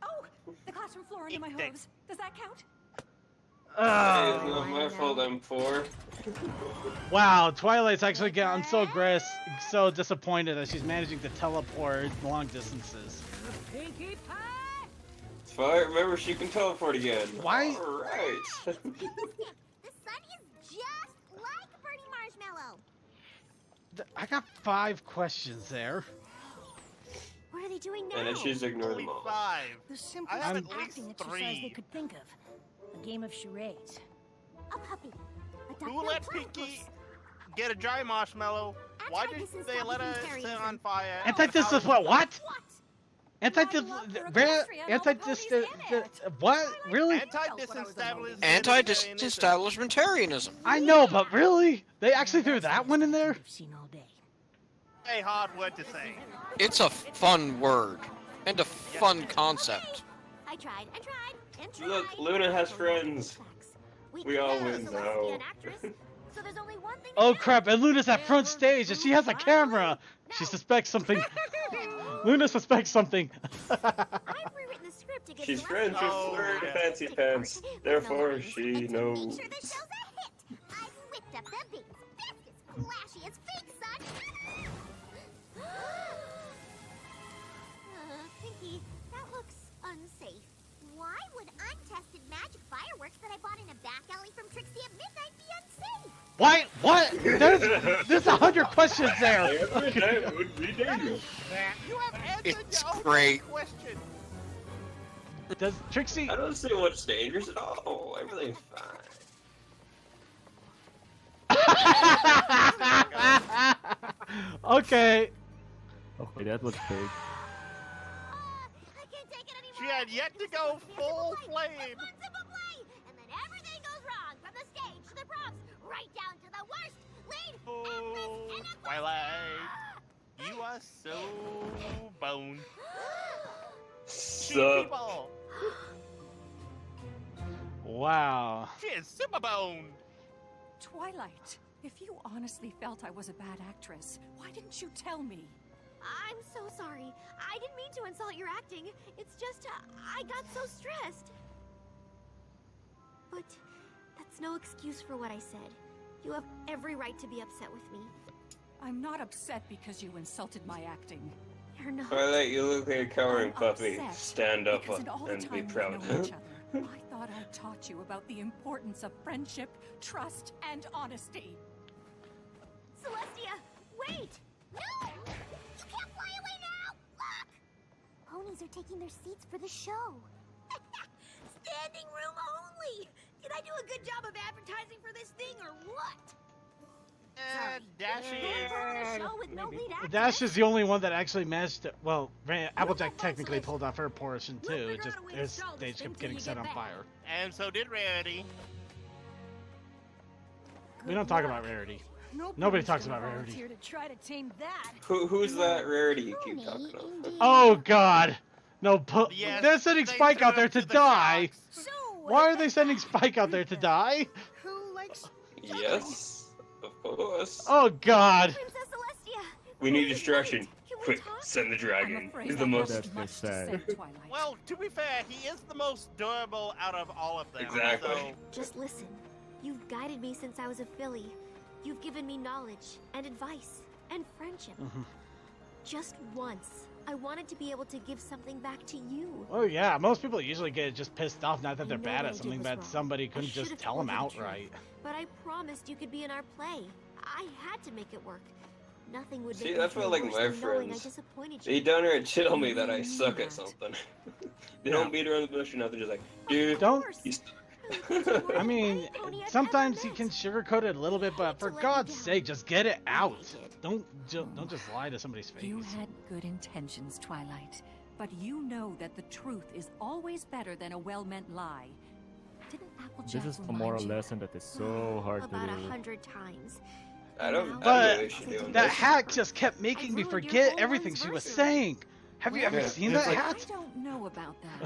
Oh, the classroom floor under my hooves. Does that count? Hey, it's not my fault I'm poor. Wow, Twilight's actually gotten so disappointed that she's managing to teleport long distances. Pinkie Pie! Fine, remember she can teleport again. Why? Alright. The sun is just like Bernie Marshmallow. I got 5 questions there. What are they doing now? And then she's ignored them all. 5. The simplest I have at acting least exercise they 3. could think of. A game of charades. A puppy. A Who let Pinky get a dry marshmallow? Why did they let her sit on fire? Anti-dis what? Anti-dis what? Really? Anti-disestablishmentarianism. I know, but really? They actually threw that one in there? A hard word to say. It's a fun word and a fun concept. I tried and tried and tried. Look, Luna has friends. We all win now. So there's only one thing. Oh crap, and Luna's at front stage and she has a camera. She suspects something. Luna suspects something. I've rewritten the script to get She's Celestia friends with to Flirt see Fancy Pants, therefore she knows. Make sure the show's a hit. I whipped up the beats. Best as flashy as fake, son. Pinky, that looks unsafe. Why would untested magic fireworks that I bought in a back alley from Trixie at midnight be unsafe? Why? What? There's 100 questions there. That would be dangerous. You have answered It's your own great. question. Does Trixie? I don't see what's dangerous at all. Everything's fine. Okay. Okay, that looks big. She had yet to go full flame. And then everything goes wrong from the stage to the props, right down to the worst lead Oh, Twilight, you are so boned. So, People. Wow. She is super boned. Twilight, if you honestly felt I was a bad actress, why didn't you tell me? I'm so sorry. I didn't mean to insult your acting. It's just I got so stressed. But that's no excuse for what I said. You have every right to be upset with me. I'm not upset because you insulted my acting. You're not. Twilight, you look like a cowering I'm puppy. upset Stand up because in all the and be time proud. we've known each other, I thought I taught you about the importance of friendship, trust, and honesty. Celestia, wait! No! You can't fly away now! Look! Ponies are taking their seats for the show. Standing room only! Did I do a good job of advertising for this thing or what? Dash A show with no lead actor. Dash is the only one that actually managed to. Well, Applejack technically pulled off her portion too. It just his stage kept getting set on fire. And so did Rarity. We don't talk about Rarity. Nobody talks about Rarity. Here to try to tame that. Who's that Rarity you keep talking of? Oh God! No, Yes, they're sending they Spike out there to threw the die. sharks. Why are they sending Spike out there to die? Who likes Yes, of course. Oh God! Princess Celestia! We need distraction. Quick, send the dragon. He's the most. That's just sad. Well, to be fair, he is the most durable out of all of them. Exactly. So, Just listen. You've guided me since I was a filly. You've given me knowledge and advice and friendship. Just once, I wanted to be able to give something back to you. Oh yeah, most people usually get just pissed off, not that they're know bad what I at did something, was but wrong. somebody I couldn't just should've tell them told you the truth. outright. But I promised you could be in our play. I had to make it work. Nothing would See, make that's me what feel like worse my than knowing I friends. disappointed They you. down there and tell me that I suck at something. They don't beat around the bush or nothing. Just like, dude, Don't. you suck. I mean, sometimes you can sugarcoat it a little bit, but for God's sake, just get it out. Don't just lie to somebody's face. You had good intentions, Twilight, but you know that the truth is always better than a well-meant lie. Didn't Applejack This is a remind moral you? lesson that is so hard to About do. 100 times. I don't But know if she doing that this. hack just kept making me forget everything she was saying. Have you ever Yeah, seen it's that like- I hat? don't know about that.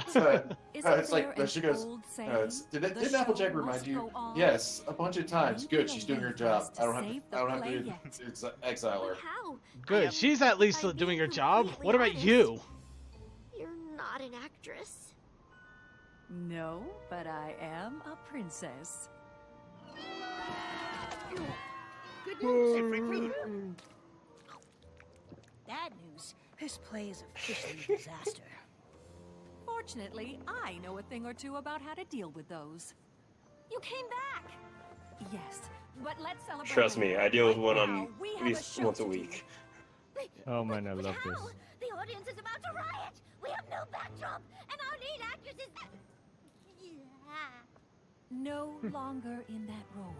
It's Isn't like there she an goes. old saying, Didn't "The Applejack show remind must you? go on"? Yes, a bunch of times. Maybe Good, she's doing her you'll job. best I don't have save to. the I don't have play to yet. it's exile her. How? Good. She's at least doing her job. What about you? You're not an actress. No, but I am a princess. Good news. Bad news. This play is officially a disaster. Fortunately, I know a thing or two about how to deal with those. You came back. Yes, but let's celebrate. Trust me, I deal with one Right on now, we at have a least show once a to do. week. Oh man, I love this. The audience is about to riot. We have no backdrop, and our lead actress is. No longer in that role.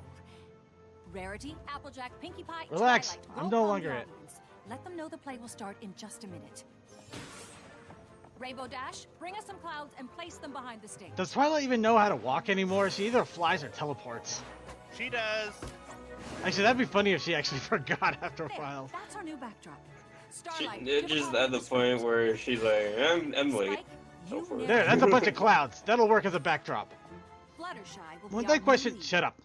Rarity, Applejack, Pinkie Pie, Relax, Twilight, I'm roll no call the longer it. audience. Let them know the play will start in just a minute. Rainbow Dash, bring us some clouds and place them behind the stage. Does Twilight even know how to walk anymore? She either flies or teleports. She does. Actually, that'd be funny if she actually forgot after a There, while. that's our new backdrop. She, Starlight, it's give just us at the point where she's like, I'm late. Spike, Go for it. There, that's a bunch of clouds. That'll work as a backdrop. Fluttershy will One be thing our question, new shut up.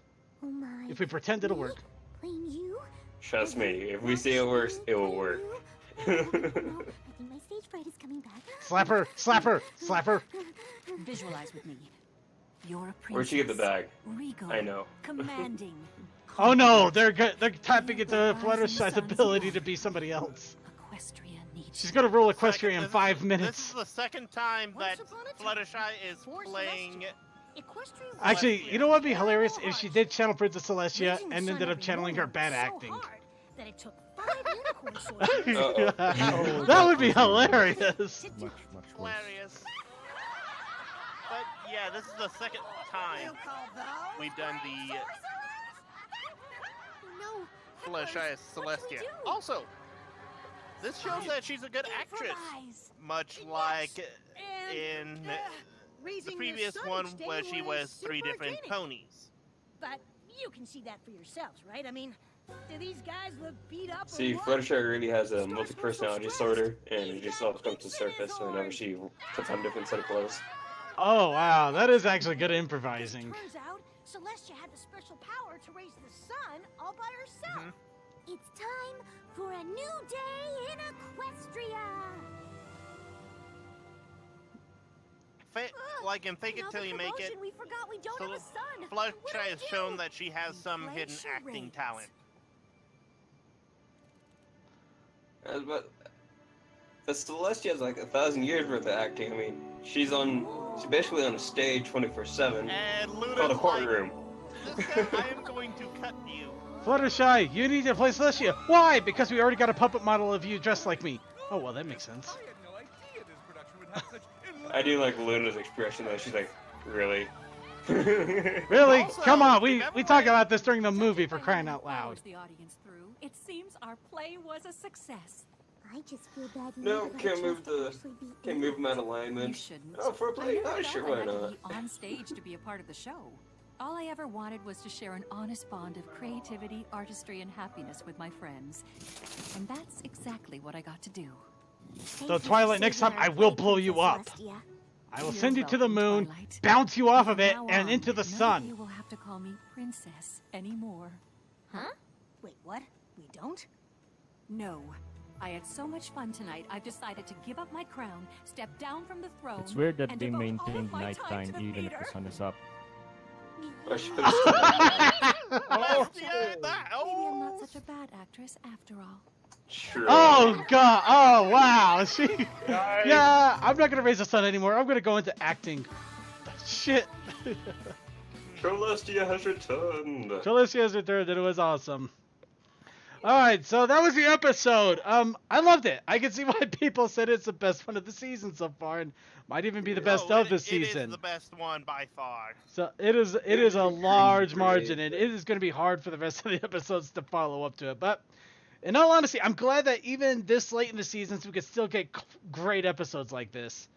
Oh my. If we pretend it'll work. Blame you? Trust me, if we say it works, it will work. No, I think my stage fright is coming back. Slap her, slap her, slap her. Visualize with me. You're a princess. Where'd she get the bag? Regal. I know. Commanding. Oh no, they're tapping into Fluttershy's ability to be somebody else. Equestria needs She's gonna rule Equestria in This is- 5 This minutes. is the second time that Once upon a time, Fluttershy is before playing. Equestria was Actually, you know what'd be hilarious if she did channel Princess Celestia raising the and sun ended up every channeling her morning bad so acting. hard that it took 5 unicorn sorcerers. Uh-oh. That would be hilarious. Much worse. Hilarious. But yeah, this is the second time we've done the No. Fluttershy as Celestia. Also, this shows that she's a good actress, much like in the Raising the previous sun one each day where she was 3 super different entertaining. ponies. But you can see that for yourselves, right? I mean, do these guys look beat up? See, or what? Fluttershy really has a multi-personality disorder, and it just all comes to surface whenever she puts on different set of clothes. Oh wow, that is actually good improvising. Turns out, Celestia had the special power to raise the sun all by herself. It's time for a new day in Equestria. Like in Fake It In all Till the You Make It, commotion, we forgot we don't have a sun. Fluttershy has shown that she has some play hidden acting charades. talent. But Celestia has like 1,000 years worth of acting. I mean, she's basically on a stage 24/7. And Called a Luna's like, courtroom. this time I am going to cut you. Fluttershy, you need to play Celestia. Why? Because we already got a puppet model of you dressed like me. Oh well, that makes sense. I do like Luna's expression though. She's like, really? Really? Also, Come on, we remember talked about this during the movie for crying out loud. Follows the audience through. It seems our play was a success. I just feel bad. No, can't move them out of You alignment. shouldn't. Oh, for a I play? never Oh, thought sure, I why had to not? be on stage to be a part of the show. All I ever wanted was to share an honest bond of creativity, artistry, and happiness with my friends. And that's exactly what I got to do. So Twilight, next time I will blow you up. I will You're send you to the welcome, moon, Twilight. bounce you off From of it, now and on, into the none of sun. You will have to call me princess anymore. Huh? Wait, what? We don't? No. I had so much fun tonight, I've decided to give up my crown, step down from the throne. It's weird that and they devote all maintain of my time nighttime to the even if theater. the sun is up. I should put a Oh, yeah, that, Maybe I'm oh. not such a bad actress after all. True. Oh god! Oh wow! She, yeah. I'm not gonna raise the sun anymore. I'm gonna go into acting. Shit. Celestia has returned. Celestia has returned, and it was awesome. All right, so that was the episode. I loved it. I can see why people said it's the best one of the season so far, and might even be the best Oh, of the It season. is the best one by far. So it is a large margin, and it is going to be hard for the rest of the episodes to follow up to it. But In all honesty, I'm glad that even this late in the seasons, we could still get great episodes like this.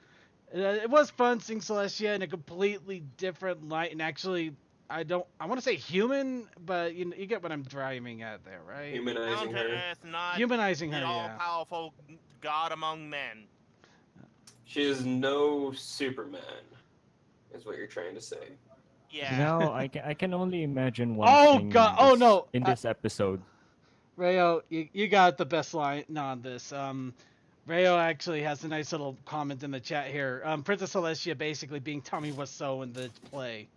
It was fun seeing Celestia in a completely different light, and actually, I want to say human, but you get what I'm driving at there, right? Humanizing her. Humanizing her, the yeah. all-powerful god among men. She is no Superman, is what you're trying to say. Yeah. No, I can only imagine one Oh thing god! Oh no! in this episode. Rayo, you got the best line on this. Rayo actually has a nice little comment in the chat here. Princess Celestia basically being Tommy Wiseau in the play.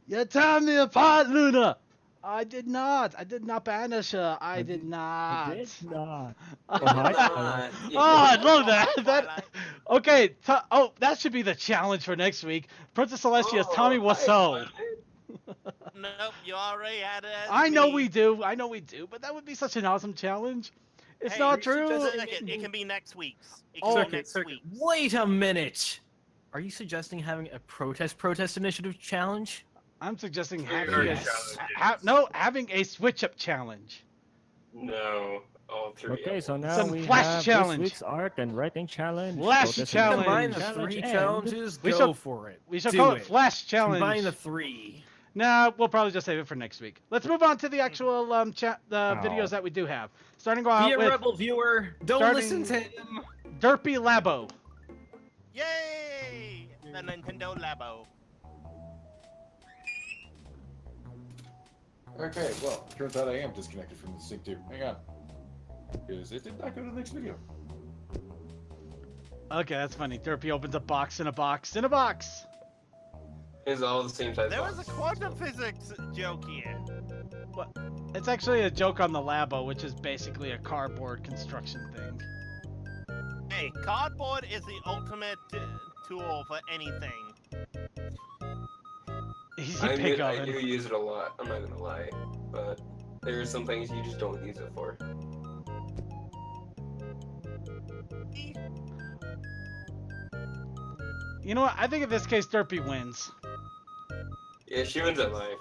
You tore me apart, Luna! I did not banish her. I did not. I did not. Oh, I love that. Okay, that should be the challenge for next week. Princess Celestia is Tommy Wiseau. Nope, you already had it. I know we do, but that would be such an awesome challenge. It's not true. It can be next week's. Wait a minute. Are you suggesting having a protest initiative challenge? I'm suggesting having having a switch-up challenge. No, all three. Okay, so now Some we flash have challenge. this week's art and writing challenge. Flash protest challenge. Combine the challenge, three and- challenges. We Go shall- for it. We shall Do call it Flash Challenge. Combine the three. Nah, we'll probably just save it for next week. Let's move on to the actual videos that we do have. Starting out Be a with rebel viewer. Don't listen to him. Derpy Labo. Yay! The Nintendo Labo. Okay, well, turns out I am disconnected from the sync too. Hang on. Because it did not go to the next video. Okay, that's funny. Derpy opens a box in a box in a box. It's all the same type. There was a quantum physics joke here. What? It's actually a joke on the Labo, which is basically a cardboard construction thing. Hey, cardboard is the ultimate tool for anything. Easy I pick do oven. use it a lot, I'm not gonna lie. But there are some things you just don't use it for. You know what? I think in this case, Derpy wins. Yeah, she wins at life.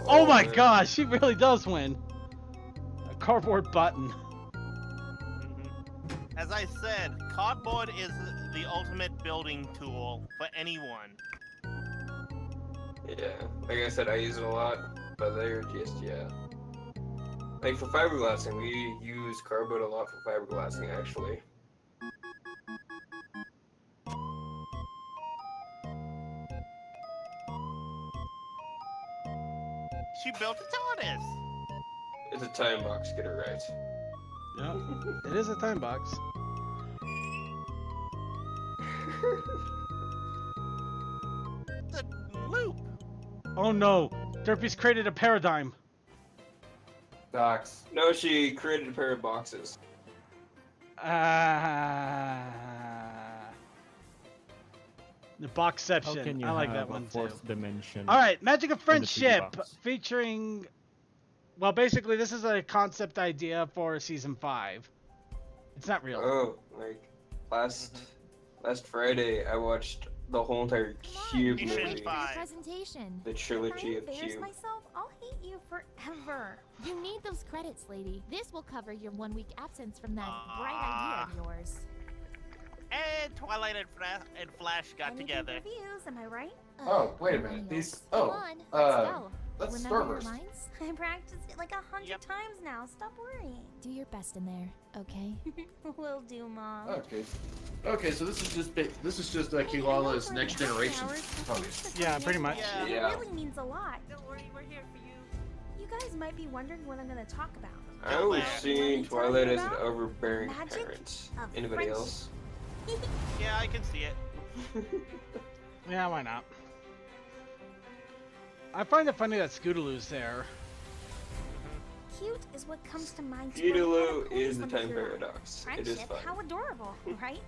Oh my gosh, she really does win. A cardboard button. As I said, cardboard is the ultimate building tool for anyone. Yeah, like I said, I use it a lot, but they're just, yeah. Like for fiberglassing, we use cardboard a lot for fiberglassing, actually. She built a TARDIS. It's a time box, get it right. Yeah, it is a time box. The loop. Oh no, Derpy's created a paradigm. Box. No, she created a pair of boxes. The How can Boxception. you I like have that a one too. fourth dimension? All right, Magic of in the 3D Friendship box? featuring. Well, basically, this is a concept idea for season 5. It's not real. Oh, like last Friday, I watched the whole entire Cube movie. Presentation. The trilogy of If I embarrass Cube. myself, I'll hate you forever. You need those credits, lady. This will cover your 1-week absence from that bright idea of yours. And Twilight and Flash got Anything together. Reviews, am I right? Oh, wait a minute. These. Come Oh, on, let's go. that's Remember your Starburst. lines? I practiced it like 100 times now. Stop worrying. Do your best in there, okay? Will do, Mom. Okay. Okay, so this is just Kilala's next generation ponies. Yeah, pretty much. It really means a lot. Don't worry, we're here for you. You guys might be wondering what I'm going to talk about. I always seen Twilight as an overbearing Magic parent. of Anybody else? Yeah, I can see it. Yeah, why not? I find it funny that Scootaloo's there. Cute is what comes to mind. Scootaloo is the time paradox. It is Friendship, fun. how adorable, right?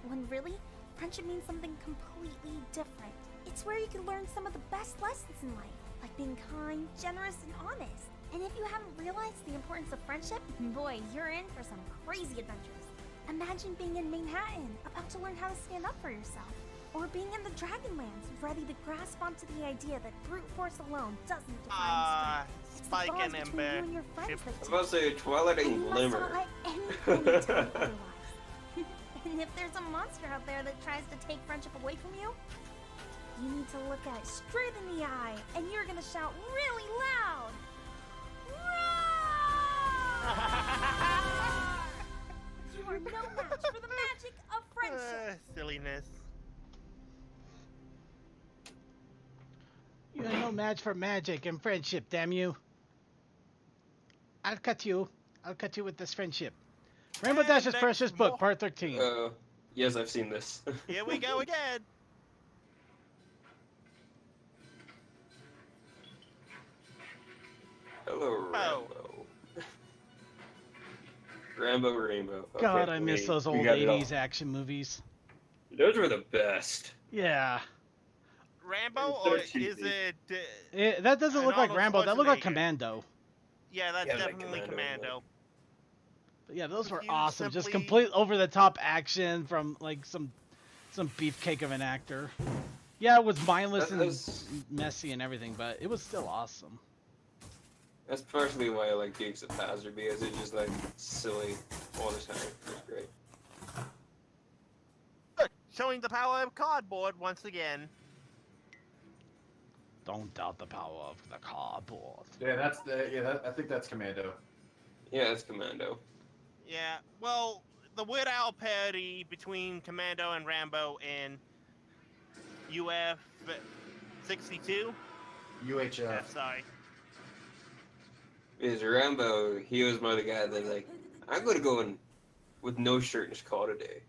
When really, friendship means something completely different. It's where you can learn some of the best lessons in life, like being kind, generous, and honest. And if you haven't realized the importance of friendship, boy, you're in for some crazy adventures. Imagine being in Manhattan, about to learn how to stand up for yourself. Or being in the Dragonlands, ready to grasp onto the idea that brute force alone doesn't define strength. It's the Spike bonds and between you Ember. and your friends Ship. that I was about to say Twilight and and you must Glimmer. not let anyone tell you otherwise. And if there's a monster out there that tries to take friendship away from you, you need to look at it straight in the eye, and you're gonna shout really loud. Roar! You are no match for the magic of friendship. Silliness. You are no match for magic and friendship, damn you. I'll cut you. I'll cut you with this friendship. Rainbow And Dash's next Precious Book, Part 13. Yes, I've seen this. Here we go again. Hello, Rambo. Rambo Rainbow. Okay, God, I miss those we old got it all. 80s action movies. Those were the best. Yeah. Rambo, They're or is cheesy. it? That doesn't look like Arnold Rambo. That looked like Schwarzenegger? Commando. Yeah, that's Yeah, like definitely Commando, Commando. But yeah, those were You awesome. Just simply- complete over-the-top action from like some beefcake of an actor. Yeah, it was mindless That's- and messy and everything, but it was still awesome. That's partially why I like Dukes of Hazzard, because it's just like silly all the time. It's great. Look, showing the power of cardboard once again. Don't doubt the power of the cardboard. Yeah, I think that's Commando. Yeah, it's Commando. Yeah, well, the Weird Al parody between Commando and Rambo in UF 62. UHF. Sorry. Because Rambo, he was more the guy that's like, I'm gonna go in with no shirt and just call it a day.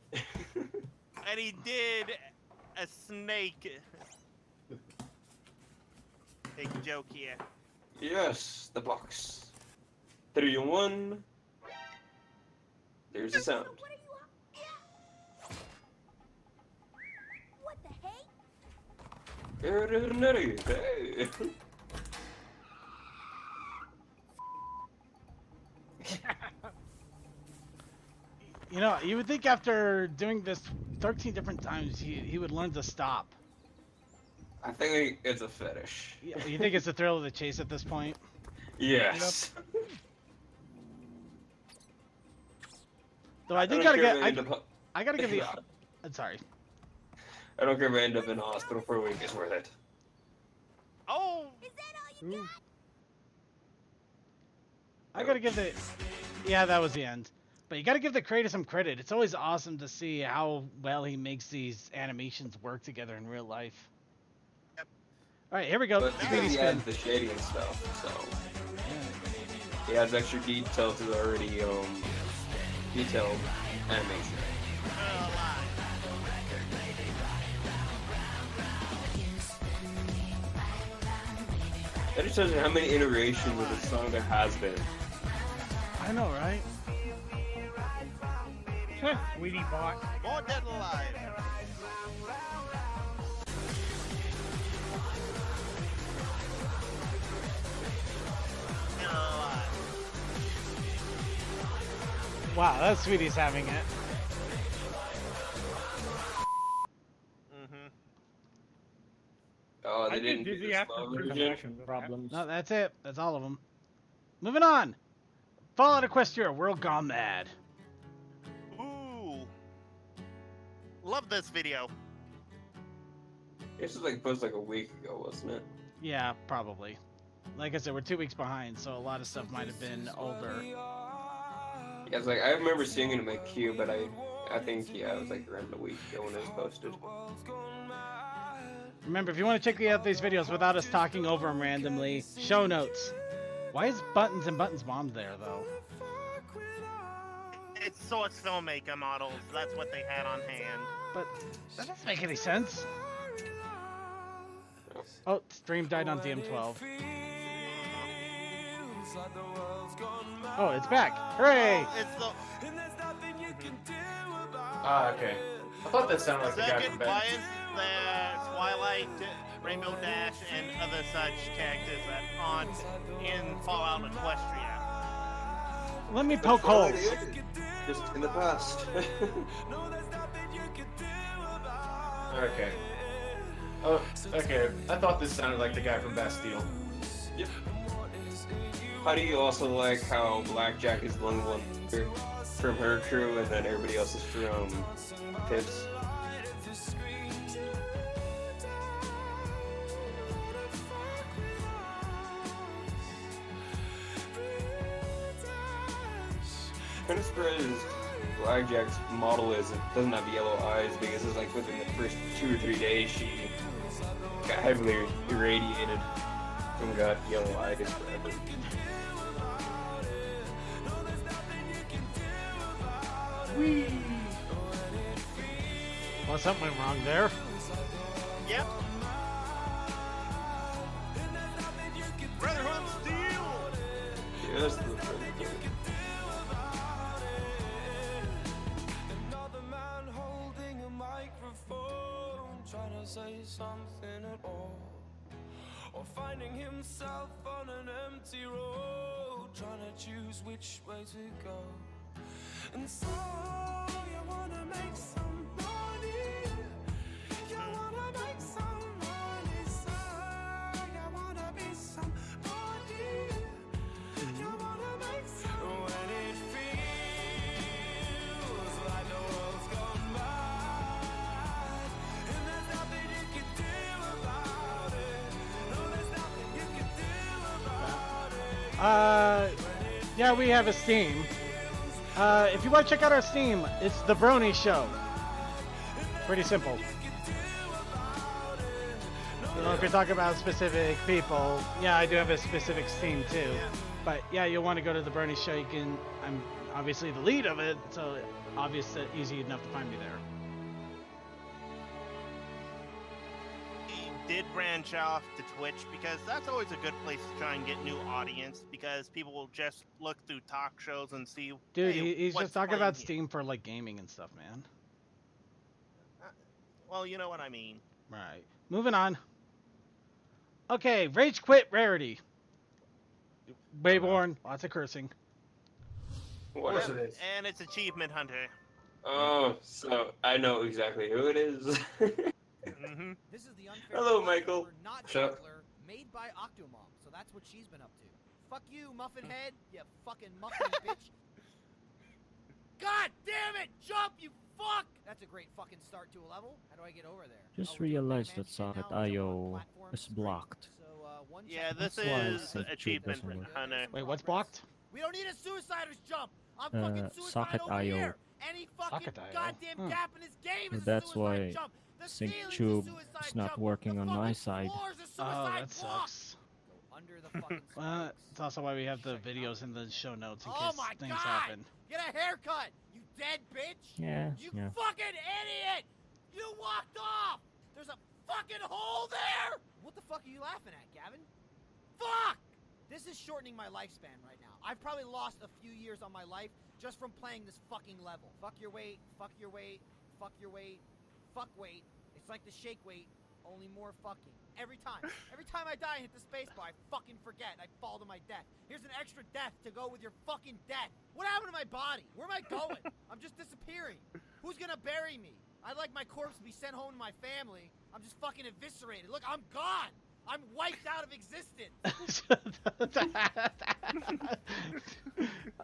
And he did a snake. Big joke here. Yes, the box. 3 and 1. There's the sound. What are you What the hey? Hey. You know, you would think after doing this 13 different times, he would learn to stop. I think it's a fetish. You think it's the thrill of the chase at this point? Yes. Though I don't did gotta care if get, I end up- I gotta give the. I'm sorry. I don't care if I end up in the hospital for a week, it's worth it. Oh! I gotta give the. Yeah, that was the end. But you gotta give the creator some credit. It's always awesome to see how well he makes these animations work together in real life. Yep. All right, here we go. But Speedy he spin. adds the shading and stuff, so he adds extra detail to the already detailed animation. That just shows you how many iterations of the song there has been. I know, right? Sweetie bot. More dead alive. Dead alive. Wow, that Sweetie's having it. Oh, they I get didn't do dizzy the after slow the version. connection Problems. No, that's it. That's all of them. Moving on. Fallout Equestria, World Gone Mad. Ooh. Love this video. This was like posted like a week ago, wasn't it? Yeah, probably. Like I said, we're 2 weeks behind, so a lot of stuff might have been older. Yeah, it's like I remember seeing it in my queue, but I think it was like around a week ago when it was posted. Remember, if you want to check out these videos without us talking over them randomly, show notes. Why is Buttons and Buttons Mom there, though? It's Source Filmmaker models. That's what they had on hand. But that doesn't make any sense. Oh, stream died on DM12. Oh, it's back. Hooray! It's the Ah, okay. I thought that sounded like the guy second from Ben. bias, the Twilight, Rainbow Dash, and other such characters that aren't in Fallout Equestria. Let me poke holes. Just in the past. Okay. Oh, okay. I thought this sounded like the guy from Bastille. Yep. How do you also like how Blackjack is the only one from her crew, and then everybody else is from Pips? Kind of surprised Blackjack's model doesn't have yellow eyes, because it's like within the first 2 or 3 days she got heavily irradiated and got yellow eyes forever. Well, something went wrong there. Yep. Brotherhood of Steel! Yeah, that's the Brotherhood. Another man holding a microphone, trying to say something at all, or finding himself on an empty road, trying to choose which way to go. And so you wanna make some money, you wanna make some money, so you wanna be somebody, you wanna make some. When it feels like the world's gone by, and there's nothing you can do about it. No, there's nothing you can do about it. Yeah, we have a Steam. If you want to check out our Steam, it's the Brony Show. Pretty simple. You know, if you're talking about specific people, yeah, I do have a specific Steam too. But yeah, you'll want to go to the Brony Show. I'm obviously the lead of it, so obviously easy enough to find me there. Did branch off to Twitch, because that's always a good place to try and get new audience, because people will just look through talk shows and see. Dude, hey, he's what's just talking playing about here. Steam for like gaming and stuff, man. Well, you know what I mean. Right. Moving on. Okay, Rage Quit Rarity. Bayborn, lots of cursing. What is it? And it's Achievement Hunter. Oh, so I know exactly who it is. Mm-hmm. This is the unfair Hello, fight Michael. for not Shut up. Juggler, made by Octomom, so that's what she's been up to. Fuck you, Muffin Head, you fucking muffin bitch. God damn it! Jump, you fuck! That's a great fucking start to a level. How do I get over there? Just realized that Socket IO is blocked. Yeah, this That's why is Sync Tree Achievement doesn't work. Hunter. Wait, what's blocked? We don't need a suicider's jump. I'm fucking suicide Socket over IO. here. Any fucking Socket IO. goddamn gap in this game So is a that's suicide why jump. The Sync ceiling's a Tube suicide is not jump. working The on my fucking side. floor's a Oh, suicide that block. sucks. Go under the fucking Well, it's also why we have the videos in the show notes in Oh case my things God! happen. Get a haircut, you dead bitch! Yeah, You yeah. fucking idiot! You walked off! There's a fucking hole there! What the fuck are you laughing at, Gavin? Fuck! This is shortening my lifespan right now. I've probably lost a few years on my life just from playing this fucking level. Fuck your weight, fuck your weight, fuck your weight, fuck weight. It's like the shake weight, only more fucking. Every time I die and hit the space bar, I fucking forget. I fall to my death. Here's an extra death to go with your fucking death. What happened to my body? Where am I going? I'm just disappearing. Who's gonna bury me? I'd like my corpse to be sent home to my family. I'm just fucking eviscerated. Look, I'm gone. I'm wiped out of existence.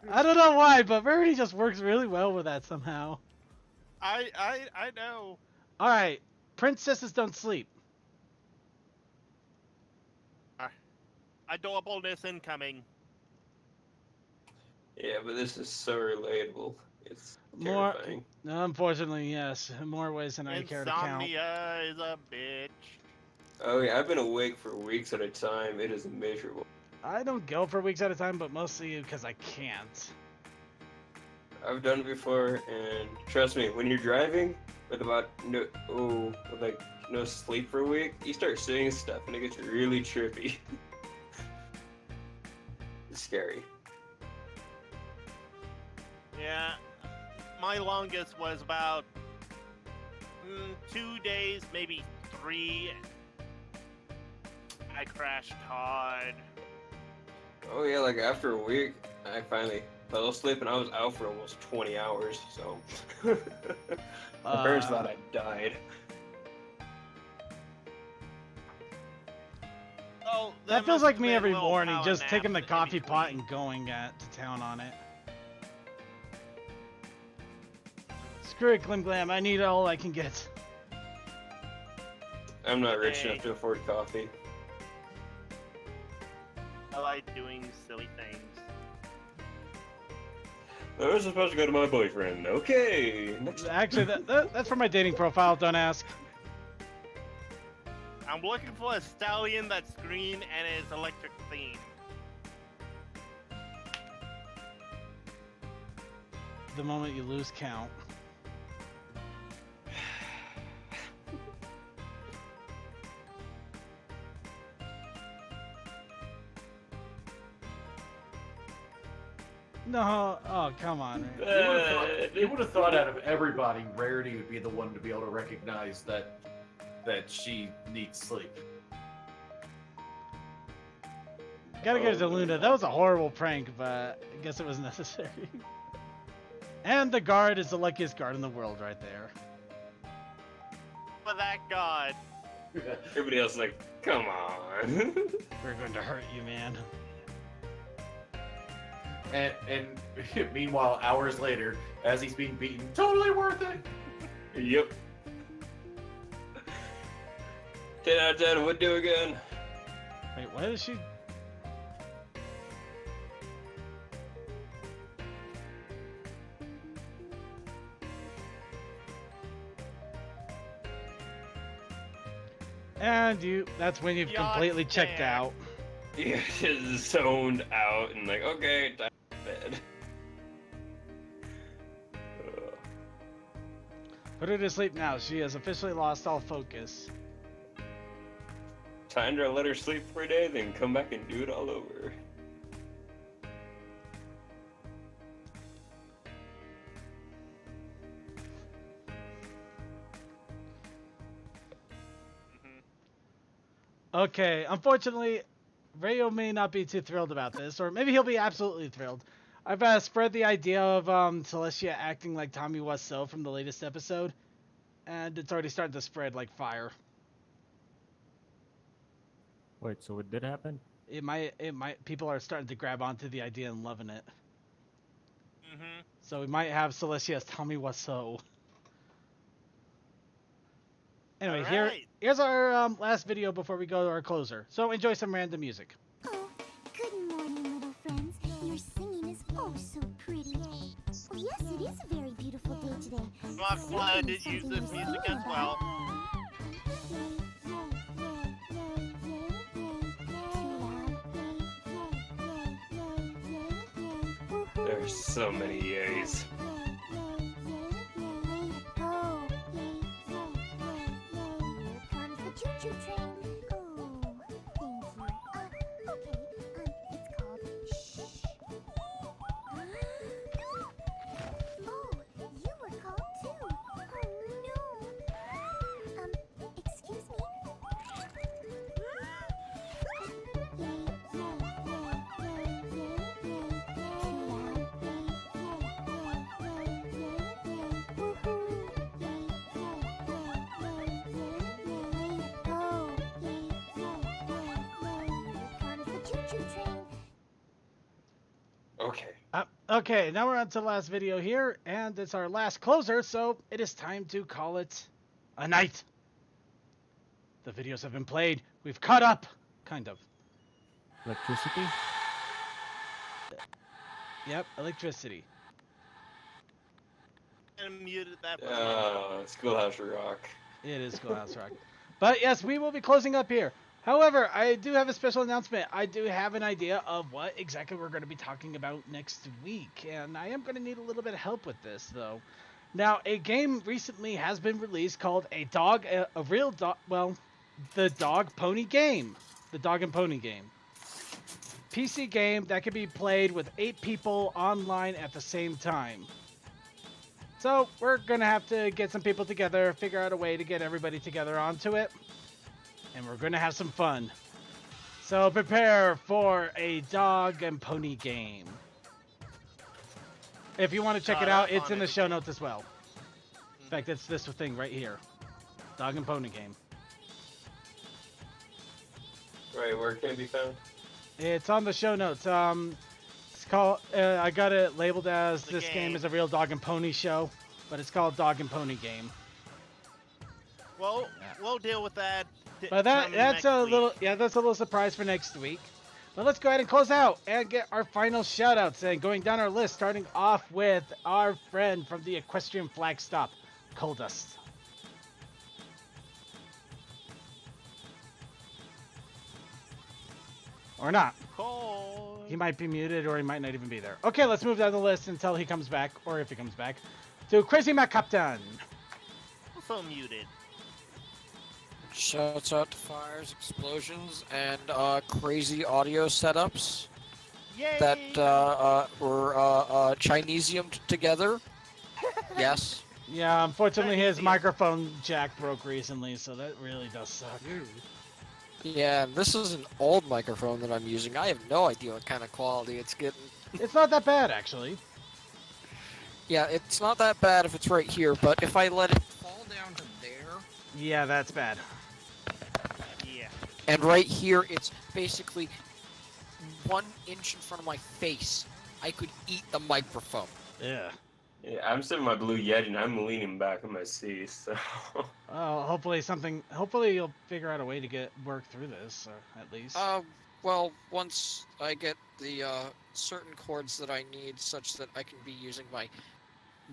I don't know why, but Rarity just works really well with that somehow. I know. Alright, princesses don't sleep. Adorableness incoming. Yeah, but this is so relatable. It's More, terrifying. unfortunately, yes, in more ways than I care to count. Insomnia is a bitch. Oh yeah, I've been awake for weeks at a time. It is miserable. I don't go for weeks at a time, but mostly because I can't. I've done it before, and trust me, when you're driving with no sleep for a week, you start seeing stuff, and it gets really trippy. It's scary. Yeah, my longest was about 2 days, maybe 3. I crashed hard. Oh yeah, like after a week, I finally fell asleep, and I was out for almost 20 hours. So my parents thought I died. That feels must like have me been every little morning, power just naps taking the in coffee pot between. and going to town on it. Screw it, Glim Glam. I need all I can get. I'm not rich enough to afford coffee. I like doing silly things. I was supposed to go to my boyfriend. Okay. Next. Actually, that's for my dating profile. Don't ask. I'm looking for a stallion that's green and is electric themed. The moment you lose count. No, oh come on. You would have thought out of everybody, Rarity would be the one to be able to recognize that she needs sleep. Gotta go to Luna. That was a horrible prank, but I guess it was necessary. And the guard is the luckiest guard in the world right there. For that god. Everybody else is like, come on. We're going to hurt you, man. And meanwhile, hours later, as he's being beaten, totally worth it. Yep. 10 out of 10, would do again. Wait, why is she... And that's when you've completely checked out. Yeah, just zoned out and like, okay, time to bed. Put her to sleep now. She has officially lost all focus. Time to let her sleep for a day, then come back and do it all over. Okay, unfortunately, Rayo may not be too thrilled about this, or maybe he'll be absolutely thrilled. I've spread the idea of Celestia acting like Tommy Wiseau from the latest episode, and it's already starting to spread like fire. Wait, so it did happen? It might. People are starting to grab onto the idea and loving it. Mm-hmm. So we might have Celestia as Tommy Wiseau. Anyway, here's our last video before we go to our closer. So enjoy some random music. Oh, good morning, little friends. Your singing is oh so pretty. Oh, yes, it is a very beautiful day today. I'm glad to use this music as well. There's so many yays. Choo-choo train. Oh, thank you. Okay, it's called Shh. Oh, you were called too. Oh no. Excuse me. Okay. Okay, now we're on to the last video here, and it's our last closer, so it is time to call it a night. The videos have been played. We've caught up. Kind of. Electricity? Yep, electricity. And muted that for a minute. Schoolhouse Rock. It is Schoolhouse Rock. But yes, we will be closing up here. However, I do have a special announcement. I do have an idea of what exactly we're going to be talking about next week, and I am going to need a little bit of help with this, though. Now, a game recently has been released called the Dog Pony Game. The Dog and Pony Game. PC game that can be played with 8 people online at the same time. So, we're going to have to get some people together, figure out a way to get everybody together onto it. And we're going to have some fun. So prepare for a dog and pony game. If you want to check it out, it's in the show notes as well. In fact, it's this thing right here. Dog and pony game. Right, where can it be found? It's on the show notes. It's called. I got it labeled as this game is a real dog and pony show, but it's called Dog and Pony Game. Well, we'll deal with that. But that's a little that's a little surprise for next week. But let's go ahead and close out and get our final shout-outs and going down our list, starting off with our friend from the Equestrian Flag Stop, Coldust. Or not. He might be muted or he might not even be there. Okay, let's move down the list until he comes back, or if he comes back, to Crazy Mac Captain. Also muted. Shouts out to fires, explosions, and crazy audio setups Yay! that were Chinesiumed together. Yes. Yeah, unfortunately his microphone jack broke recently, so that really does suck. Yeah, and this is an old microphone that I'm using. I have no idea what kind of quality it's getting. It's not that bad, actually. Yeah, it's not that bad if it's right here, but if I let it fall down to there... Yeah, that's bad. Yeah. And right here, it's basically 1 inch in front of my face. I could eat the microphone. Yeah. Yeah, I'm sitting in my Blue Yeti and I'm leaning back in my seat, so... Oh, hopefully you'll figure out a way to work through this, at least. Well, once I get the certain cords that I need such that I can be using my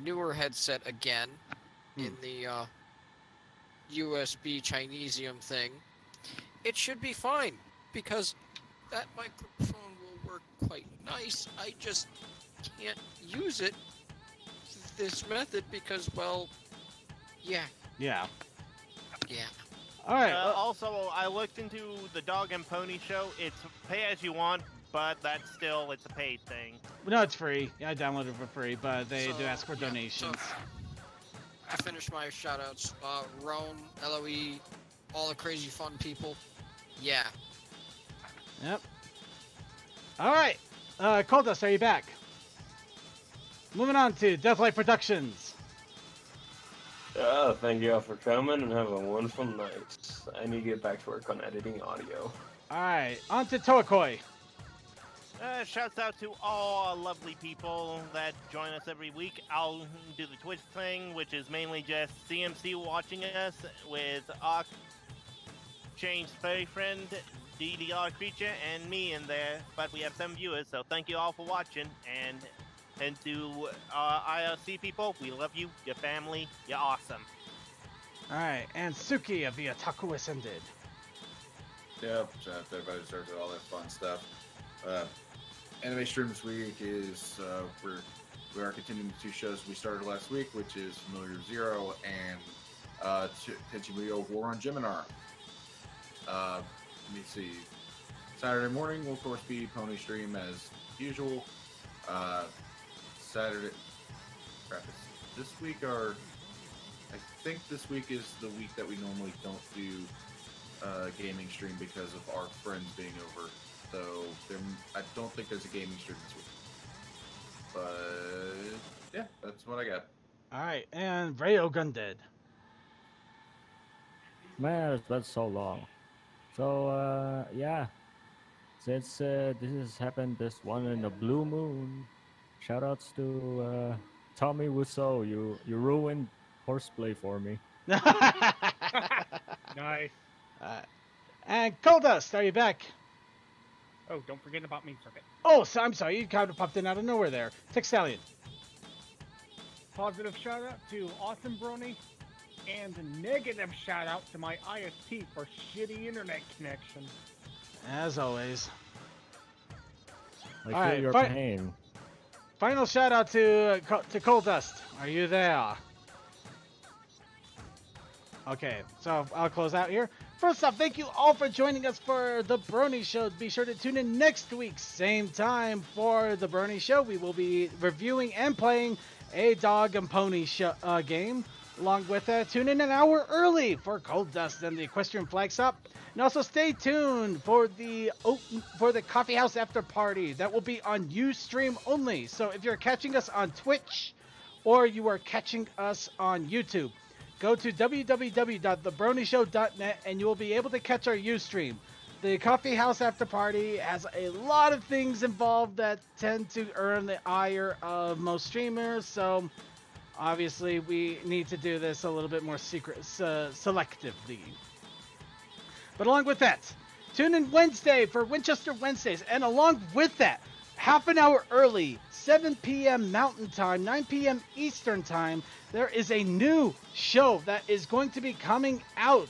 newer headset again in the USB Chinesium thing, it should be fine, because that microphone will work quite nice. I just can't use it this method because, well, yeah. Yeah. Yeah. All right. Also, I looked into the Dog and Pony Show. It's pay as you want, but it's a paid thing. No, it's free. Yeah, I downloaded it for free, but they do ask for donations. I finished my shoutouts. Roan, LOE, all the crazy fun people. Yeah. Yep. All right. Coldust, are you back? Moving on to Deathlight Productions. Oh, thank you all for coming and have a wonderful night. I need to get back to work on editing audio. All right, on to Toakoi. Shouts out to all lovely people that join us every week. I'll do the Twitch thing, which is mainly just CMC watching us with Ock, James' furry friend, DDR Creature, and me in there. But we have 7 viewers, so thank you all for watching. And to ILC people, we love you, your family, you're awesome. All right, and Suki of the Otaku Ascended. Yep, shout out to everybody who started all that fun stuff. Anime stream this week is we are continuing the 2 shows we started last week, which is Familiar Zero and Tenchi Muyo War on Geminar. Let me see. Saturday morning will of course be Pony Stream as usual. Saturday. Crap, this week I think this week is the week that we normally don't do gaming stream because of our friends being over. So I don't think there's a gaming stream this week. But yeah, that's what I got. All right, and Rayo Gunded. Man, that's so long. So yeah, since this has happened, this one in the blue moon. Shoutouts to Tommy Wiseau. You ruined horseplay for me. Nice. And Coldust, are you back? Oh, don't forget about me, Circuit. Oh, so I'm sorry, you kind of popped in out of nowhere there. Textalion. Positive shout out to Awesome Brony, and a negative shout out to my ISP for shitty internet connection. As always. I feel your pain. Final shout out to Coldust. Are you there? Okay, so I'll close out here. First off, thank you all for joining us for the Brony Show. Be sure to tune in next week, same time for the Brony Show. We will be reviewing and playing a Dog and Pony game. Along with that, tune in an hour early for Coldust and the Equestrian Flag Stop. And also stay tuned for the Coffee House After Party. That will be on Ustream only. So if you're catching us on Twitch or you are catching us on YouTube, go to www.thebronyshow.net and you will be able to catch our Ustream. the coffee house after party has a lot of things involved that tend to earn the ire of most streamers. So obviously we need to do this a little bit more selectively. But along with that, tune in Wednesday for Winchester Wednesdays. And along with that, half an hour early, 7 p.m. Mountain Time, 9 p.m. Eastern Time, there is a new show that is going to be coming out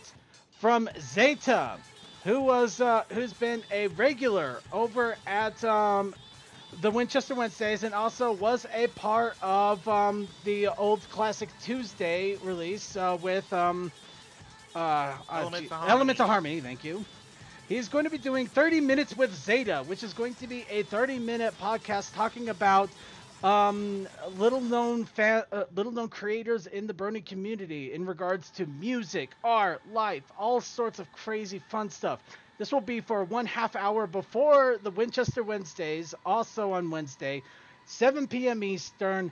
from Zeta, who's been a regular over at the Winchester Wednesdays and also was a part of the old Classic Tuesday release with Elements of Harmony. Thank you. He's going to be doing 30 Minutes with Zeta, which is going to be a 30-minute podcast talking about little-known creators in the Brony community in regards to music, art, life, all sorts of crazy fun stuff. This will be for 1/2 hour before the Winchester Wednesdays, also on Wednesday, 7 p.m. Eastern.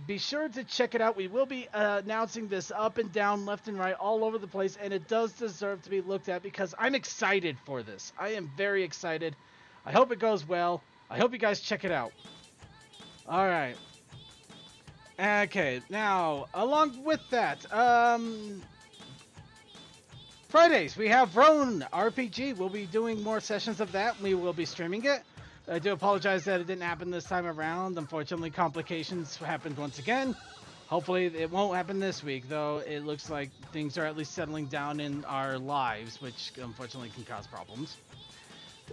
Be sure to check it out. We will be announcing this up and down, left and right, all over the place, and it does deserve to be looked at because I'm excited for this. I am very excited. I hope it goes well. I hope you guys check it out. All right. Okay, now, along with that, Fridays, we have Roan RPG. We'll be doing more sessions of that. We will be streaming it. I do apologize that it didn't happen this time around. Unfortunately, complications happened once again. Hopefully, it won't happen this week, though. It looks like things are at least settling down in our lives, which unfortunately can cause problems.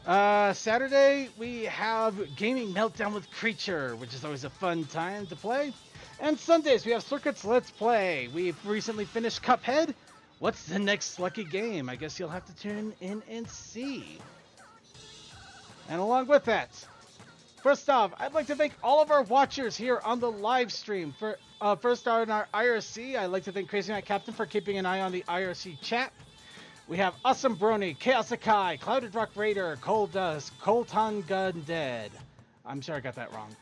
Saturday, we have Gaming Meltdown with Creature, which is always a fun time to play. And Sundays, we have Circuits Let's Play. We've recently finished Cuphead. What's the next lucky game? I guess you'll have to tune in and see. And along with that, first off, I'd like to thank all of our watchers here on the live stream. For first on our IRC, I'd like to thank Crazy Night Captain for keeping an eye on the IRC chat. We have Awesome Brony, Chaos Akai, Clouded Rock Raider, Cold Dust, Colton Gun Dead. I'm sure I got that wrong.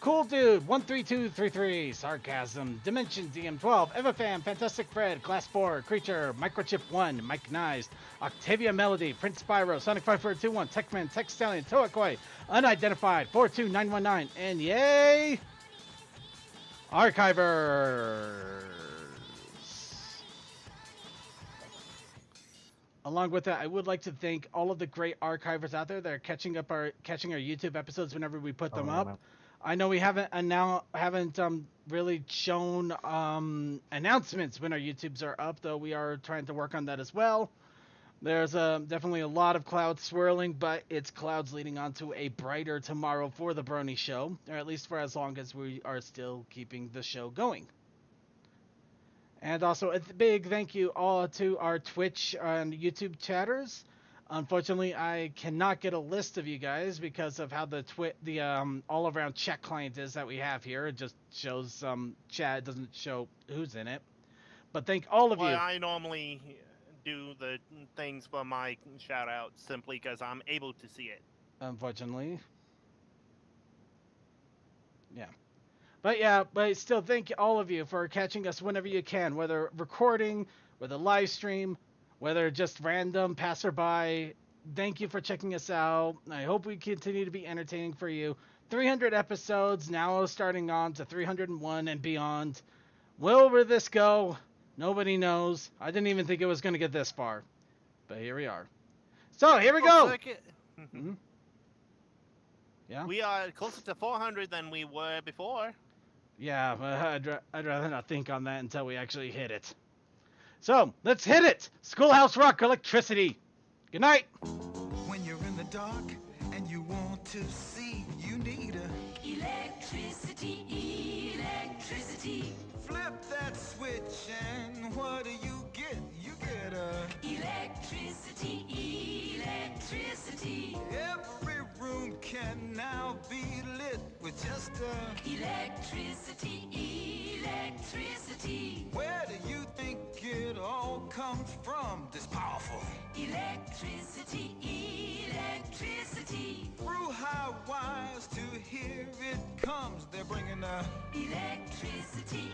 Cool Dude, 13233, Sarcasm, Dimension DM12, Evafam, Fantastic Fred, Class 4, Creature, Microchip 1, Mike Nized, Octavia Melody, Prince Spyro, Sonic 5421, Techman, Tech Stallion, Toakoi, Unidentified, 42919, and yay! Archivers! Along with that, I would like to thank all of the great archivers out there that are catching our YouTube episodes whenever we put them up. I know we haven't really shown announcements when our YouTubes are up, though we are trying to work on that as well. There's definitely a lot of clouds swirling, but it's clouds leading onto a brighter tomorrow for the Brony Show, or at least for as long as we are still keeping the show going. And also a big thank you all to our Twitch and YouTube chatters. Unfortunately, I cannot get a list of you guys because of how the all-around chat client is that we have here. It just shows chat. It doesn't show who's in it. But thank all of you. I normally do the things for my shout-outs simply because I'm able to see it. Unfortunately. Yeah. But still thank all of you for catching us whenever you can, whether recording, whether live stream, whether just random passerby. Thank you for checking us out. I hope we continue to be entertaining for you. 300 episodes, now starting on to 301 and beyond. Where will this go? Nobody knows. I didn't even think it was going to get this far. But here we are. So, here we go! Mm-hmm. Yeah? We are closer to 400 than we were before. Yeah, but I'd rather not think on that until we actually hit it. So, let's hit it! Schoolhouse Rock Electricity! Good night! When you're in the dark and you want to see, you need electricity, electricity. Flip that switch and what do you get? You get electricity, electricity. Every room can now be lit with just electricity, electricity. Where do you think it all comes from? This powerful electricity, electricity. Through high wires to here it comes. They're bringing electricity,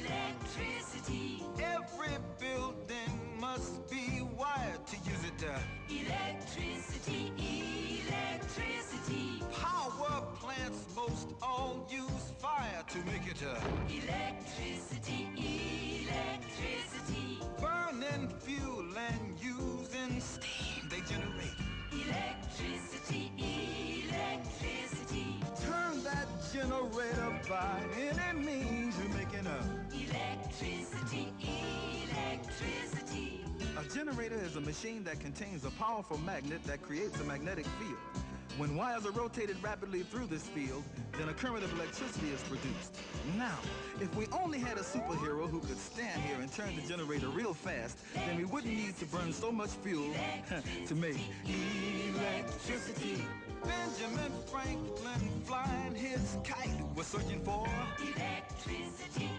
electricity. Every building must be wired to use it. Electricity, electricity. Power plants most all use fire to make it. Electricity, electricity. Burning fuel and using steam, they generate. Electricity, electricity. Turn that generator by any means you're making up. Electricity, electricity. A generator is a machine that contains a powerful magnet that creates a magnetic field. When wires are rotated rapidly through this field, then a current of electricity is produced. Now, if we only had a superhero who could stand here and turn the generator real fast, then we wouldn't need to burn so much fuel to make electricity. Benjamin Franklin flying his kite was searching for electricity,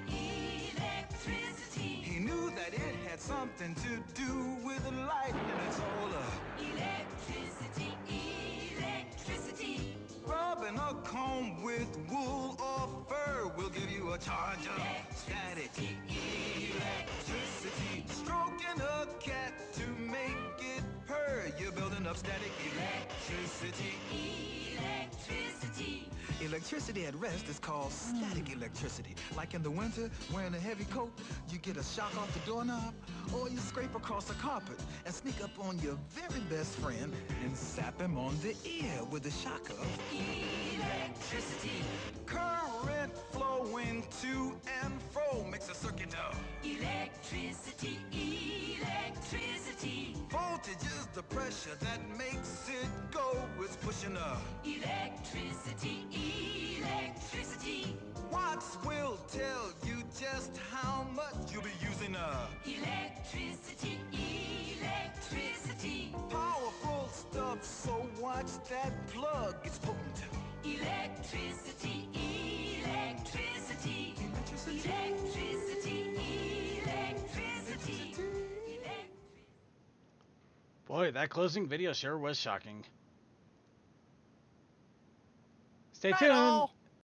electricity. He knew that it had something to do with light, and it's all electricity, electricity. Rubbing a comb with wool or fur will give you a charge of static electricity. Stroking a cat to make it purr, you're building up static electricity, electricity. Electricity at rest is called static electricity. Like in the winter, wearing a heavy coat, you get a shock off the doorknob, or you scrape across the carpet and sneak up on your very best friend and zap him on the ear with the shock of electricity. Current flowing to and fro makes a circuit of electricity, electricity. Voltage is the pressure that makes it go. It's pushing up electricity, electricity. Watts will tell you just how much you'll be using electricity, electricity. Powerful stuff, so watch that plug. It's potent. Electricity, electricity. Electricity, electricity. Boy, that closing video sure was shocking. Stay tuned.